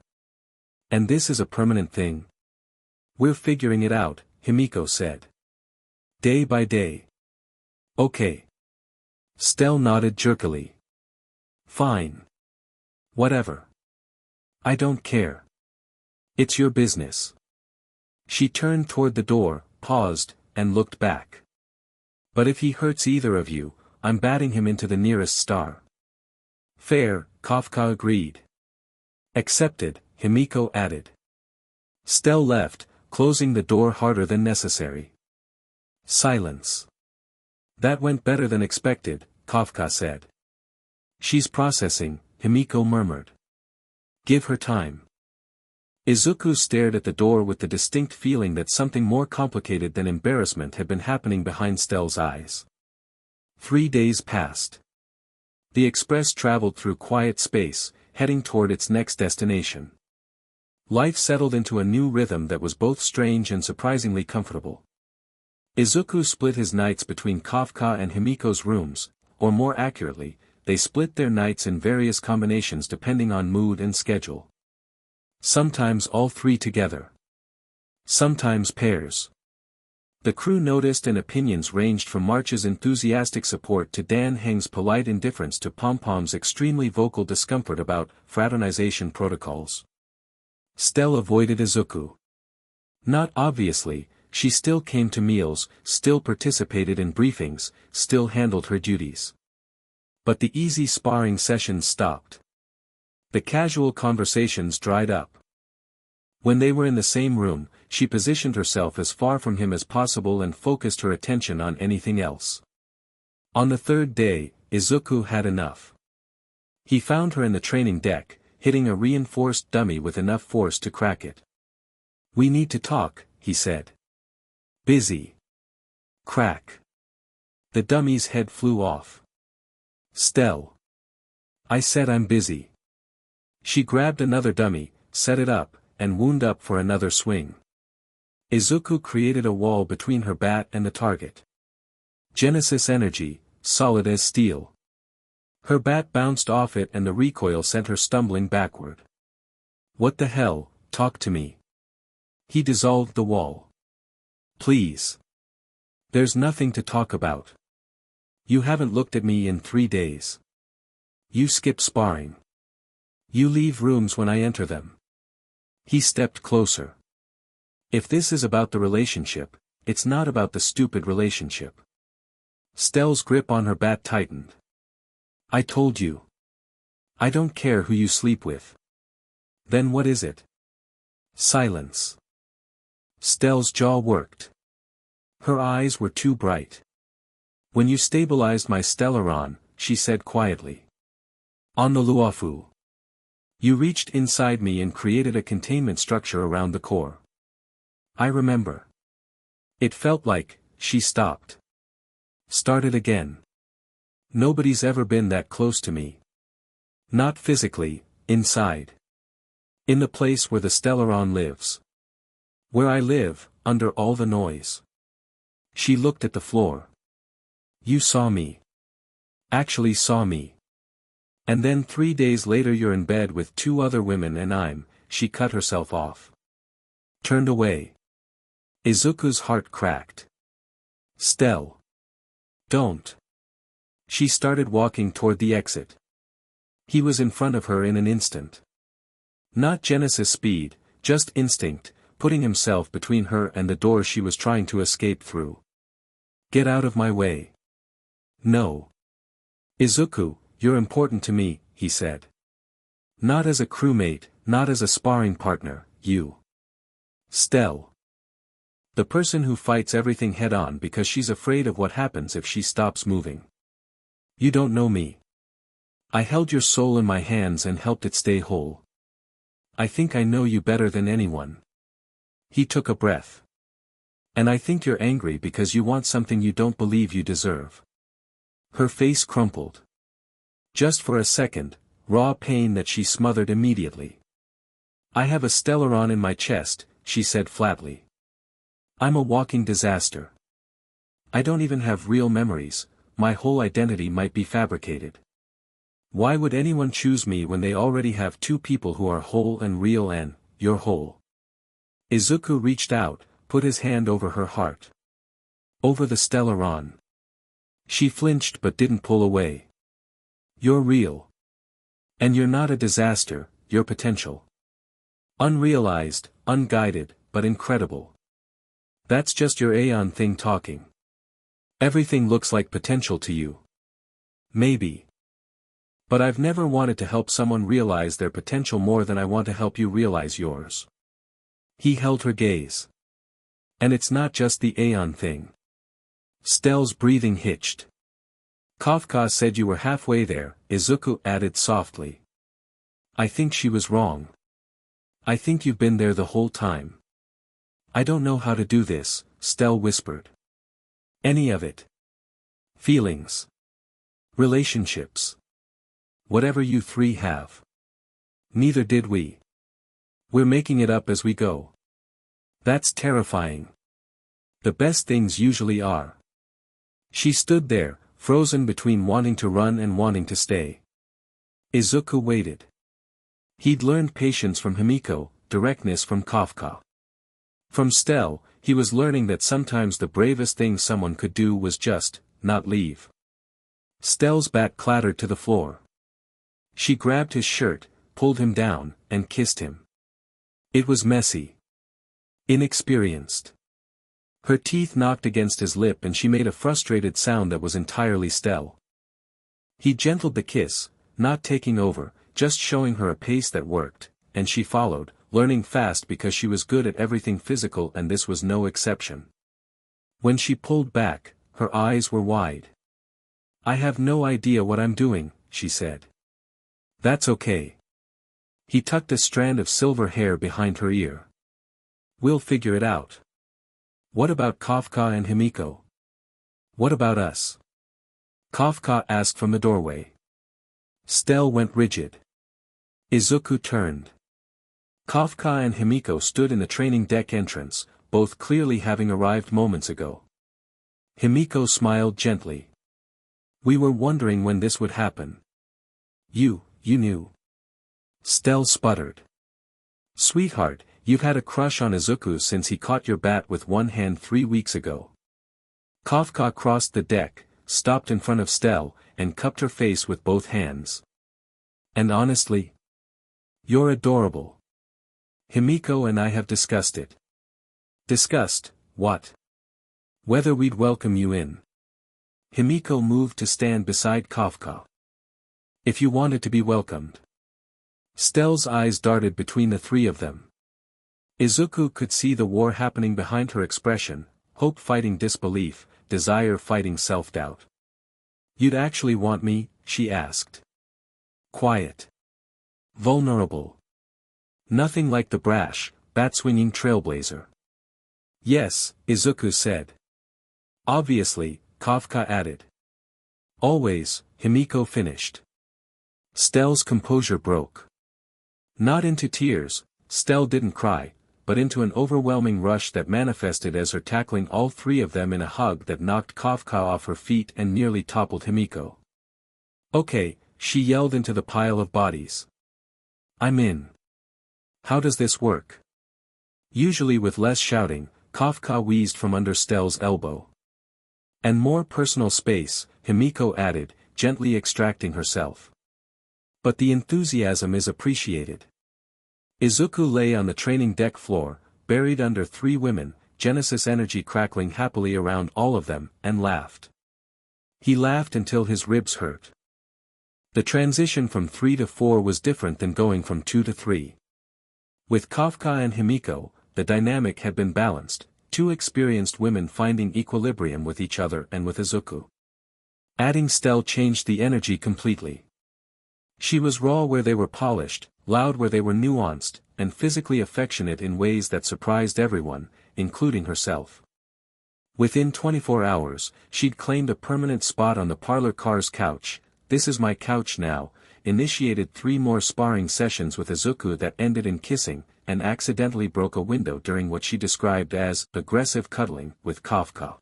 And this is a permanent thing? We're figuring it out, Himeko said. Day by day. Okay. Stelle nodded jerkily. Fine. Whatever. I don't care. It's your business. She turned toward the door, paused, and looked back. But if he hurts either of you, I'm batting him into the nearest star. Fair, Kafka agreed. Accepted, Himeko added. Stelle left, closing the door harder than necessary. Silence. That went better than expected, Kafka said. She's processing, Himeko murmured. Give her time. Izuku stared at the door with the distinct feeling that something more complicated than embarrassment had been happening behind Stelle's eyes. 3 days passed. The express traveled through quiet space, heading toward its next destination. Life settled into a new rhythm that was both strange and surprisingly comfortable. Izuku split his nights between Kafka and Himeko's rooms, or more accurately, they split their nights in various combinations depending on mood and schedule. Sometimes all three together. Sometimes pairs. The crew noticed and opinions ranged from March's enthusiastic support to Dan Heng's polite indifference to Pom-Pom's extremely vocal discomfort about fraternization protocols. Stelle avoided Izuku. Not obviously, she still came to meals, still participated in briefings, still handled her duties. But the easy sparring sessions stopped. The casual conversations dried up. When they were in the same room, she positioned herself as far from him as possible and focused her attention on anything else. On the third day, Izuku had enough. He found her in the training deck, hitting a reinforced dummy with enough force to crack it. We need to talk, he said. Busy. Crack. The dummy's head flew off. Stelle. I said I'm busy. She grabbed another dummy, set it up, and wound up for another swing. Izuku created a wall between her bat and the target. Genesis energy, solid as steel. Her bat bounced off it and the recoil sent her stumbling backward. What the hell, talk to me. He dissolved the wall. Please. There's nothing to talk about. You haven't looked at me in 3 days. You skipped sparring. You leave rooms when I enter them. He stepped closer. If this is about the relationship, it's not about the stupid relationship. Stelle's grip on her bat tightened. I told you. I don't care who you sleep with. Then what is it? Silence. Stelle's jaw worked. Her eyes were too bright. When you stabilized my stellaron, she said quietly. On the Luofu. You reached inside me and created a containment structure around the core. I remember. It felt like, she stopped. Started again. Nobody's ever been that close to me. Not physically, inside. In the place where the stellaron lives. Where I live, under all the noise. She looked at the floor. You saw me. Actually saw me. And then 3 days later you're in bed with 2 other women and she cut herself off. Turned away. Izuku's heart cracked. Stelle. Don't. She started walking toward the exit. He was in front of her in an instant. Not Genesis speed, just instinct, putting himself between her and the door she was trying to escape through. Get out of my way. No. Izuku, you're important to me, he said. Not as a crewmate, not as a sparring partner, you. Stelle. The person who fights everything head-on because she's afraid of what happens if she stops moving. You don't know me. I held your soul in my hands and helped it stay whole. I think I know you better than anyone. He took a breath. And I think you're angry because you want something you don't believe you deserve. Her face crumpled. Just for a second, raw pain that she smothered immediately. I have a stellaron in my chest, she said flatly. I'm a walking disaster. I don't even have real memories, my whole identity might be fabricated. Why would anyone choose me when they already have 2 people who are whole and real and, you're whole? Izuku reached out, put his hand over her heart. Over the stellaron. She flinched but didn't pull away. You're real. And you're not a disaster, you're potential. Unrealized, unguided, but incredible. That's just your Aeon thing talking. Everything looks like potential to you. Maybe. But I've never wanted to help someone realize their potential more than I want to help you realize yours. He held her gaze. And it's not just the Aeon thing. Stelle's breathing hitched. Kafka said you were halfway there, Izuku added softly. I think she was wrong. I think you've been there the whole time. I don't know how to do this, Stelle whispered. Any of it. Feelings. Relationships. Whatever you 3 have. Neither did we. We're making it up as we go. That's terrifying. The best things usually are. She stood there, frozen between wanting to run and wanting to stay. Izuku waited. He'd learned patience from Himeko, directness from Kafka. From Stelle, he was learning that sometimes the bravest thing someone could do was just, not leave. Stelle's bat clattered to the floor. She grabbed his shirt, pulled him down, and kissed him. It was messy. Inexperienced. Her teeth knocked against his lip and she made a frustrated sound that was entirely Stelle. He gentled the kiss, not taking over, just showing her a pace that worked, and she followed, learning fast because she was good at everything physical and this was no exception. When she pulled back, her eyes were wide. I have no idea what I'm doing, she said. That's okay. He tucked a strand of silver hair behind her ear. We'll figure it out. What about Kafka and Himeko? What about us? Kafka asked from the doorway. Stelle went rigid. Izuku turned. Kafka and Himeko stood in the training deck entrance, both clearly having arrived moments ago. Himeko smiled gently. We were wondering when this would happen. You knew. Stelle sputtered. Sweetheart, you've had a crush on Izuku since he caught your bat with one hand 3 weeks ago. Kafka crossed the deck, stopped in front of Stelle, and cupped her face with both hands. And honestly? You're adorable. Himeko and I have discussed it. Discussed, what? Whether we'd welcome you in. Himeko moved to stand beside Kafka. If you wanted to be welcomed. Stelle's eyes darted between the three of them. Izuku could see the war happening behind her expression, hope fighting disbelief, desire fighting self-doubt. You'd actually want me? She asked. Quiet. Vulnerable. Nothing like the brash, bat-swinging trailblazer. Yes, Izuku said. Obviously, Kafka added. Always, Himeko finished. Stelle's composure broke. Not into tears, Stelle didn't cry, but into an overwhelming rush that manifested as her tackling all three of them in a hug that knocked Kafka off her feet and nearly toppled Himeko. Okay, she yelled into the pile of bodies. I'm in. How does this work? Usually with less shouting, Kafka wheezed from under Stelle's elbow. And more personal space, Himeko added, gently extracting herself. But the enthusiasm is appreciated. Izuku lay on the training deck floor, buried under three women, Genesis energy crackling happily around all of them, and laughed. He laughed until his ribs hurt. The transition from 3 to 4 was different than going from 2 to 3. With Kafka and Himeko, the dynamic had been balanced, two experienced women finding equilibrium with each other and with Izuku. Adding Stelle changed the energy completely. She was raw where they were polished, loud where they were nuanced, and physically affectionate in ways that surprised everyone, including herself. Within 24 hours, she'd claimed a permanent spot on the parlor car's couch. This is my couch now, initiated 3 more sparring sessions with Izuku that ended in kissing, and accidentally broke a window during what she described as aggressive cuddling with Kafka.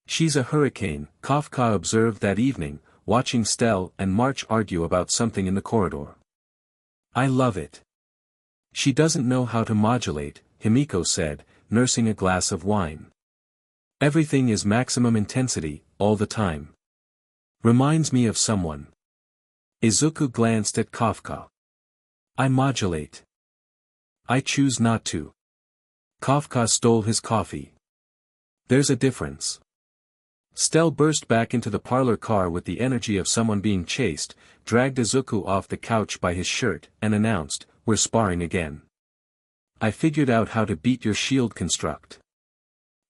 She's a hurricane, Kafka observed that evening, watching Stelle and March argue about something in the corridor. I love it. She doesn't know how to modulate, Himeko said, nursing a glass of wine. Everything is maximum intensity, all the time. Reminds me of someone. Izuku glanced at Kafka. I modulate. I choose not to. Kafka stole his coffee. There's a difference. Stelle burst back into the parlor car with the energy of someone being chased, dragged Izuku off the couch by his shirt, and announced, we're sparring again. I figured out how to beat your shield construct.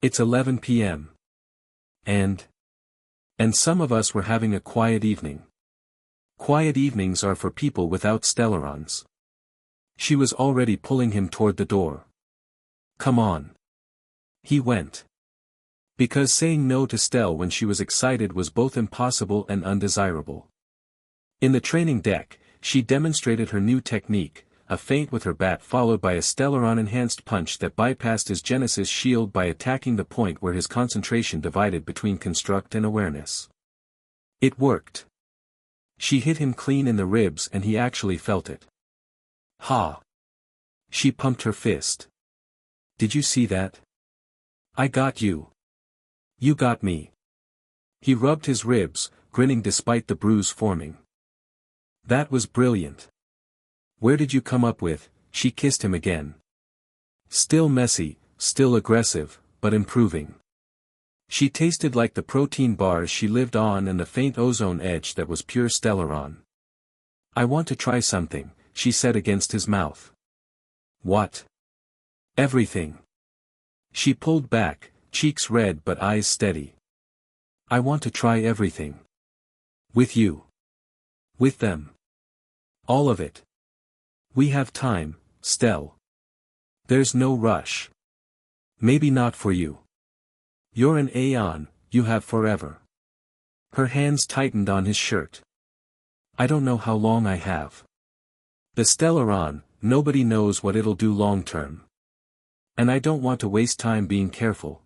It's 11 p.m. And some of us were having a quiet evening. Quiet evenings are for people without stellarons. She was already pulling him toward the door. Come on. He went. Because saying no to Stelle when she was excited was both impossible and undesirable. In the training deck, she demonstrated her new technique, a feint with her bat followed by a stellaron-enhanced punch that bypassed his Genesis shield by attacking the point where his concentration divided between construct and awareness. It worked. She hit him clean in the ribs and he actually felt it. Ha! She pumped her fist. Did you see that? I got you. You got me. He rubbed his ribs, grinning despite the bruise forming. That was brilliant. Where did you come up with? She kissed him again. Still messy, still aggressive, but improving. She tasted like the protein bars she lived on and the faint ozone edge that was pure stellaron. I want to try something, she said against his mouth. What? Everything. She pulled back, cheeks red but eyes steady. I want to try everything. With you. With them. All of it. We have time, Stelle. There's no rush. Maybe not for you. You're an Aeon, you have forever. Her hands tightened on his shirt. I don't know how long I have. The stellaron, nobody knows what it'll do long term. And I don't want to waste time being careful.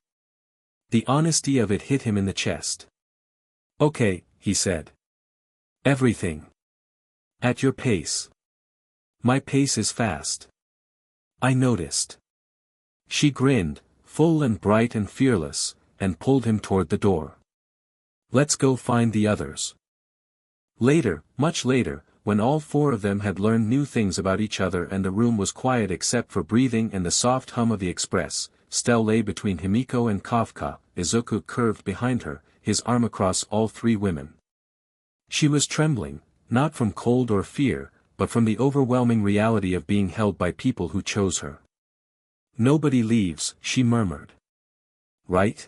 The honesty of it hit him in the chest. Okay, he said. Everything. At your pace. My pace is fast. I noticed. She grinned, full and bright and fearless, and pulled him toward the door. Let's go find the others. Later, much later, when all four of them had learned new things about each other and the room was quiet except for breathing and the soft hum of the express, Stelle lay between Himeko and Kafka, Izuku curved behind her, his arm across all three women. She was trembling, not from cold or fear, but from the overwhelming reality of being held by people who chose her. "Nobody leaves," she murmured. "Right?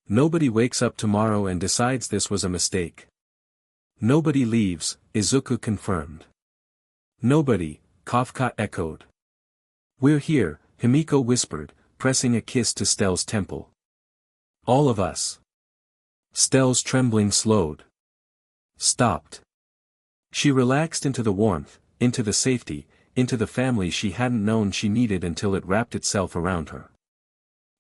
Nobody wakes up tomorrow and decides this was a mistake." "Nobody leaves," Izuku confirmed. "Nobody," Kafka echoed. "We're here," Himeko whispered, pressing a kiss to Stelle's temple. "All of us." Stelle's trembling slowed. Stopped. She relaxed into the warmth, into the safety, into the family she hadn't known she needed until it wrapped itself around her.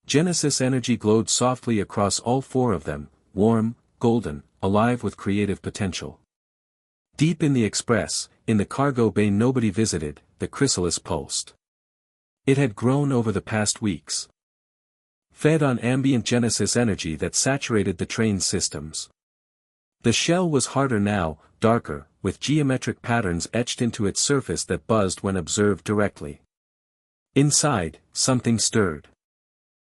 Genesis energy glowed softly across all four of them, warm, golden, alive with creative potential. Deep in the express, in the cargo bay nobody visited, the chrysalis pulsed. It had grown over the past weeks. Fed on ambient Genesis energy that saturated the train's systems. The shell was harder now, darker, with geometric patterns etched into its surface that buzzed when observed directly. Inside, something stirred.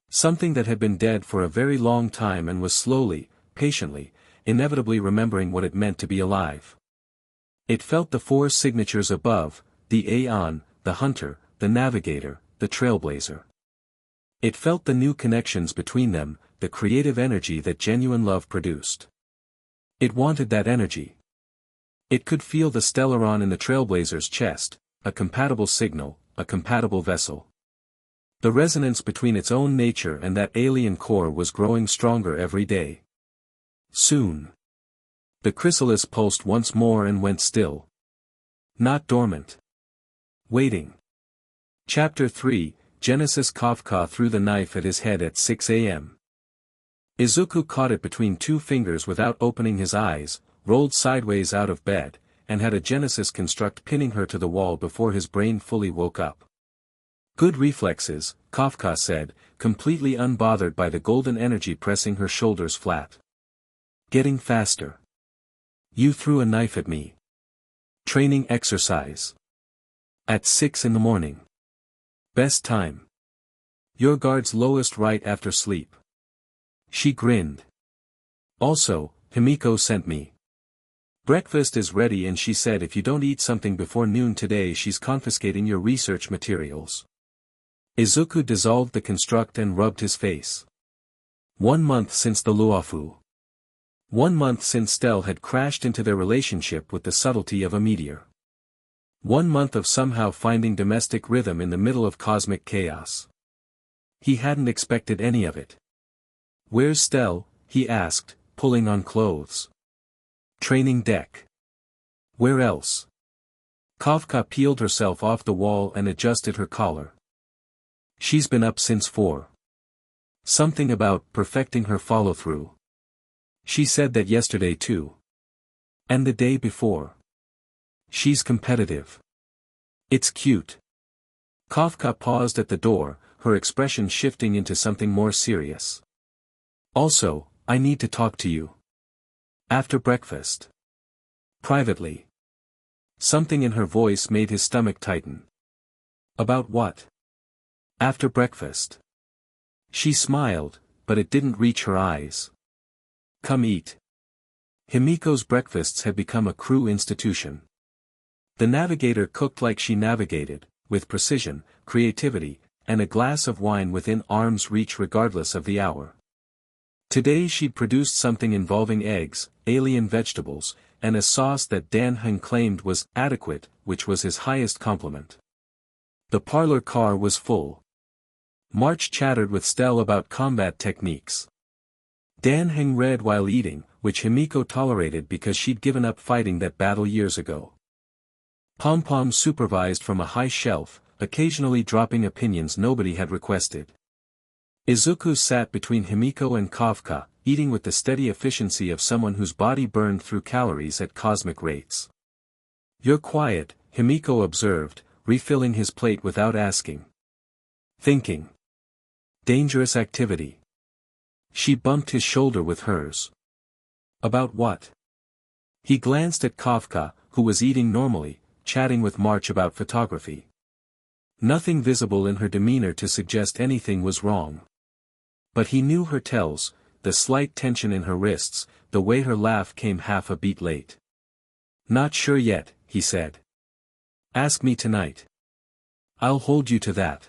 Something that had been dead for a very long time and was slowly, patiently, inevitably remembering what it meant to be alive. It felt the four signatures above, the Aeon, the Hunter, the Navigator, the Trailblazer. It felt the new connections between them, the creative energy that genuine love produced. It wanted that energy. It could feel the stellaron in the Trailblazer's chest, a compatible signal, a compatible vessel. The resonance between its own nature and that alien core was growing stronger every day. Soon. The chrysalis pulsed once more and went still. Not dormant. Waiting. Chapter 3, Genesis. Kafka threw the knife at his head at 6 a.m. Izuku caught it between two fingers without opening his eyes, rolled sideways out of bed, and had a Genesis construct pinning her to the wall before his brain fully woke up. "Good reflexes," Kafka said, completely unbothered by the golden energy pressing her shoulders flat. "Getting faster. You threw a knife at me. Training exercise. At 6 in the morning. Best time. Your guard's lowest right after sleep." She grinned. "Also, Himeko sent me. Breakfast is ready and she said if you don't eat something before noon today she's confiscating your research materials." Izuku dissolved the construct and rubbed his face. 1 month since the Luofu. 1 month since Stelle had crashed into their relationship with the subtlety of a meteor. 1 month of somehow finding domestic rhythm in the middle of cosmic chaos. He hadn't expected any of it. "Where's Stelle?" he asked, pulling on clothes. "Training deck." "Where else?" Kafka peeled herself off the wall and adjusted her collar. "She's been up since 4. Something about perfecting her follow-through. She said that yesterday too. And the day before. She's competitive. It's cute." Kafka paused at the door, her expression shifting into something more serious. "Also, I need to talk to you. After breakfast. Privately." Something in her voice made his stomach tighten. "About what?" "After breakfast." She smiled, but it didn't reach her eyes. "Come eat." Himeko's breakfasts had become a crew institution. The navigator cooked like she navigated, with precision, creativity, and a glass of wine within arm's reach regardless of the hour. Today she'd produced something involving eggs, alien vegetables, and a sauce that Dan Heng claimed was adequate, which was his highest compliment. The parlor car was full. March chattered with Stelle about combat techniques. Dan Heng read while eating, which Himeko tolerated because she'd given up fighting that battle years ago. Pom Pom supervised from a high shelf, occasionally dropping opinions nobody had requested. Izuku sat between Himeko and Kafka, eating with the steady efficiency of someone whose body burned through calories at cosmic rates. "You're quiet," Himeko observed, refilling his plate without asking. "Thinking. Dangerous activity." She bumped his shoulder with hers. "About what?" He glanced at Kafka, who was eating normally, chatting with March about photography. Nothing visible in her demeanor to suggest anything was wrong. But he knew her tells, the slight tension in her wrists, the way her laugh came half a beat late. "Not sure yet," he said. "Ask me tonight. I'll hold you to that."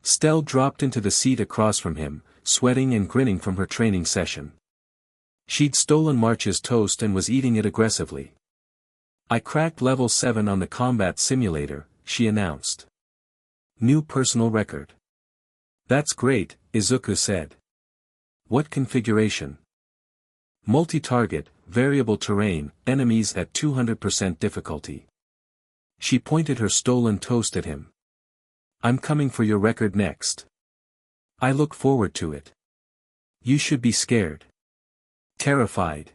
Stelle dropped into the seat across from him, sweating and grinning from her training session. She'd stolen March's toast and was eating it aggressively. "I cracked level 7 on the combat simulator," she announced. "New personal record." "That's great," Izuku said. "What configuration?" "Multi-target, variable terrain, enemies at 200% difficulty." She pointed her stolen toast at him. "I'm coming for your record next. I look forward to it. You should be scared. Terrified."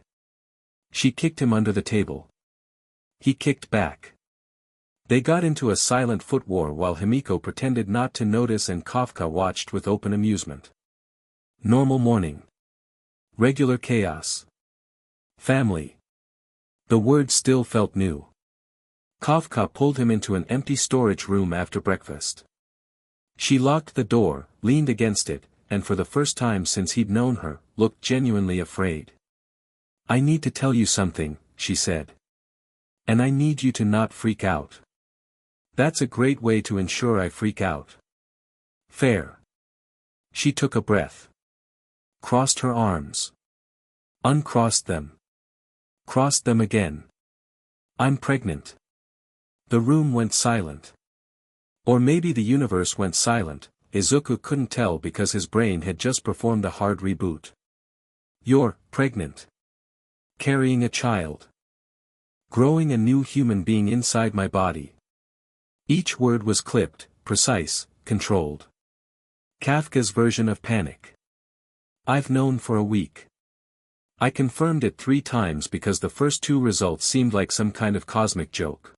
She kicked him under the table. He kicked back. They got into a silent foot war while Himeko pretended not to notice and Kafka watched with open amusement. Normal morning. Regular chaos. Family. The word still felt new. Kafka pulled him into an empty storage room after breakfast. She locked the door, leaned against it, and for the first time since he'd known her, looked genuinely afraid. "I need to tell you something," she said. "And I need you to not freak out." "That's a great way to ensure I freak out." "Fair." She took a breath. Crossed her arms. Uncrossed them. Crossed them again. "I'm pregnant." The room went silent. Or maybe the universe went silent, Izuku couldn't tell because his brain had just performed a hard reboot. "You're pregnant. Carrying a child. Growing a new human being inside my body." Each word was clipped, precise, controlled. Kafka's version of panic. "I've known for a week. I confirmed it 3 times because the first 2 results seemed like some kind of cosmic joke."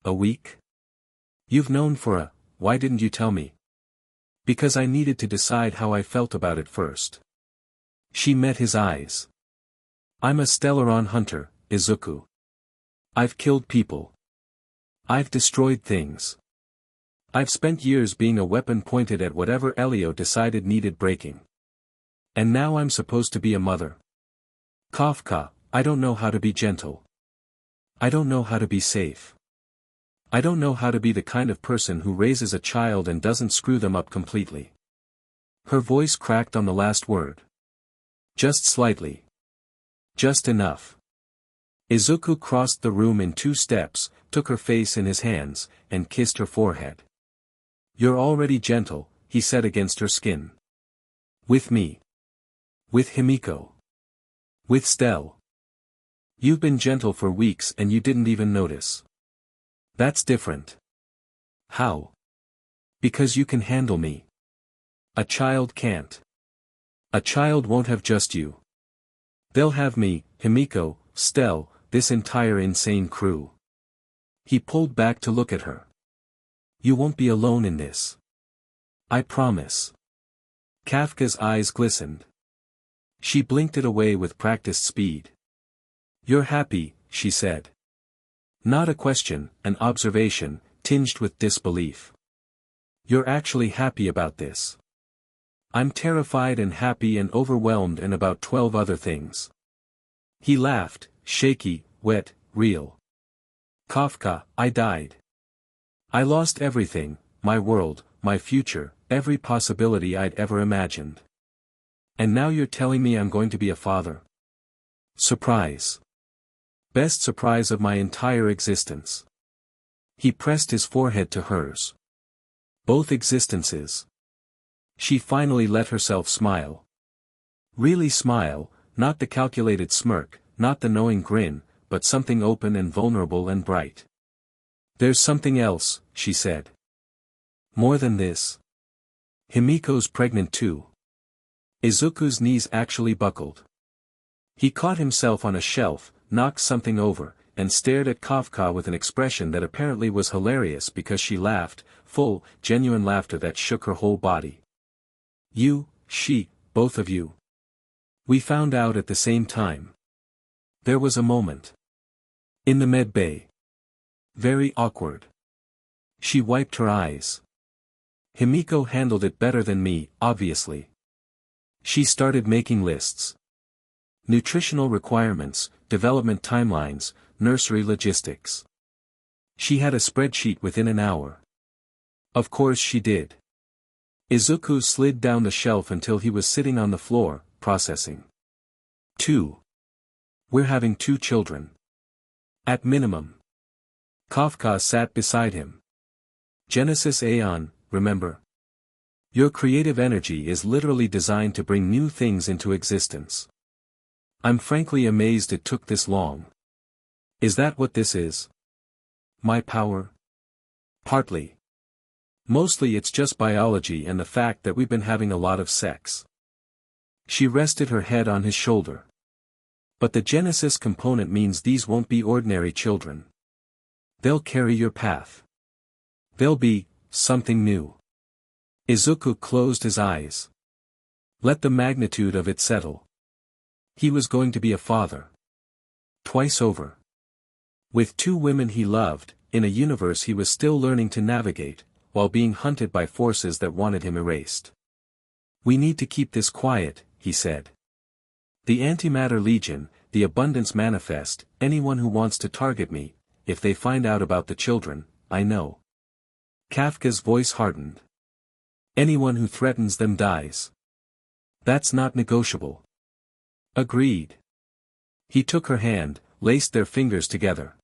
"A week? You've known why didn't you tell me?" "Because I needed to decide how I felt about it first." She met his eyes. "I'm a Stellaron hunter, Izuku. I've killed people. I've destroyed things. I've spent years being a weapon pointed at whatever Elio decided needed breaking. And now I'm supposed to be a mother. Kafka, I don't know how to be gentle. I don't know how to be safe. I don't know how to be the kind of person who raises a child and doesn't screw them up completely." Her voice cracked on the last word. "Just slightly. Just enough." Izuku crossed the room in 2 steps, took her face in his hands, and kissed her forehead. "You're already gentle," he said against her skin. "With me. With Himeko. With Stelle. You've been gentle for weeks and you didn't even notice. That's different." "How?" "Because you can handle me. A child can't. A child won't have just you. They'll have me, Himeko, Stelle, this entire insane crew." He pulled back to look at her. "You won't be alone in this. I promise." Kafka's eyes glistened. She blinked it away with practiced speed. "You're happy," she said. Not a question, an observation, tinged with disbelief. "You're actually happy about this." "I'm terrified and happy and overwhelmed and about 12 other things." He laughed, shaky, wet, real. "Kafka, I died. I lost everything, my world, my future, every possibility I'd ever imagined. And now you're telling me I'm going to be a father? Surprise. Best surprise of my entire existence." He pressed his forehead to hers. "Both existences." She finally let herself smile. Really smile, not the calculated smirk, not the knowing grin, but something open and vulnerable and bright. "There's something else," she said. "More than this. Himeko's pregnant too." Izuku's knees actually buckled. He caught himself on a shelf, knocked something over, and stared at Kafka with an expression that apparently was hilarious because she laughed, full, genuine laughter that shook her whole body. "You, she, both of you. We found out at the same time." There was a moment. In the med bay. Very awkward. She wiped her eyes. Himeko handled it better than me, obviously. She started making lists. Nutritional requirements, development timelines, nursery logistics. She had a spreadsheet within an hour. Of course she did. Izuku slid down the shelf until he was sitting on the floor, processing. 2. We're having 2 children. At minimum. Kafka sat beside him. Genesis Aeon, remember? Your creative energy is literally designed to bring new things into existence. I'm frankly amazed it took this long. Is that what this is? My power? Partly. Mostly it's just biology and the fact that we've been having a lot of sex. She rested her head on his shoulder. But the Genesis component means these won't be ordinary children. They'll carry your path. They'll be something new. Izuku closed his eyes. Let the magnitude of it settle. He was going to be a father. Twice over. With 2 women he loved, in a universe he was still learning to navigate, while being hunted by forces that wanted him erased. We need to keep this quiet, he said. The Antimatter Legion, the Abundance Manifest, anyone who wants to target me, if they find out about the children, I know. Kafka's voice hardened. Anyone who threatens them dies. That's not negotiable. Agreed. He took her hand, laced their fingers together.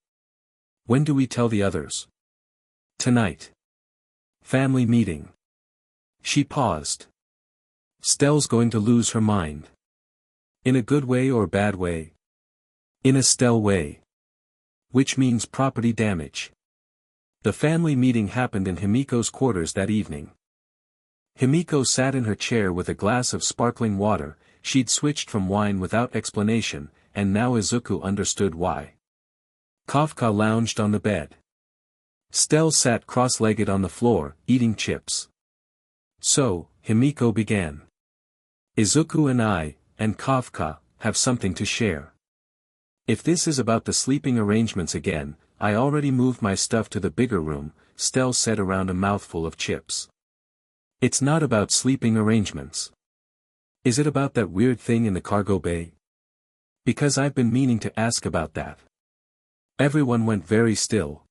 When do we tell the others? Tonight. Family meeting. She paused. Stell's going to lose her mind. In a good way or bad way? In a Stelle way. Which means property damage. The family meeting happened in Himeko's quarters that evening. Himeko sat in her chair with a glass of sparkling water. She'd switched from wine without explanation, and now Izuku understood why. Kafka lounged on the bed. Stelle sat cross-legged on the floor, eating chips. So, Himeko began. Izuku and Kafka, have something to share. If this is about the sleeping arrangements again, I already moved my stuff to the bigger room, Stelle said around a mouthful of chips. It's not about sleeping arrangements. Is it about that weird thing in the cargo bay? Because I've been meaning to ask about that. Everyone went very still.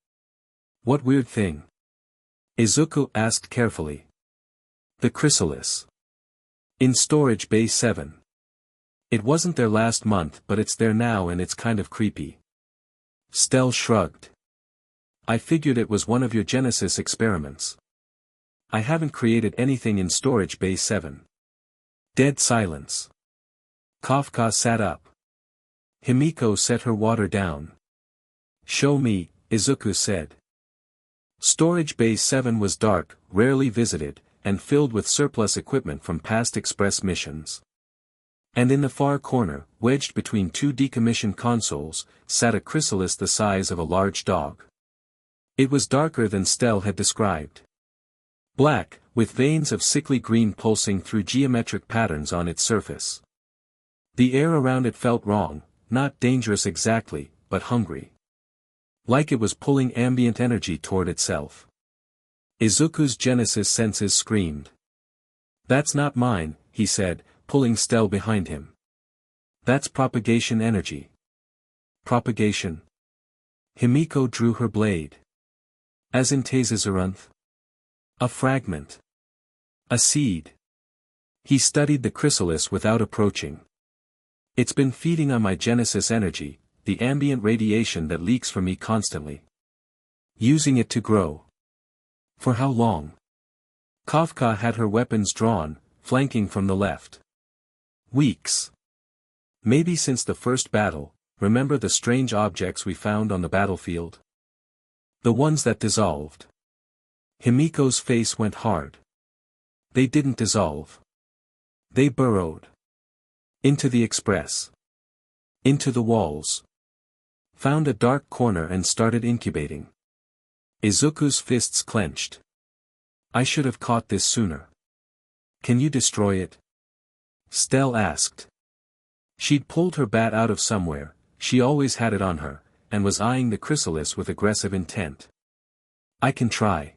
What weird thing? Izuku asked carefully. The chrysalis. In storage bay 7. It wasn't there last month but it's there now and it's kind of creepy. Stelle shrugged. I figured it was one of your Genesis experiments. I haven't created anything in storage bay 7. Dead silence. Kafka sat up. Himeko set her water down. Show me, Izuku said. Storage bay 7 was dark, rarely visited, and filled with surplus equipment from past express missions. And in the far corner, wedged between 2 decommissioned consoles, sat a chrysalis the size of a large dog. It was darker than Stelle had described. Black, with veins of sickly green pulsing through geometric patterns on its surface. The air around it felt wrong, not dangerous exactly, but hungry. Like it was pulling ambient energy toward itself. Izuku's Genesis senses screamed. That's not mine, he said, pulling Stelle behind him. That's propagation energy. Propagation. Himeko drew her blade. As in Tezazarunth. A fragment. A seed. He studied the chrysalis without approaching. It's been feeding on my Genesis energy, the ambient radiation that leaks from me constantly. Using it to grow. For how long? Kafka had her weapons drawn, flanking from the left. Weeks. Maybe since the first battle. Remember the strange objects we found on the battlefield? The ones that dissolved. Himeko's face went hard. They didn't dissolve. They burrowed. Into the express. Into the walls. Found a dark corner and started incubating. Izuku's fists clenched. I should have caught this sooner. Can you destroy it? Stelle asked. She'd pulled her bat out of somewhere, she always had it on her, and was eyeing the chrysalis with aggressive intent. I can try.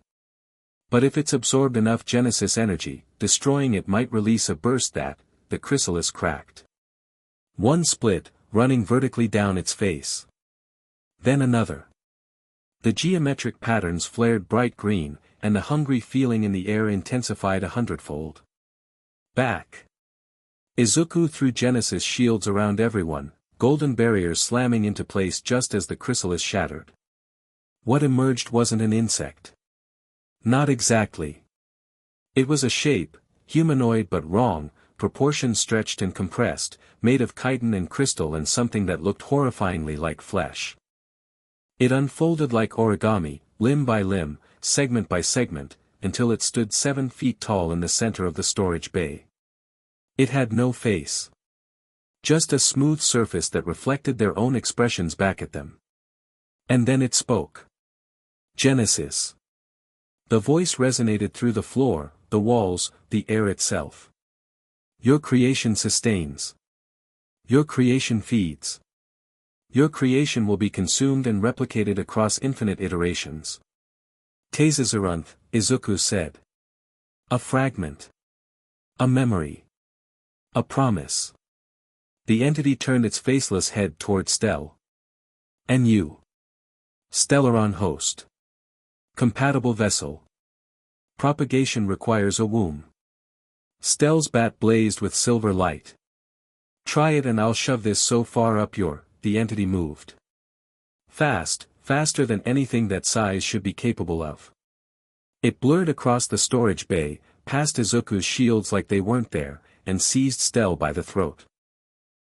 But if it's absorbed enough Genesis energy, destroying it might release a burst that, the chrysalis cracked. One split, running vertically down its face. Then another. The geometric patterns flared bright green, and the hungry feeling in the air intensified 100-fold. Back. Izuku threw Genesis shields around everyone, golden barriers slamming into place just as the chrysalis shattered. What emerged wasn't an insect. Not exactly. It was a shape, humanoid but wrong, proportions stretched and compressed, made of chitin and crystal and something that looked horrifyingly like flesh. It unfolded like origami, limb by limb, segment by segment, until it stood 7 feet tall in the center of the storage bay. It had no face. Just a smooth surface that reflected their own expressions back at them. And then it spoke. Genesis. The voice resonated through the floor, the walls, the air itself. Your creation sustains. Your creation feeds. Your creation will be consumed and replicated across infinite iterations. Teizazarunt, Izuku said. A fragment. A memory. A promise. The entity turned its faceless head toward Stelle. And you. Stellaron host. Compatible vessel. Propagation requires a womb. Stelle's bat blazed with silver light. Try it and I'll shove this so far up the entity moved. Fast, faster than anything that size should be capable of. It blurred across the storage bay, past Izuku's shields like they weren't there, and seized Stelle by the throat.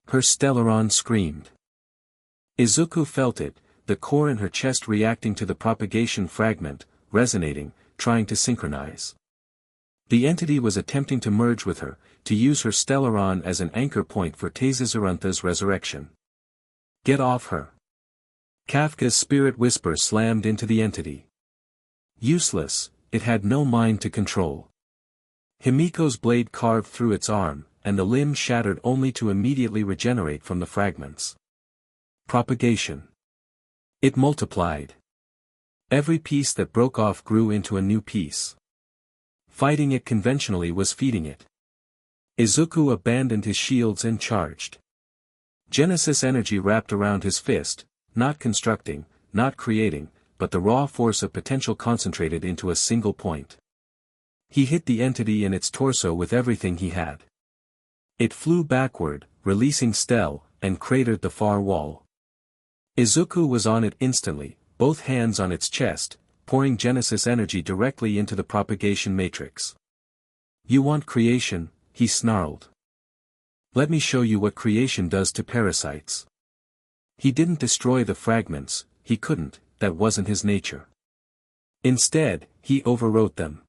Her Stellaron screamed. Izuku felt it, the core in her chest reacting to the propagation fragment, resonating, trying to synchronize. The entity was attempting to merge with her, to use her Stellaron as an anchor point for Teizazaruntha's resurrection. Get off her. Kafka's spirit whisper slammed into the entity. Useless, it had no mind to control. Himeko's blade carved through its arm, and the limb shattered only to immediately regenerate from the fragments. Propagation. It multiplied. Every piece that broke off grew into a new piece. Fighting it conventionally was feeding it. Izuku abandoned his shields and charged. Genesis energy wrapped around his fist, not constructing, not creating, but the raw force of potential concentrated into a single point. He hit the entity in its torso with everything he had. It flew backward, releasing Stelle, and cratered the far wall. Izuku was on it instantly, both hands on its chest, pouring Genesis energy directly into the propagation matrix. You want creation, he snarled. Let me show you what creation does to parasites. He didn't destroy the fragments, he couldn't, that wasn't his nature. Instead, he overwrote them.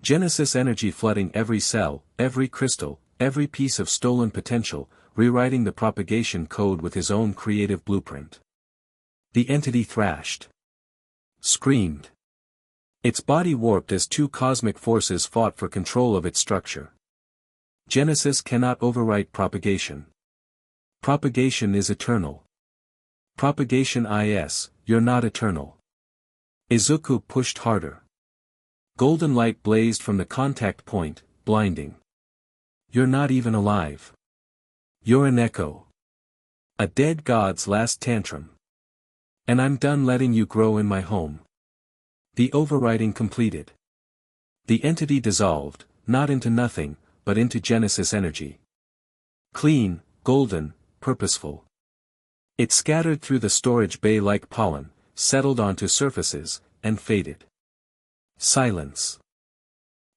Genesis energy flooding every cell, every crystal, every piece of stolen potential, rewriting the propagation code with his own creative blueprint. The entity thrashed. Screamed. Its body warped as two cosmic forces fought for control of its structure. Genesis cannot overwrite propagation. Propagation is eternal. Propagation is, you're not eternal. Izuku pushed harder. Golden light blazed from the contact point, blinding. You're not even alive. You're an echo. A dead god's last tantrum. And I'm done letting you grow in my home. The overwriting completed. The entity dissolved, not into nothing, but into Genesis energy. Clean, golden, purposeful. It scattered through the storage bay like pollen, settled onto surfaces, and faded. Silence.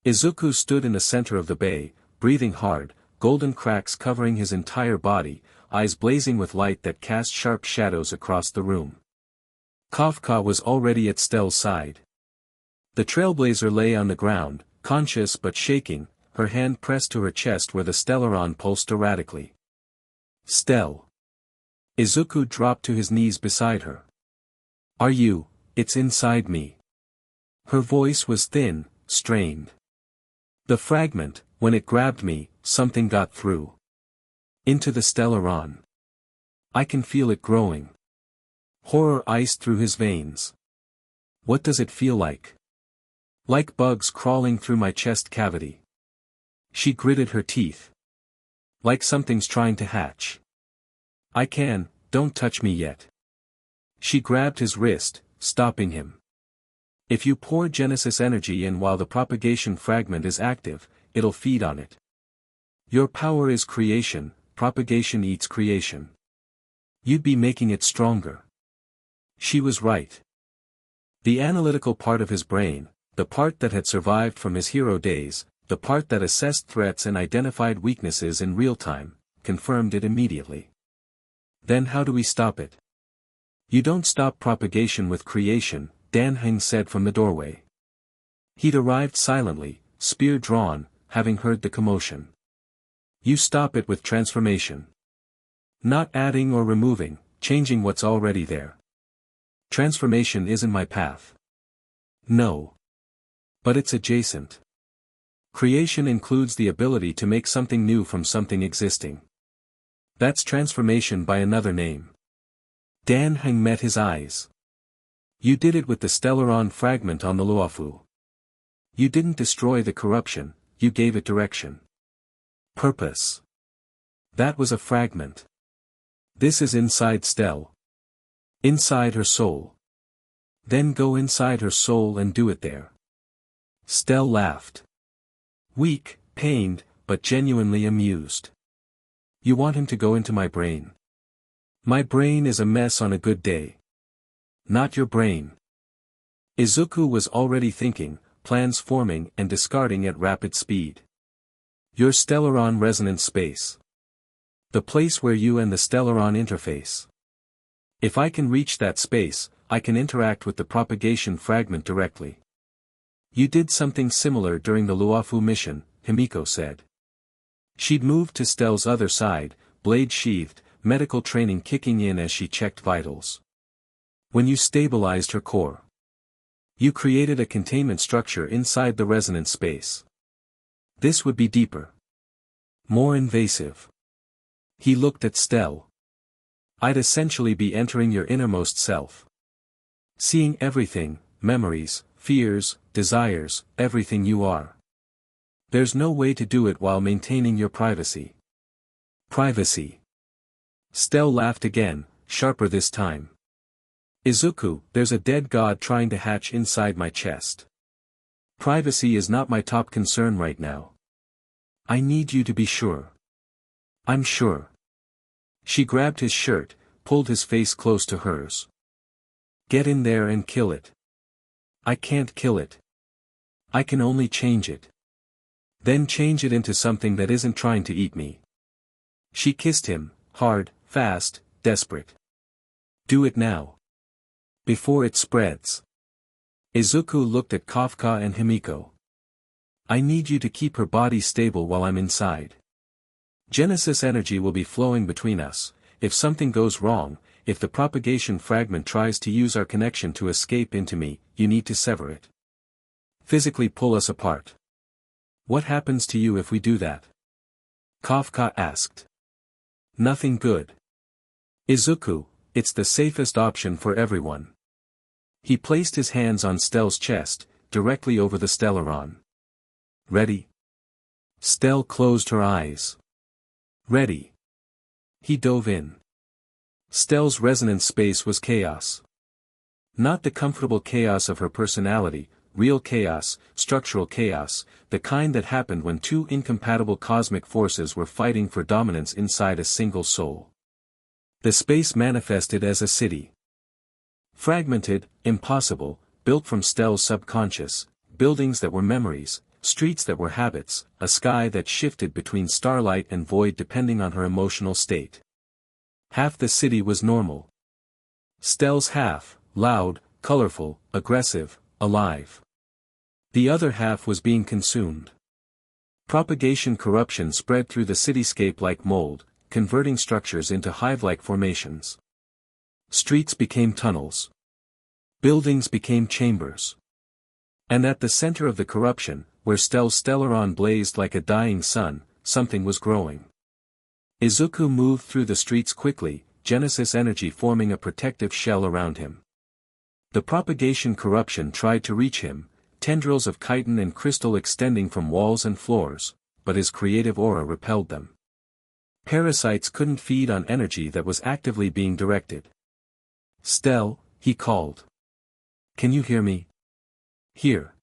Izuku stood in the center of the bay, breathing hard, golden cracks covering his entire body, eyes blazing with light that cast sharp shadows across the room. Kafka was already at Stelle's side. The trailblazer lay on the ground, conscious but shaking, her hand pressed to her chest where the Stellaron pulsed erratically. Stelle. Izuku dropped to his knees beside her. Are you? It's inside me. Her voice was thin, strained. The fragment, when it grabbed me, something got through. Into the Stellaron. I can feel it growing. Horror iced through his veins. What does it feel like? Like bugs crawling through my chest cavity. She gritted her teeth. Like something's trying to hatch. Don't touch me yet. She grabbed his wrist, stopping him. If you pour Genesis energy in while the propagation fragment is active, it'll feed on it. Your power is creation, propagation eats creation. You'd be making it stronger. She was right. The analytical part of his brain, the part that had survived from his hero days, the part that assessed threats and identified weaknesses in real time, confirmed it immediately. Then how do we stop it? You don't stop propagation with creation, Dan Heng said from the doorway. He'd arrived silently, spear drawn, having heard the commotion. You stop it with transformation. Not adding or removing, changing what's already there. Transformation isn't my path. No. But it's adjacent. Creation includes the ability to make something new from something existing. That's transformation by another name. Dan Heng met his eyes. You did it with the Stellaron fragment on the Luofu. You didn't destroy the corruption, you gave it direction. Purpose. That was a fragment. This is inside Stelle. Inside her soul. Then go inside her soul and do it there. Stelle laughed. Weak, pained, but genuinely amused. You want him to go into my brain. My brain is a mess on a good day. Not your brain. Izuku was already thinking, plans forming and discarding at rapid speed. Your Stellaron resonance space. The place where you and the Stellaron interface. If I can reach that space, I can interact with the propagation fragment directly. You did something similar during the Luofu mission, Himeko said. She'd moved to Stelle's other side, blade sheathed, medical training kicking in as she checked vitals. When you stabilized her core. You created a containment structure inside the resonance space. This would be deeper. More invasive. He looked at Stelle. I'd essentially be entering your innermost self. Seeing everything, memories, fears, desires, everything you are. There's no way to do it while maintaining your privacy. Privacy. Stelle laughed again, sharper this time. Izuku, there's a dead god trying to hatch inside my chest. Privacy is not my top concern right now. I need you to be sure. I'm sure. She grabbed his shirt, pulled his face close to hers. Get in there and kill it. I can't kill it. I can only change it. Then change it into something that isn't trying to eat me. She kissed him, hard, fast, desperate. Do it now. Before it spreads. Izuku looked at Kafka and Himeko. I need you to keep her body stable while I'm inside. Genesis energy will be flowing between us. If something goes wrong, if the propagation fragment tries to use our connection to escape into me, you need to sever it. Physically pull us apart. What happens to you if we do that? Kafka asked. Nothing good. Izuku, it's the safest option for everyone. He placed his hands on Stelle's chest, directly over the Stellaron. Ready? Stelle closed her eyes. Ready. He dove in. Stelle's resonance space was chaos. Not the comfortable chaos of her personality, real chaos, structural chaos, the kind that happened when two incompatible cosmic forces were fighting for dominance inside a single soul. The space manifested as a city. Fragmented, impossible, built from Stelle's subconscious, buildings that were memories, streets that were habits, a sky that shifted between starlight and void depending on her emotional state. Half the city was normal. Stelle's half, loud, colorful, aggressive, alive. The other half was being consumed. Propagation corruption spread through the cityscape like mold, converting structures into hive-like formations. Streets became tunnels. Buildings became chambers. And at the center of the corruption, where Stelle's Stellaron blazed like a dying sun, something was growing. Izuku moved through the streets quickly, Genesis energy forming a protective shell around him. The propagation corruption tried to reach him, tendrils of chitin and crystal extending from walls and floors, but his creative aura repelled them. Parasites couldn't feed on energy that was actively being directed. "Stelle," he called. "Can you hear me?" "Here."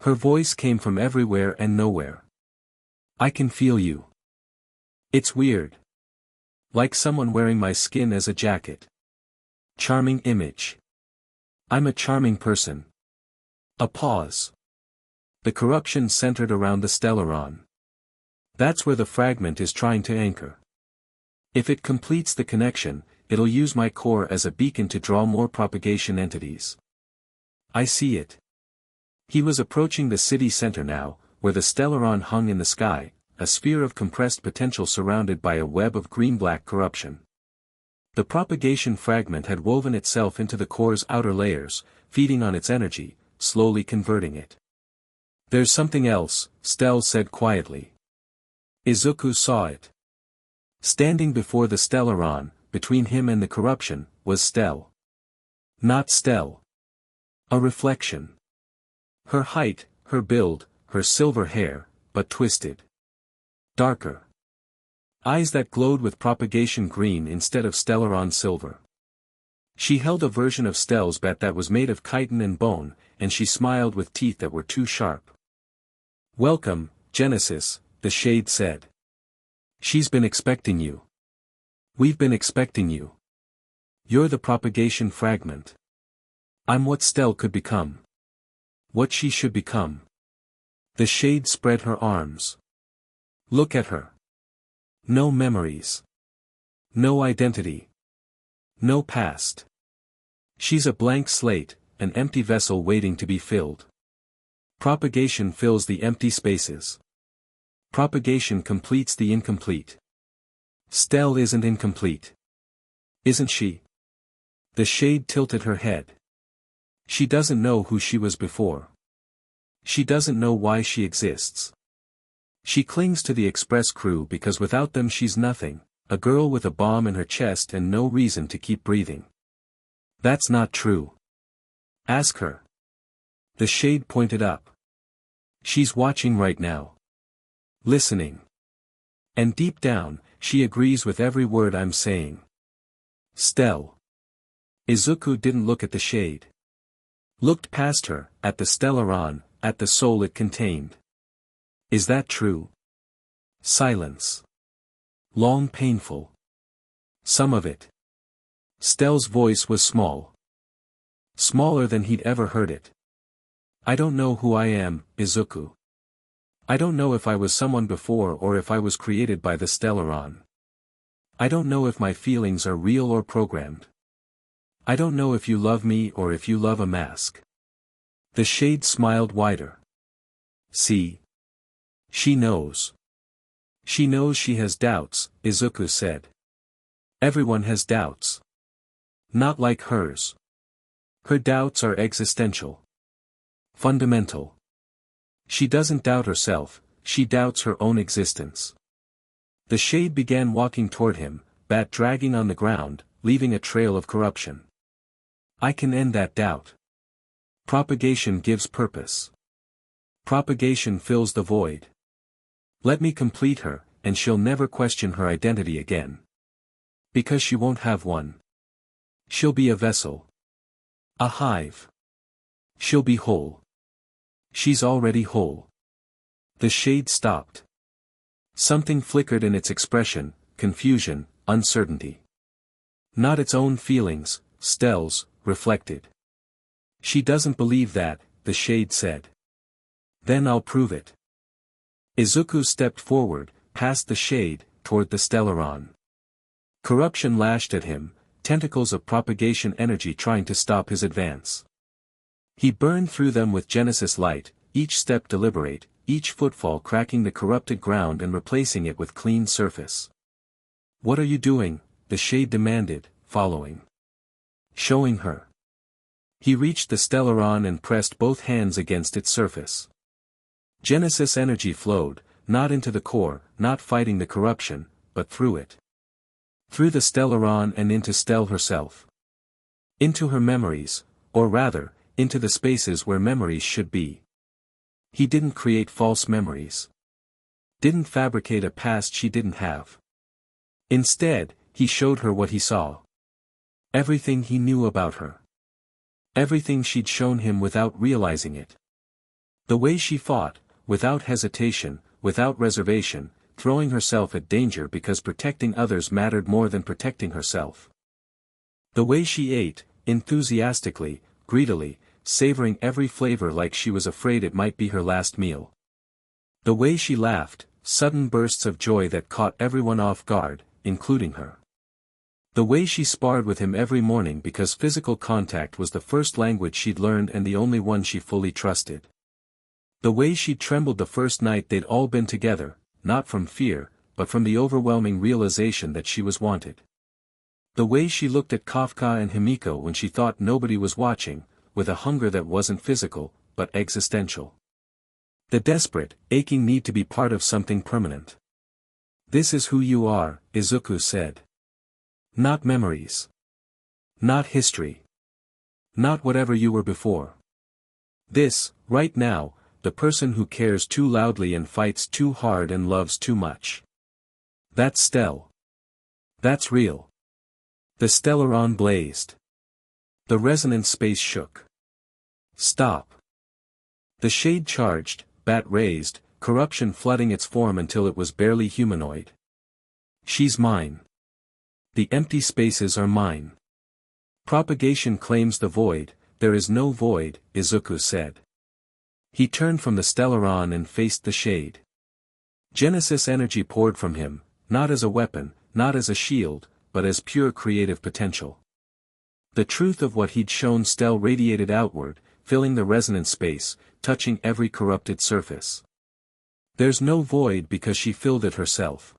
Her voice came from everywhere and nowhere. "I can feel you. It's weird. Like someone wearing my skin as a jacket. Charming image. I'm a charming person." A pause. The corruption centered around the stellaron. That's where the fragment is trying to anchor. If it completes the connection, it'll use my core as a beacon to draw more propagation entities. I see it. He was approaching the city center now, where the stellaron hung in the sky, a sphere of compressed potential surrounded by a web of green-black corruption. The propagation fragment had woven itself into the core's outer layers, feeding on its energy, slowly converting it. "There's something else," Stelle said quietly. Izuku saw it. Standing before the stellaron, between him and the corruption, was Stelle. Not Stelle. A reflection. Her height, her build, her silver hair, but twisted. Darker. Eyes that glowed with propagation green instead of stellaron silver. She held a version of Stelle's bat that was made of chitin and bone, and she smiled with teeth that were too sharp. "Welcome, Genesis," the shade said. "She's been expecting you. We've been expecting you. You're the propagation fragment. I'm what Stelle could become. What she should become." The shade spread her arms. "Look at her. No memories. No identity. No past. She's a blank slate, an empty vessel waiting to be filled. Propagation fills the empty spaces. Propagation completes the incomplete. Stelle isn't incomplete. Isn't she?" The shade tilted her head. "She doesn't know who she was before. She doesn't know why she exists. She clings to the express crew because without them she's nothing, a girl with a bomb in her chest and no reason to keep breathing." "That's not true. Ask her." The shade pointed up. "She's watching right now. Listening. And deep down, she agrees with every word I'm saying." "Stelle." Izuku didn't look at the shade. Looked past her, at the stellaron, at the soul it contained. "Is that true?" Silence. Long painful. "Some of it." Stelle's voice was small. Smaller than he'd ever heard it. "I don't know who I am, Izuku. I don't know if I was someone before or if I was created by the stellaron. I don't know if my feelings are real or programmed. I don't know if you love me or if you love a mask." The shade smiled wider. "See? She knows. She knows she has doubts," Izuku said. "Everyone has doubts. Not like hers. Her doubts are existential. Fundamental. She doesn't doubt herself, she doubts her own existence." The shade began walking toward him, bat dragging on the ground, leaving a trail of corruption. "I can end that doubt. Propagation gives purpose. Propagation fills the void. Let me complete her, and she'll never question her identity again. Because she won't have one. She'll be a vessel. A hive. She'll be whole. She's already whole." The shade stopped. Something flickered in its expression, confusion, uncertainty. Not its own feelings, Stelle's, reflected. "She doesn't believe that," the shade said. "Then I'll prove it." Izuku stepped forward, past the shade, toward the stellaron. Corruption lashed at him, tentacles of propagation energy trying to stop his advance. He burned through them with Genesis light, each step deliberate, each footfall cracking the corrupted ground and replacing it with clean surface. "What are you doing?" the shade demanded, following. "Showing her." He reached the stellaron and pressed both hands against its surface. Genesis energy flowed, not into the core, not fighting the corruption, but through it. Through the stellaron and into Stelle herself. Into her memories, or rather, into the spaces where memories should be. He didn't create false memories. Didn't fabricate a past she didn't have. Instead, he showed her what he saw. Everything he knew about her. Everything she'd shown him without realizing it. The way she fought, without hesitation, without reservation, throwing herself at danger because protecting others mattered more than protecting herself. The way she ate, enthusiastically, greedily, savoring every flavor like she was afraid it might be her last meal. The way she laughed, sudden bursts of joy that caught everyone off guard, including her. The way she sparred with him every morning because physical contact was the first language she'd learned and the only one she fully trusted. The way she trembled the first night they'd all been together, not from fear, but from the overwhelming realization that she was wanted. The way she looked at Kafka and Himeko when she thought nobody was watching, with a hunger that wasn't physical, but existential. The desperate, aching need to be part of something permanent. This is who you are, Izuku said. Not memories. Not history. Not whatever you were before. This, right now, the person who cares too loudly and fights too hard and loves too much. That's Stelle. That's real. The stellaron blazed. The resonance space shook. Stop. The shade charged, bat raised, corruption flooding its form until it was barely humanoid. She's mine. The empty spaces are mine. Propagation claims the void, there is no void, Izuku said. He turned from the stellaron and faced the shade. Genesis energy poured from him, not as a weapon, not as a shield, but as pure creative potential. The truth of what he'd shown Stelle radiated outward, filling the resonance space, touching every corrupted surface. There's no void because she filled it herself.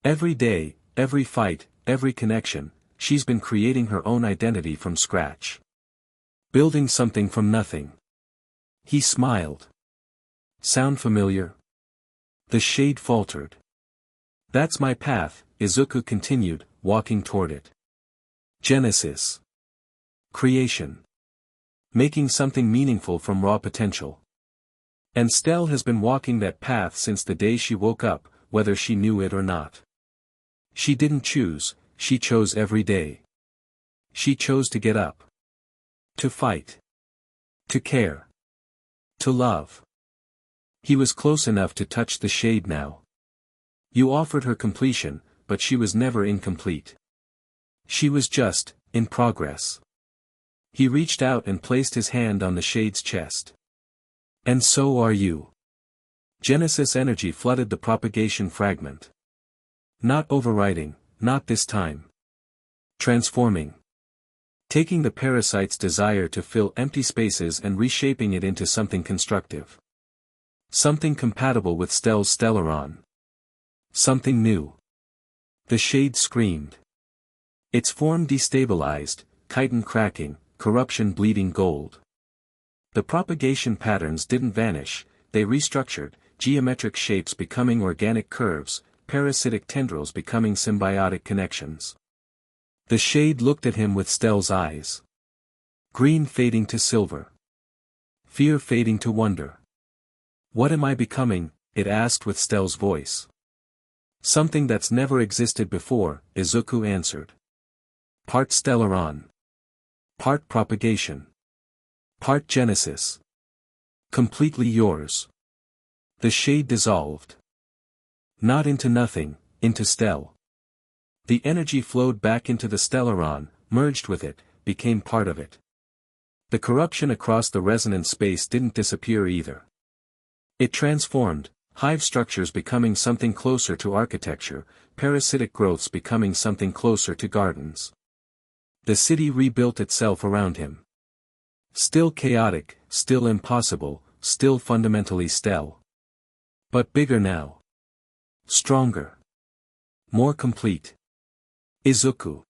Every day, every fight, every connection, she's been creating her own identity from scratch. Building something from nothing. He smiled. Sound familiar? The shade faltered. That's my path, Izuku continued, walking toward it. Genesis. Creation. Making something meaningful from raw potential. And Stelle has been walking that path since the day she woke up, whether she knew it or not. She didn't choose, she chose every day. She chose to get up. To fight. To care. To love. He was close enough to touch the shade now. You offered her completion, but she was never incomplete. She was just, in progress. He reached out and placed his hand on the shade's chest. And so are you. Genesis energy flooded the propagation fragment. Not overriding, not this time. Transforming. Taking the parasite's desire to fill empty spaces and reshaping it into something constructive. Something compatible with Stelle's stellaron. Something new. The shade screamed. Its form destabilized, chitin cracking, corruption bleeding gold. The propagation patterns didn't vanish, they restructured, geometric shapes becoming organic curves, parasitic tendrils becoming symbiotic connections. The shade looked at him with Stelle's eyes. Green fading to silver. Fear fading to wonder. What am I becoming? It asked with Stelle's voice. Something that's never existed before, Izuku answered. Part stellaron. Part propagation. Part genesis. Completely yours. The shade dissolved. Not into nothing, into Stelle. The energy flowed back into the stellaron, merged with it, became part of it. The corruption across the resonance space didn't disappear either. It transformed, hive structures becoming something closer to architecture, parasitic growths becoming something closer to gardens. The city rebuilt itself around him. Still chaotic, still impossible, still fundamentally Stelle. But bigger now. Stronger. More complete. Izuku.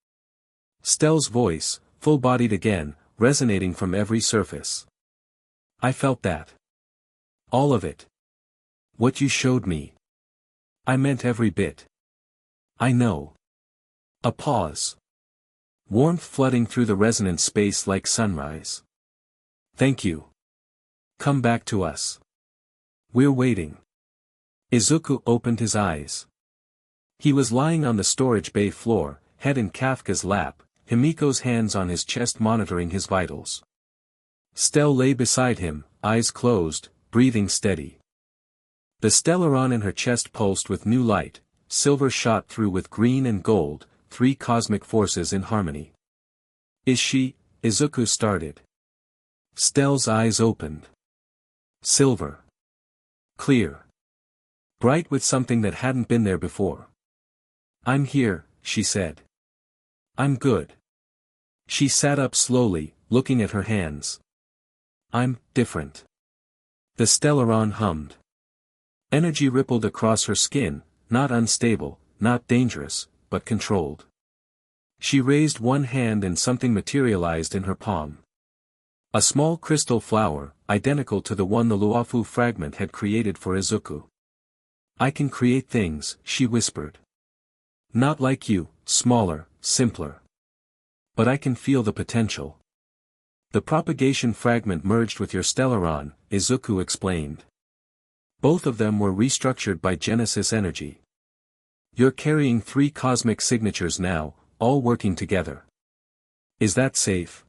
Stelle's voice, full-bodied again, resonating from every surface. I felt that. All of it. What you showed me. I meant every bit. I know. A pause. Warmth flooding through the resonant space like sunrise. Thank you. Come back to us. We're waiting. Izuku opened his eyes. He was lying on the storage bay floor, head in Kafka's lap, Himeko's hands on his chest monitoring his vitals. Stelle lay beside him, eyes closed, breathing steady. The stellaron in her chest pulsed with new light, silver shot through with green and gold, three cosmic forces in harmony. Is she? Izuku started. Stelle's eyes opened. Silver. Clear. Bright with something that hadn't been there before. I'm here, she said. I'm good. She sat up slowly, looking at her hands. I'm different. The stellaron hummed. Energy rippled across her skin, not unstable, not dangerous, but controlled. She raised one hand and something materialized in her palm. A small crystal flower, identical to the one the Luofu fragment had created for Izuku. I can create things, she whispered. Not like you, smaller, simpler. But I can feel the potential. The propagation fragment merged with your stellaron, Izuku explained. Both of them were restructured by Genesis energy. You're carrying 3 cosmic signatures now, all working together. Is that safe?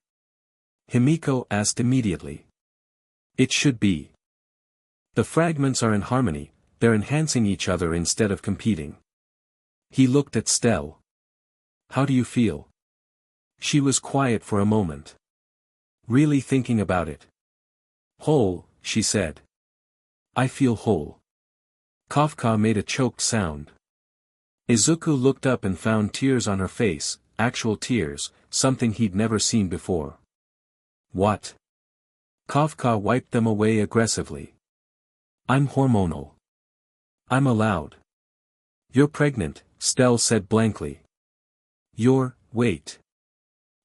Himeko asked immediately. It should be. The fragments are in harmony, they're enhancing each other instead of competing. He looked at Stelle. How do you feel? She was quiet for a moment. Really thinking about it. Whole, she said. I feel whole. Kafka made a choked sound. Izuku looked up and found tears on her face, actual tears, something he'd never seen before. What? Kafka wiped them away aggressively. I'm hormonal. I'm allowed. You're pregnant, Stelle said blankly. Wait.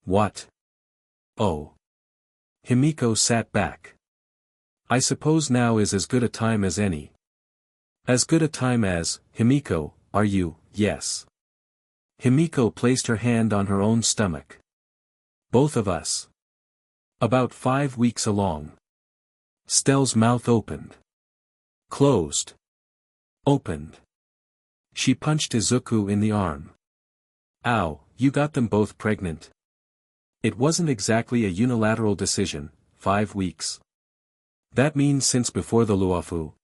What? Oh. Himeko sat back. I suppose now is as good a time as any. As good a time as, Himeko, are you? Yes. Himeko placed her hand on her own stomach. Both of us. About 5 weeks along. Stelle's mouth opened. Closed. Opened. She punched Izuku in the arm. Ow, you got them both pregnant. It wasn't exactly a unilateral decision, 5 weeks. That means since before the Luofu.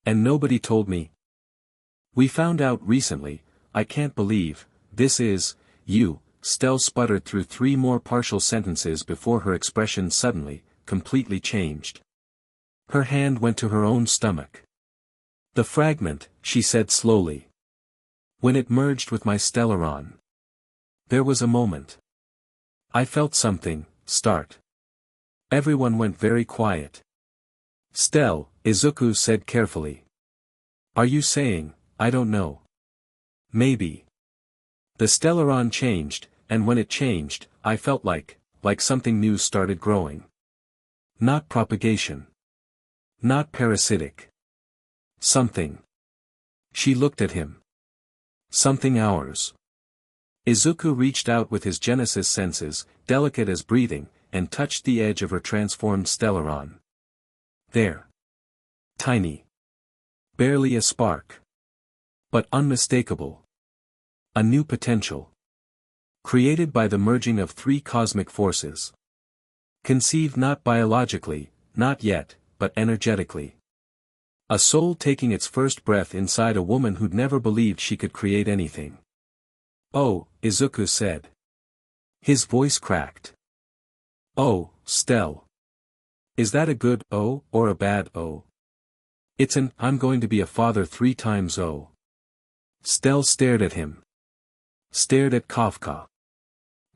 And nobody told me. We found out recently, I can't believe, this is, you, Stelle sputtered through 3 more partial sentences before her expression suddenly, completely changed. Her hand went to her own stomach. The fragment, she said slowly. When it merged with my stellaron. There was a moment. I felt something, start. Everyone went very quiet. Stelle, Izuku said carefully. Are you saying, I don't know? Maybe. The stellaron changed, and when it changed, I felt like something new started growing. Not propagation. Not parasitic. Something. She looked at him. Something ours. Izuku reached out with his Genesis senses, delicate as breathing, and touched the edge of her transformed stellaron. There. Tiny. Barely a spark. But unmistakable. A new potential. Created by the merging of 3 cosmic forces. Conceived not biologically, not yet, but energetically. A soul taking its first breath inside a woman who'd never believed she could create anything. Oh, Izuku said. His voice cracked. Oh, Stelle. Is that a good oh, or a bad oh? It's an I'm going to be a father 3 times oh. Stelle stared at him. Stared at Kafka.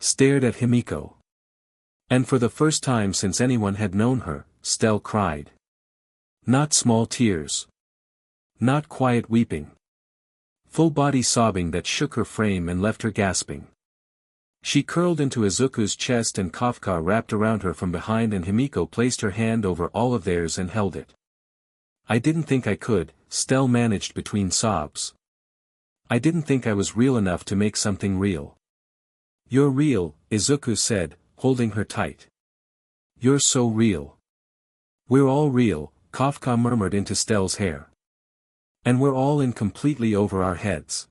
Stared at Himeko. And for the first time since anyone had known her, Stelle cried. Not small tears. Not quiet weeping. Full body sobbing that shook her frame and left her gasping. She curled into Izuku's chest and Kafka wrapped around her from behind and Himeko placed her hand over all of theirs and held it. I didn't think I could, Stelle managed between sobs. I didn't think I was real enough to make something real. You're real, Izuku said, holding her tight. You're so real. We're all real, Kafka murmured into Stelle's hair. And we're all in completely over our heads.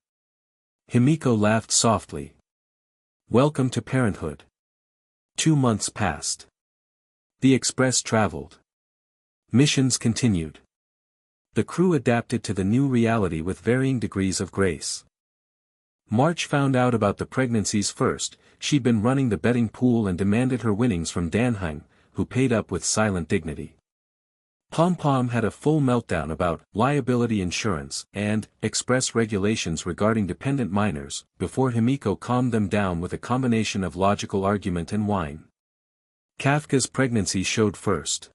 Himeko laughed softly. Welcome to parenthood. 2 months passed. The express traveled. Missions continued. The crew adapted to the new reality with varying degrees of grace. March found out about the pregnancies first. She'd been running the betting pool and demanded her winnings from Danheng, who paid up with silent dignity. Pom-Pom had a full meltdown about liability insurance and express regulations regarding dependent minors, before Himeko calmed them down with a combination of logical argument and wine. Kafka's pregnancy showed first.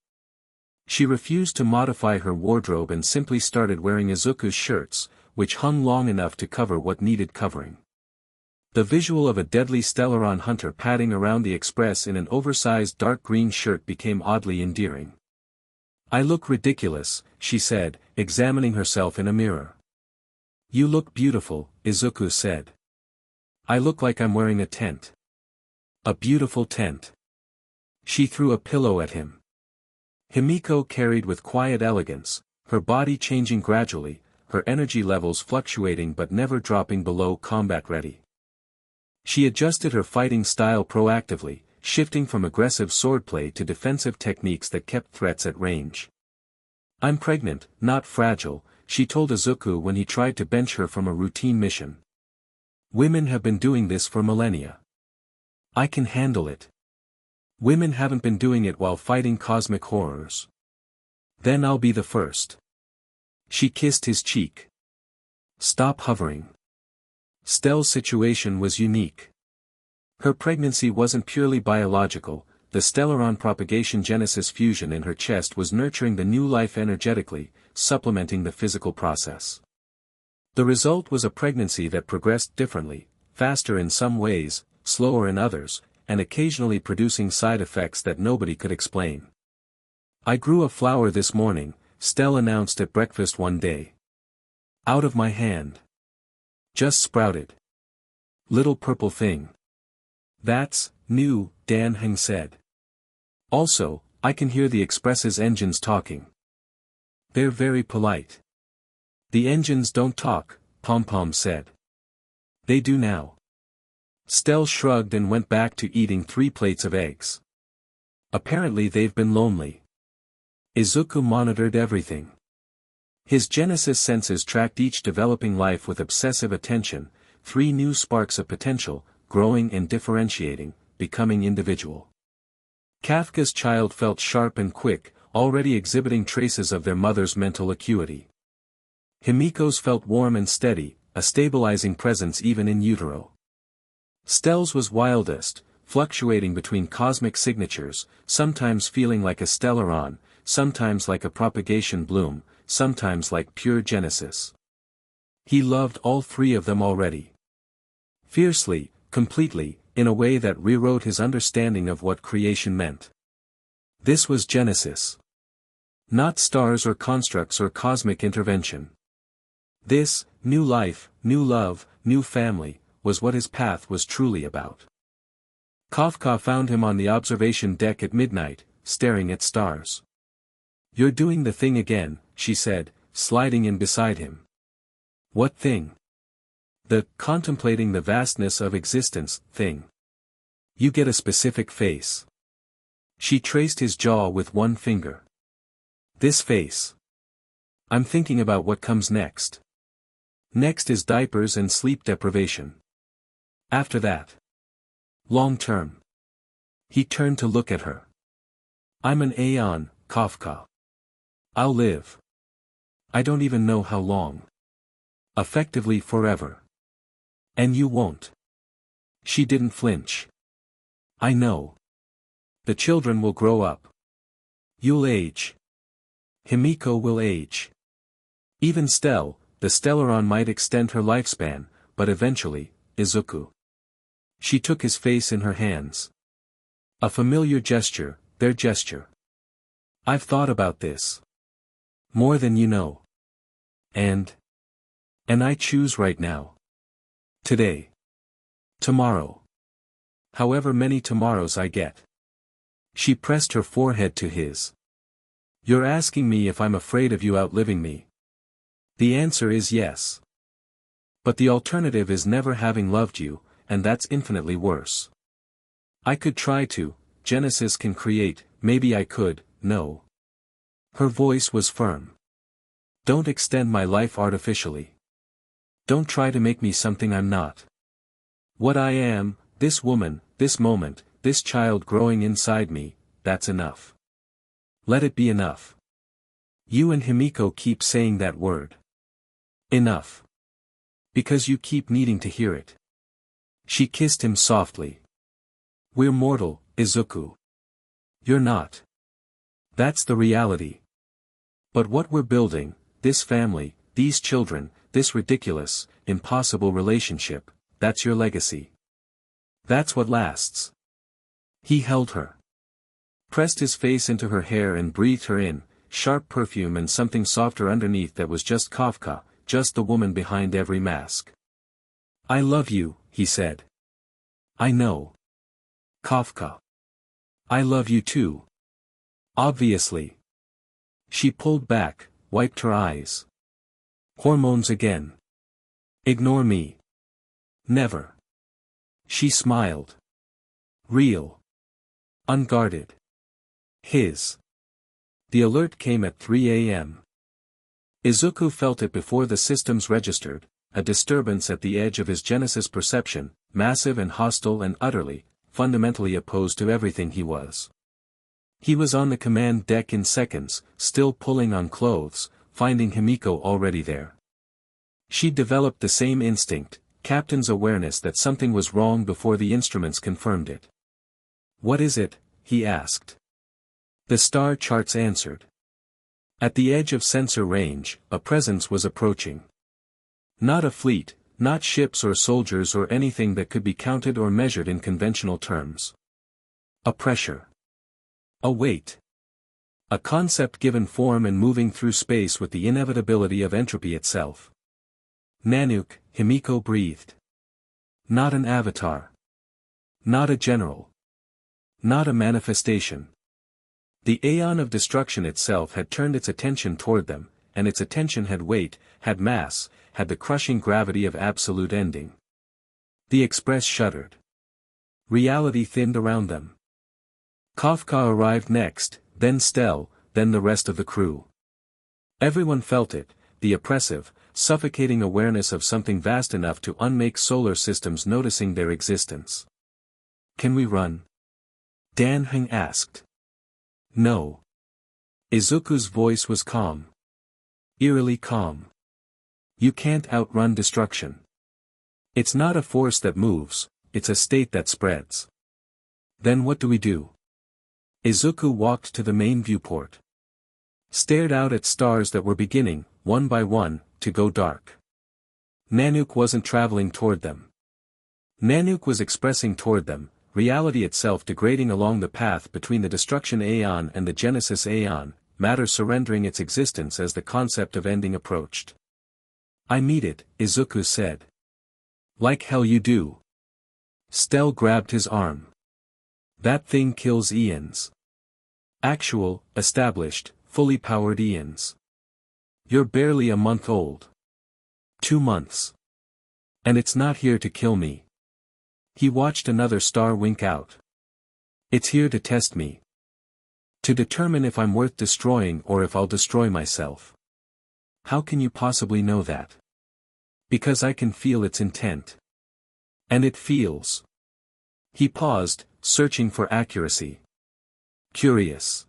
She refused to modify her wardrobe and simply started wearing Izuku's shirts, which hung long enough to cover what needed covering. The visual of a deadly Stellaron hunter padding around the express in an oversized dark green shirt became oddly endearing. I look ridiculous, she said, examining herself in a mirror. You look beautiful, Izuku said. I look like I'm wearing a tent. A beautiful tent. She threw a pillow at him. Himeko carried with quiet elegance, her body changing gradually, her energy levels fluctuating but never dropping below combat ready. She adjusted her fighting style proactively, shifting from aggressive swordplay to defensive techniques that kept threats at range. I'm pregnant, not fragile, she told Izuku when he tried to bench her from a routine mission. Women have been doing this for millennia. I can handle it. Women haven't been doing it while fighting cosmic horrors. Then I'll be the first. She kissed his cheek. Stop hovering. Stelle's situation was unique. Her pregnancy wasn't purely biological, the Stellaron propagation genesis fusion in her chest was nurturing the new life energetically, supplementing the physical process. The result was a pregnancy that progressed differently, faster in some ways, slower in others, and occasionally producing side effects that nobody could explain. I grew a flower this morning, Stelle announced at breakfast one day. Out of my hand. Just sprouted. Little purple thing. That's new, Danheng said. Also, I can hear the Express's engines talking. They're very polite. The engines don't talk, Pom-Pom said. They do now. Stelle shrugged and went back to eating 3 plates of eggs. Apparently they've been lonely. Izuku monitored everything. His Genesis senses tracked each developing life with obsessive attention, 3 new sparks of potential, growing and differentiating, becoming individual. Kafka's child felt sharp and quick, already exhibiting traces of their mother's mental acuity. Himeko's felt warm and steady, a stabilizing presence even in utero. Stelle's was wildest, fluctuating between cosmic signatures, sometimes feeling like a Stellaron, sometimes like a propagation bloom, sometimes like pure Genesis. He loved all 3 of them already. Fiercely, completely, in a way that rewrote his understanding of what creation meant. This was Genesis. Not stars or constructs or cosmic intervention. This, new life, new love, new family, was what his path was truly about. Kafka found him on the observation deck at midnight, staring at stars. You're doing the thing again, she said, sliding in beside him. What thing? The contemplating the vastness of existence thing. You get a specific face. She traced his jaw with one finger. This face. I'm thinking about what comes next. Next is diapers and sleep deprivation. After that. Long term. He turned to look at her. I'm an Aeon, Kafka. I'll live. I don't even know how long. Effectively forever. And you won't. She didn't flinch. I know. The children will grow up. You'll age. Himeko will age. Even Stelle, the Stellaron might extend her lifespan, but eventually, Izuku. She took his face in her hands. A familiar gesture, their gesture. I've thought about this. More than you know. And And I choose right now. Today. Tomorrow. However many tomorrows I get. She pressed her forehead to his. You're asking me if I'm afraid of you outliving me. The answer is yes. But the alternative is never having loved you, and that's infinitely worse. I could try to, Genesis can create, maybe I could, no. Her voice was firm. Don't extend my life artificially. Don't try to make me something I'm not. What I am, this woman, this moment, this child growing inside me, that's enough. Let it be enough. You and Himeko keep saying that word. Enough. Because you keep needing to hear it. She kissed him softly. We're mortal, Izuku. You're not. That's the reality. But what we're building, this family, these children, this ridiculous, impossible relationship, that's your legacy. That's what lasts. He held her. Pressed his face into her hair and breathed her in, sharp perfume and something softer underneath that was just Kafka, just the woman behind every mask. I love you, he said. I know. Kafka. I love you too. Obviously. She pulled back, wiped her eyes. Hormones again. Ignore me. Never. She smiled. Real. Unguarded. His. The alert came at 3 a.m. Izuku felt it before the systems registered, a disturbance at the edge of his Genesis perception, massive and hostile and utterly, fundamentally opposed to everything he was. He was on the command deck in seconds, still pulling on clothes, finding Himeko already there. She'd developed the same instinct, captain's awareness that something was wrong before the instruments confirmed it. What is it? He asked. The star charts answered. At the edge of sensor range, a presence was approaching. Not a fleet, not ships or soldiers or anything that could be counted or measured in conventional terms. A pressure. A weight. A concept given form and moving through space with the inevitability of entropy itself. Nanook, Himeko breathed. Not an avatar. Not a general. Not a manifestation. The Aeon of destruction itself had turned its attention toward them, and its attention had weight, had mass, had the crushing gravity of absolute ending. The Express shuddered. Reality thinned around them. Kafka arrived next, then Stelle, then the rest of the crew. Everyone felt it, the oppressive, suffocating awareness of something vast enough to unmake solar systems noticing their existence. Can we run? Dan Heng asked. No. Izuku's voice was calm. Eerily calm. You can't outrun destruction. It's not a force that moves, it's a state that spreads. Then what do we do? Izuku walked to the main viewport. Stared out at stars that were beginning, one by one, to go dark. Nanook wasn't traveling toward them. Nanook was expressing toward them, reality itself degrading along the path between the destruction Aeon and the Genesis Aeon, matter surrendering its existence as the concept of ending approached. I meet it, Izuku said. Like hell you do. Stelle grabbed his arm. That thing kills Eons. Actual, established, fully powered Eons. You're barely a month old. 2 months. And it's not here to kill me. He watched another star wink out. It's here to test me. To determine if I'm worth destroying or if I'll destroy myself. How can you possibly know that? Because I can feel its intent. And it feels. He paused, searching for accuracy. Curious.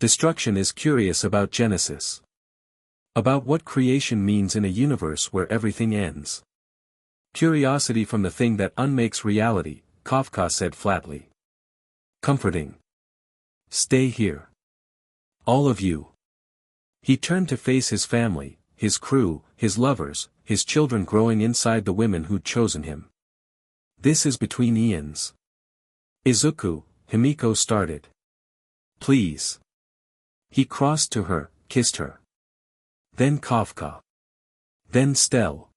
Destruction is curious about Genesis. About what creation means in a universe where everything ends. Curiosity from the thing that unmakes reality, Kafka said flatly. Comforting. Stay here. All of you. He turned to face his family, his crew, his lovers, his children growing inside the women who'd chosen him. This is between eons. Izuku, Himeko started. Please. He crossed to her, kissed her. Then Kafka. Then Stelle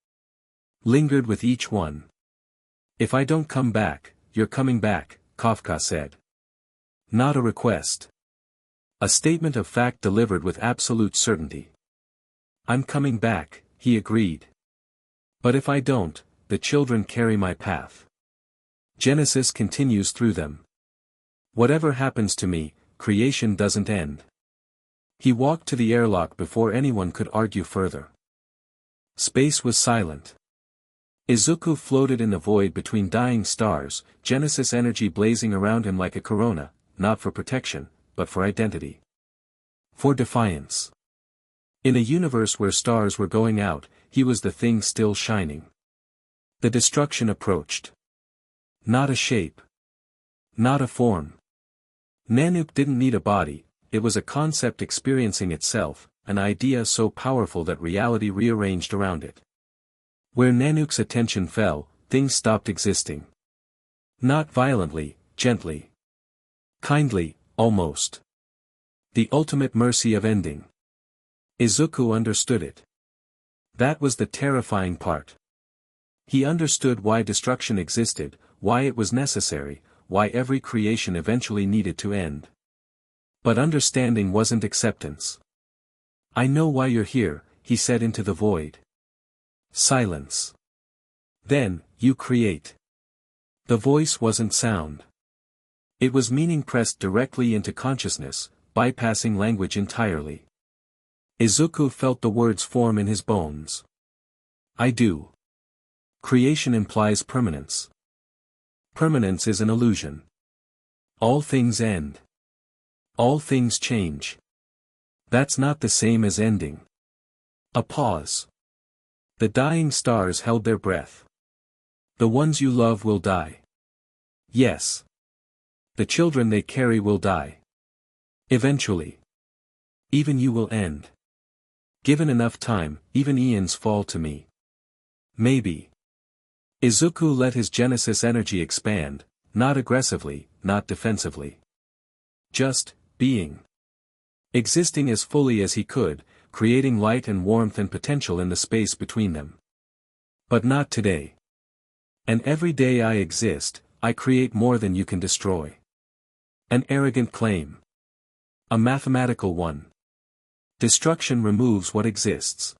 lingered with each one. If I don't come back, you're coming back, Kafka said. Not a request. A statement of fact delivered with absolute certainty. I'm coming back, he agreed. But if I don't, the children carry my path. Genesis continues through them. Whatever happens to me, creation doesn't end. He walked to the airlock before anyone could argue further. Space was silent. Izuku floated in the void between dying stars, Genesis energy blazing around him like a corona, not for protection, but for identity. For defiance. In a universe where stars were going out, he was the thing still shining. The destruction approached. Not a shape. Not a form. Nanook didn't need a body, it was a concept experiencing itself, an idea so powerful that reality rearranged around it. Where Nanook's attention fell, things stopped existing. Not violently, gently. Kindly, almost. The ultimate mercy of ending. Izuku understood it. That was the terrifying part. He understood why destruction existed, why it was necessary, why every creation eventually needed to end. But understanding wasn't acceptance. I know why you're here, he said into the void. Silence. Then, you create. The voice wasn't sound. It was meaning pressed directly into consciousness, bypassing language entirely. Izuku felt the words form in his bones. I do. Creation implies permanence. Permanence is an illusion. All things end. All things change. That's not the same as ending. A pause. The dying stars held their breath. The ones you love will die. Yes. The children they carry will die. Eventually. Even you will end. Given enough time, even eons fall to me. Maybe. Izuku let his Genesis energy expand, not aggressively, not defensively. Just, being. Existing as fully as he could, creating light and warmth and potential in the space between them. But not today. And every day I exist, I create more than you can destroy. An arrogant claim. A mathematical one. Destruction removes what exists.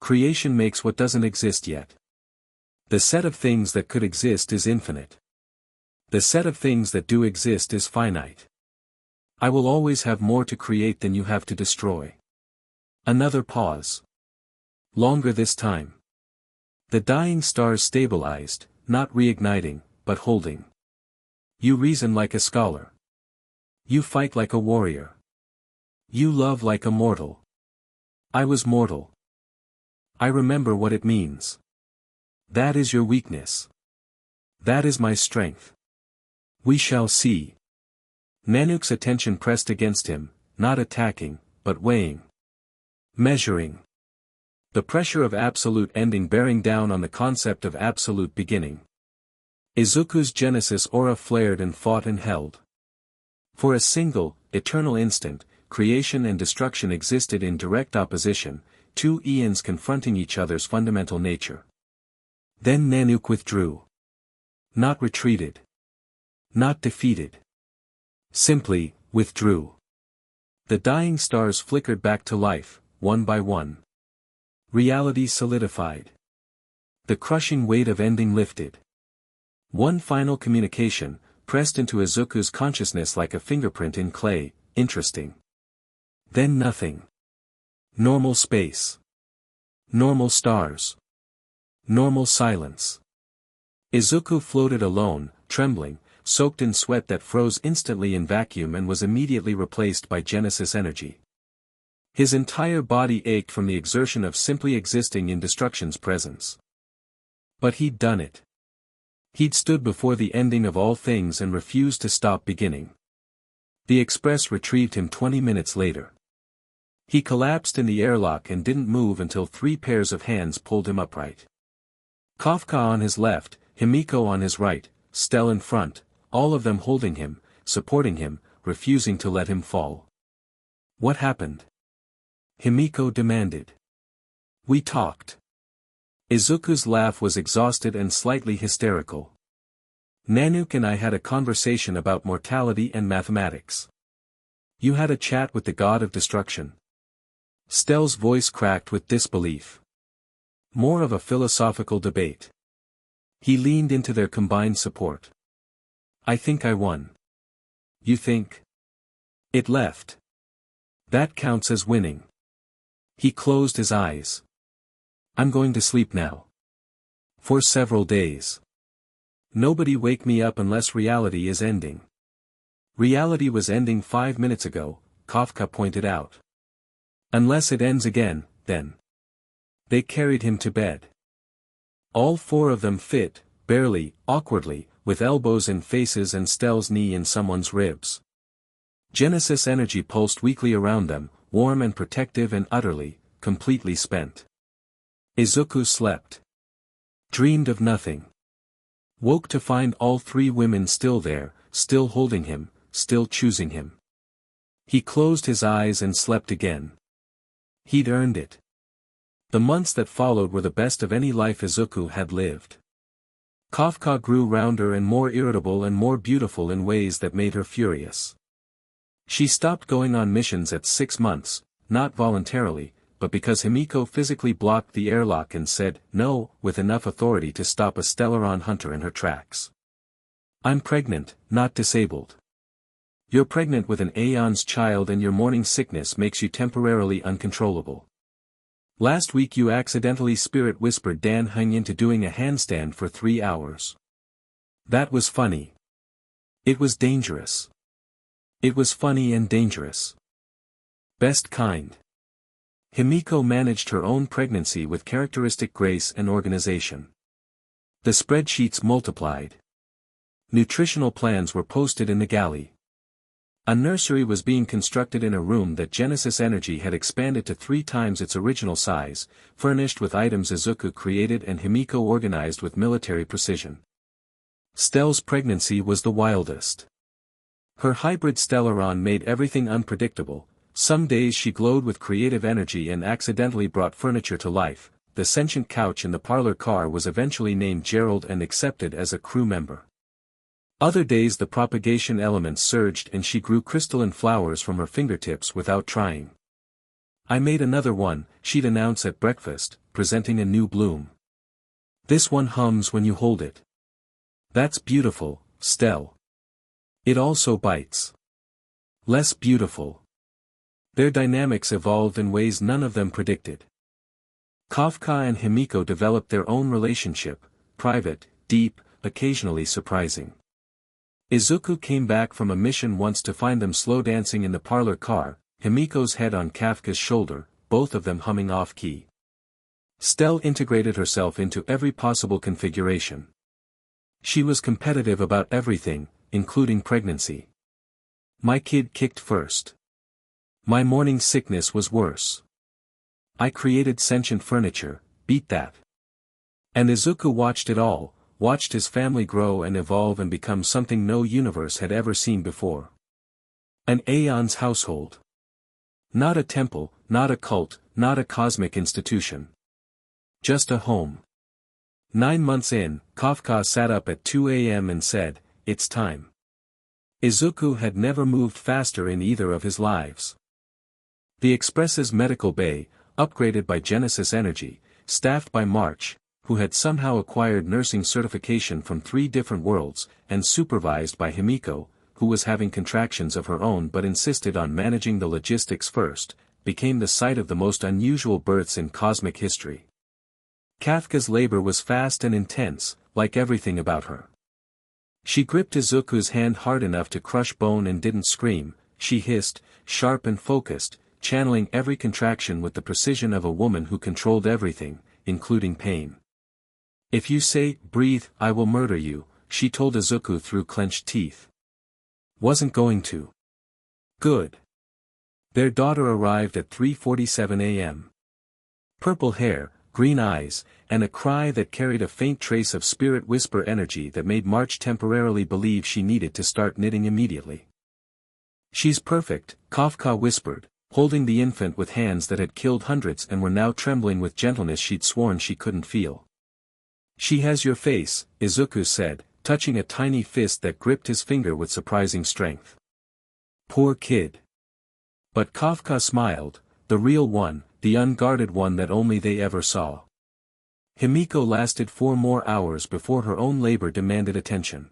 Creation makes what doesn't exist yet. The set of things that could exist is infinite. The set of things that do exist is finite. I will always have more to create than you have to destroy. Another pause. Longer this time. The dying stars stabilized, not reigniting, but holding. You reason like a scholar. You fight like a warrior. You love like a mortal. I was mortal. I remember what it means. That is your weakness. That is my strength. We shall see. Nanook's attention pressed against him, not attacking, but weighing. Measuring. The pressure of absolute ending bearing down on the concept of absolute beginning. Izuku's Genesis aura flared and fought and held. For a single, eternal instant, creation and destruction existed in direct opposition, two eons confronting each other's fundamental nature. Then Nanook withdrew. Not retreated. Not defeated. Simply, withdrew. The dying stars flickered back to life, one by one. Reality solidified. The crushing weight of ending lifted. One final communication, pressed into Izuku's consciousness like a fingerprint in clay, interesting. Then nothing. Normal space. Normal stars. Normal silence. Izuku floated alone, trembling, soaked in sweat that froze instantly in vacuum and was immediately replaced by Genesis energy. His entire body ached from the exertion of simply existing in destruction's presence. But he'd done it. He'd stood before the ending of all things and refused to stop beginning. The express retrieved him 20 minutes later. He collapsed in the airlock and didn't move until 3 pairs of hands pulled him upright. Kafka on his left, Himeko on his right, Stelle in front, all of them holding him, supporting him, refusing to let him fall. What happened? Himeko demanded. We talked. Izuku's laugh was exhausted and slightly hysterical. Nanook and I had a conversation about mortality and mathematics. You had a chat with the god of destruction. Stelle's voice cracked with disbelief. More of a philosophical debate. He leaned into their combined support. I think I won. You think? It left. That counts as winning. He closed his eyes. I'm going to sleep now. For several days. Nobody wake me up unless reality is ending. Reality was ending 5 minutes ago, Kafka pointed out. Unless it ends again, then. They carried him to bed. All 4 of them fit, barely, awkwardly, with elbows in faces and Stelle's knee in someone's ribs. Genesis energy pulsed weakly around them, warm and protective and utterly, completely spent. Izuku slept. Dreamed of nothing. Woke to find all 3 women still there, still holding him, still choosing him. He closed his eyes and slept again. He'd earned it. The months that followed were the best of any life Izuku had lived. Kafka grew rounder and more irritable and more beautiful in ways that made her furious. She stopped going on missions at 6 months, not voluntarily, but because Himeko physically blocked the airlock and said no with enough authority to stop a Stellaron hunter in her tracks. I'm pregnant, not disabled. You're pregnant with an Aeon's child and your morning sickness makes you temporarily uncontrollable. Last week you accidentally spirit whispered Dan Heng into doing a handstand for 3 hours. That was funny. It was dangerous. It was funny and dangerous. Best kind. Himeko managed her own pregnancy with characteristic grace and organization. The spreadsheets multiplied. Nutritional plans were posted in the galley. A nursery was being constructed in a room that Genesis Energy had expanded to 3 times its original size, furnished with items Izuku created and Himeko organized with military precision. Stelle's pregnancy was the wildest. Her hybrid Stellaron made everything unpredictable. Some days she glowed with creative energy and accidentally brought furniture to life. The sentient couch in the parlor car was eventually named Gerald and accepted as a crew member. Other days the propagation elements surged and she grew crystalline flowers from her fingertips without trying. I made another one, she'd announce at breakfast, presenting a new bloom. This one hums when you hold it. That's beautiful, Stelle. It also bites. Less beautiful. Their dynamics evolved in ways none of them predicted. Kafka and Himeko developed their own relationship, private, deep, occasionally surprising. Izuku came back from a mission once to find them slow dancing in the parlor car, Himeko's head on Kafka's shoulder, both of them humming off-key. Stelle integrated herself into every possible configuration. She was competitive about everything, including pregnancy. My kid kicked first. My morning sickness was worse. I created sentient furniture, beat that. And Izuku watched it all, watched his family grow and evolve and become something no universe had ever seen before. An Aeon's household. Not a temple, not a cult, not a cosmic institution. Just a home. 9 months in, Kafka sat up at 2 a.m. and said, "It's time." Izuku had never moved faster in either of his lives. The Express's medical bay, upgraded by Genesis Energy, staffed by March, who had somehow acquired nursing certification from 3 different worlds, and supervised by Himeko, who was having contractions of her own but insisted on managing the logistics first, became the site of the most unusual births in cosmic history. Kafka's labor was fast and intense, like everything about her. She gripped Izuku's hand hard enough to crush bone and didn't scream, she hissed, sharp and focused, channeling every contraction with the precision of a woman who controlled everything, including pain. "If you say, breathe, I will murder you," she told Izuku through clenched teeth. Wasn't going to. Good. Their daughter arrived at 3:47 a.m. Purple hair, green eyes, and a cry that carried a faint trace of spirit whisper energy that made March temporarily believe she needed to start knitting immediately. "She's perfect," Kafka whispered, holding the infant with hands that had killed hundreds and were now trembling with gentleness she'd sworn she couldn't feel. "She has your face," Izuku said, touching a tiny fist that gripped his finger with surprising strength. "Poor kid." But Kafka smiled, the real one, the unguarded one that only they ever saw. Himeko lasted 4 more hours before her own labor demanded attention.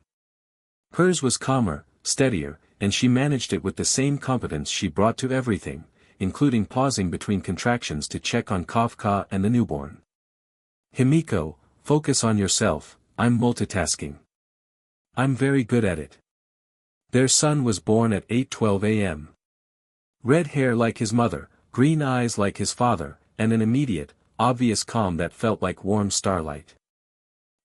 Hers was calmer, steadier, and she managed it with the same competence she brought to everything, including pausing between contractions to check on Kafka and the newborn. "Himeko, focus on yourself, I'm multitasking. I'm very good at it." Their son was born at 8:12 a.m. Red hair like his mother, green eyes like his father, and an immediate, obvious calm that felt like warm starlight.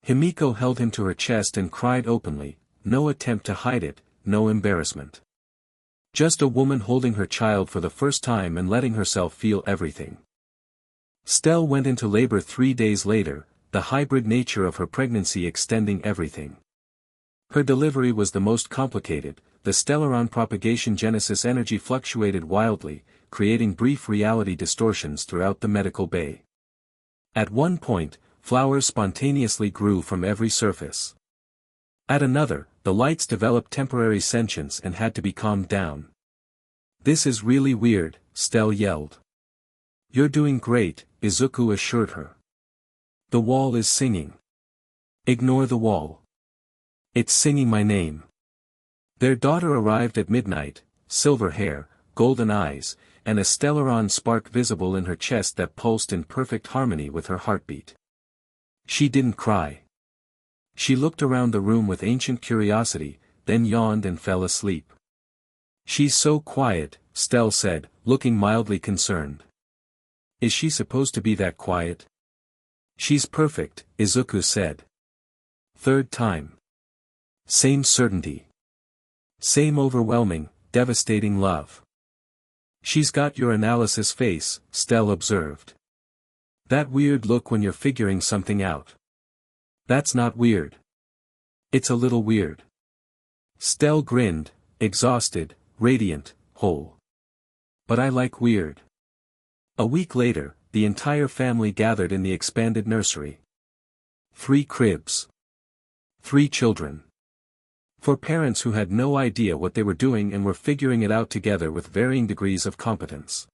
Himeko held him to her chest and cried openly, no attempt to hide it, no embarrassment. Just a woman holding her child for the first time and letting herself feel everything. Stelle went into labor 3 days later, the hybrid nature of her pregnancy extending everything. Her delivery was the most complicated, the stellaron propagation genesis energy fluctuated wildly, creating brief reality distortions throughout the medical bay. At one point, flowers spontaneously grew from every surface. At another, the lights developed temporary sentience and had to be calmed down. "This is really weird," Stelle yelled. "You're doing great," Izuku assured her. "The wall is singing." "Ignore the wall. It's singing my name." Their daughter arrived at midnight, silver hair, golden eyes, and a stellaron spark visible in her chest that pulsed in perfect harmony with her heartbeat. She didn't cry. She looked around the room with ancient curiosity, then yawned and fell asleep. "She's so quiet," Stelle said, looking mildly concerned. "Is she supposed to be that quiet?" "She's perfect," Izuku said. Third time. Same certainty. Same overwhelming, devastating love. "She's got your analysis face," Stelle observed. "That weird look when you're figuring something out." "That's not weird. It's a little weird." Stelle grinned, exhausted, radiant, whole. "But I like weird." A week later, the entire family gathered in the expanded nursery. 3 cribs. 3 children. For parents who had no idea what they were doing and were figuring it out together with varying degrees of competence.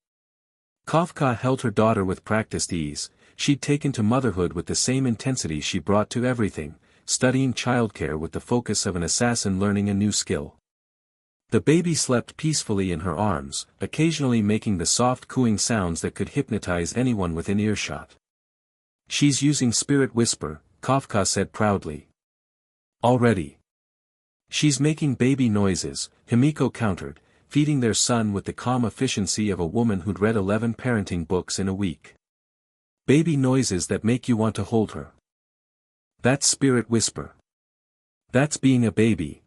Kafka held her daughter with practiced ease. She'd taken to motherhood with the same intensity she brought to everything, studying childcare with the focus of an assassin learning a new skill. The baby slept peacefully in her arms, occasionally making the soft cooing sounds that could hypnotize anyone within earshot. "She's using spirit whisper," Kafka said proudly. "Already. She's making baby noises," Himeko countered, feeding their son with the calm efficiency of a woman who'd read 11 parenting books in a week. "Baby noises that make you want to hold her. That's spirit whisper. That's being a baby."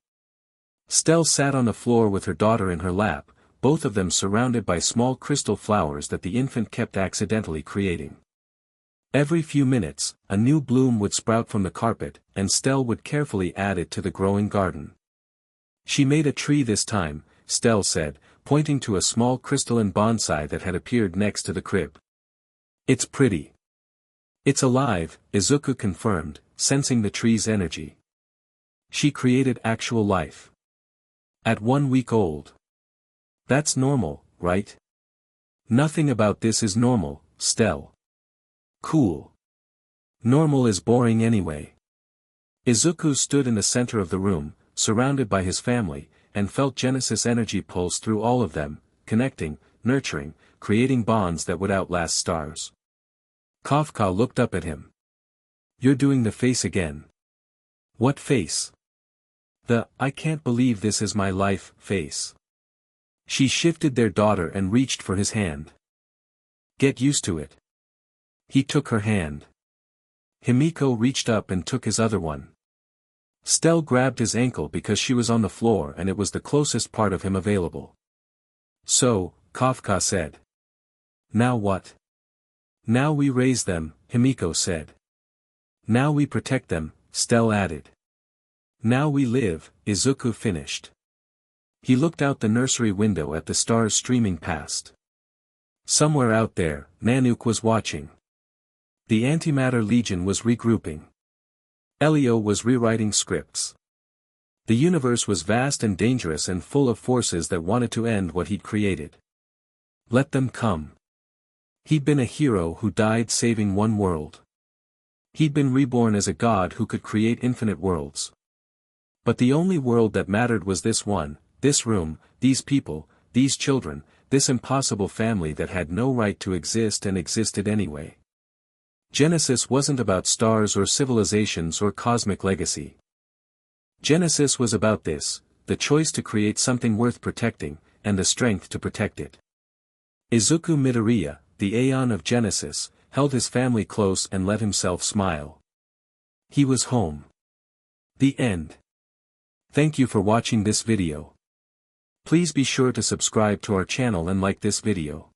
Stelle sat on the floor with her daughter in her lap, both of them surrounded by small crystal flowers that the infant kept accidentally creating. Every few minutes, a new bloom would sprout from the carpet, and Stelle would carefully add it to the growing garden. "She made a tree this time," Stelle said, pointing to a small crystalline bonsai that had appeared next to the crib. "It's pretty. It's alive," Izuku confirmed, sensing the tree's energy. "She created actual life. At 1 week old. That's normal, right?" "Nothing about this is normal, Stelle." "Cool. Normal is boring anyway." Izuku stood in the center of the room, surrounded by his family, and felt Genesis energy pulse through all of them, connecting, nurturing, creating bonds that would outlast stars. Kafka looked up at him. "You're doing the face again." "What face?" "The, I can't believe this is my life, face." She shifted their daughter and reached for his hand. "Get used to it." He took her hand. Himeko reached up and took his other one. Stelle grabbed his ankle because she was on the floor and it was the closest part of him available. "So," Kafka said. "Now what?" "Now we raise them," Himeko said. "Now we protect them," Stelle added. "Now we live," Izuku finished. He looked out the nursery window at the stars streaming past. Somewhere out there, Nanook was watching. The Antimatter Legion was regrouping. Elio was rewriting scripts. The universe was vast and dangerous and full of forces that wanted to end what he'd created. Let them come. He'd been a hero who died saving one world. He'd been reborn as a god who could create infinite worlds. But the only world that mattered was this one, this room, these people, these children, this impossible family that had no right to exist and existed anyway. Genesis wasn't about stars or civilizations or cosmic legacy. Genesis was about this, the choice to create something worth protecting, and the strength to protect it. Izuku Midoriya, the Aeon of Genesis, held his family close and let himself smile. He was home. The end. Thank you for watching this video. Please be sure to subscribe to our channel and like this video.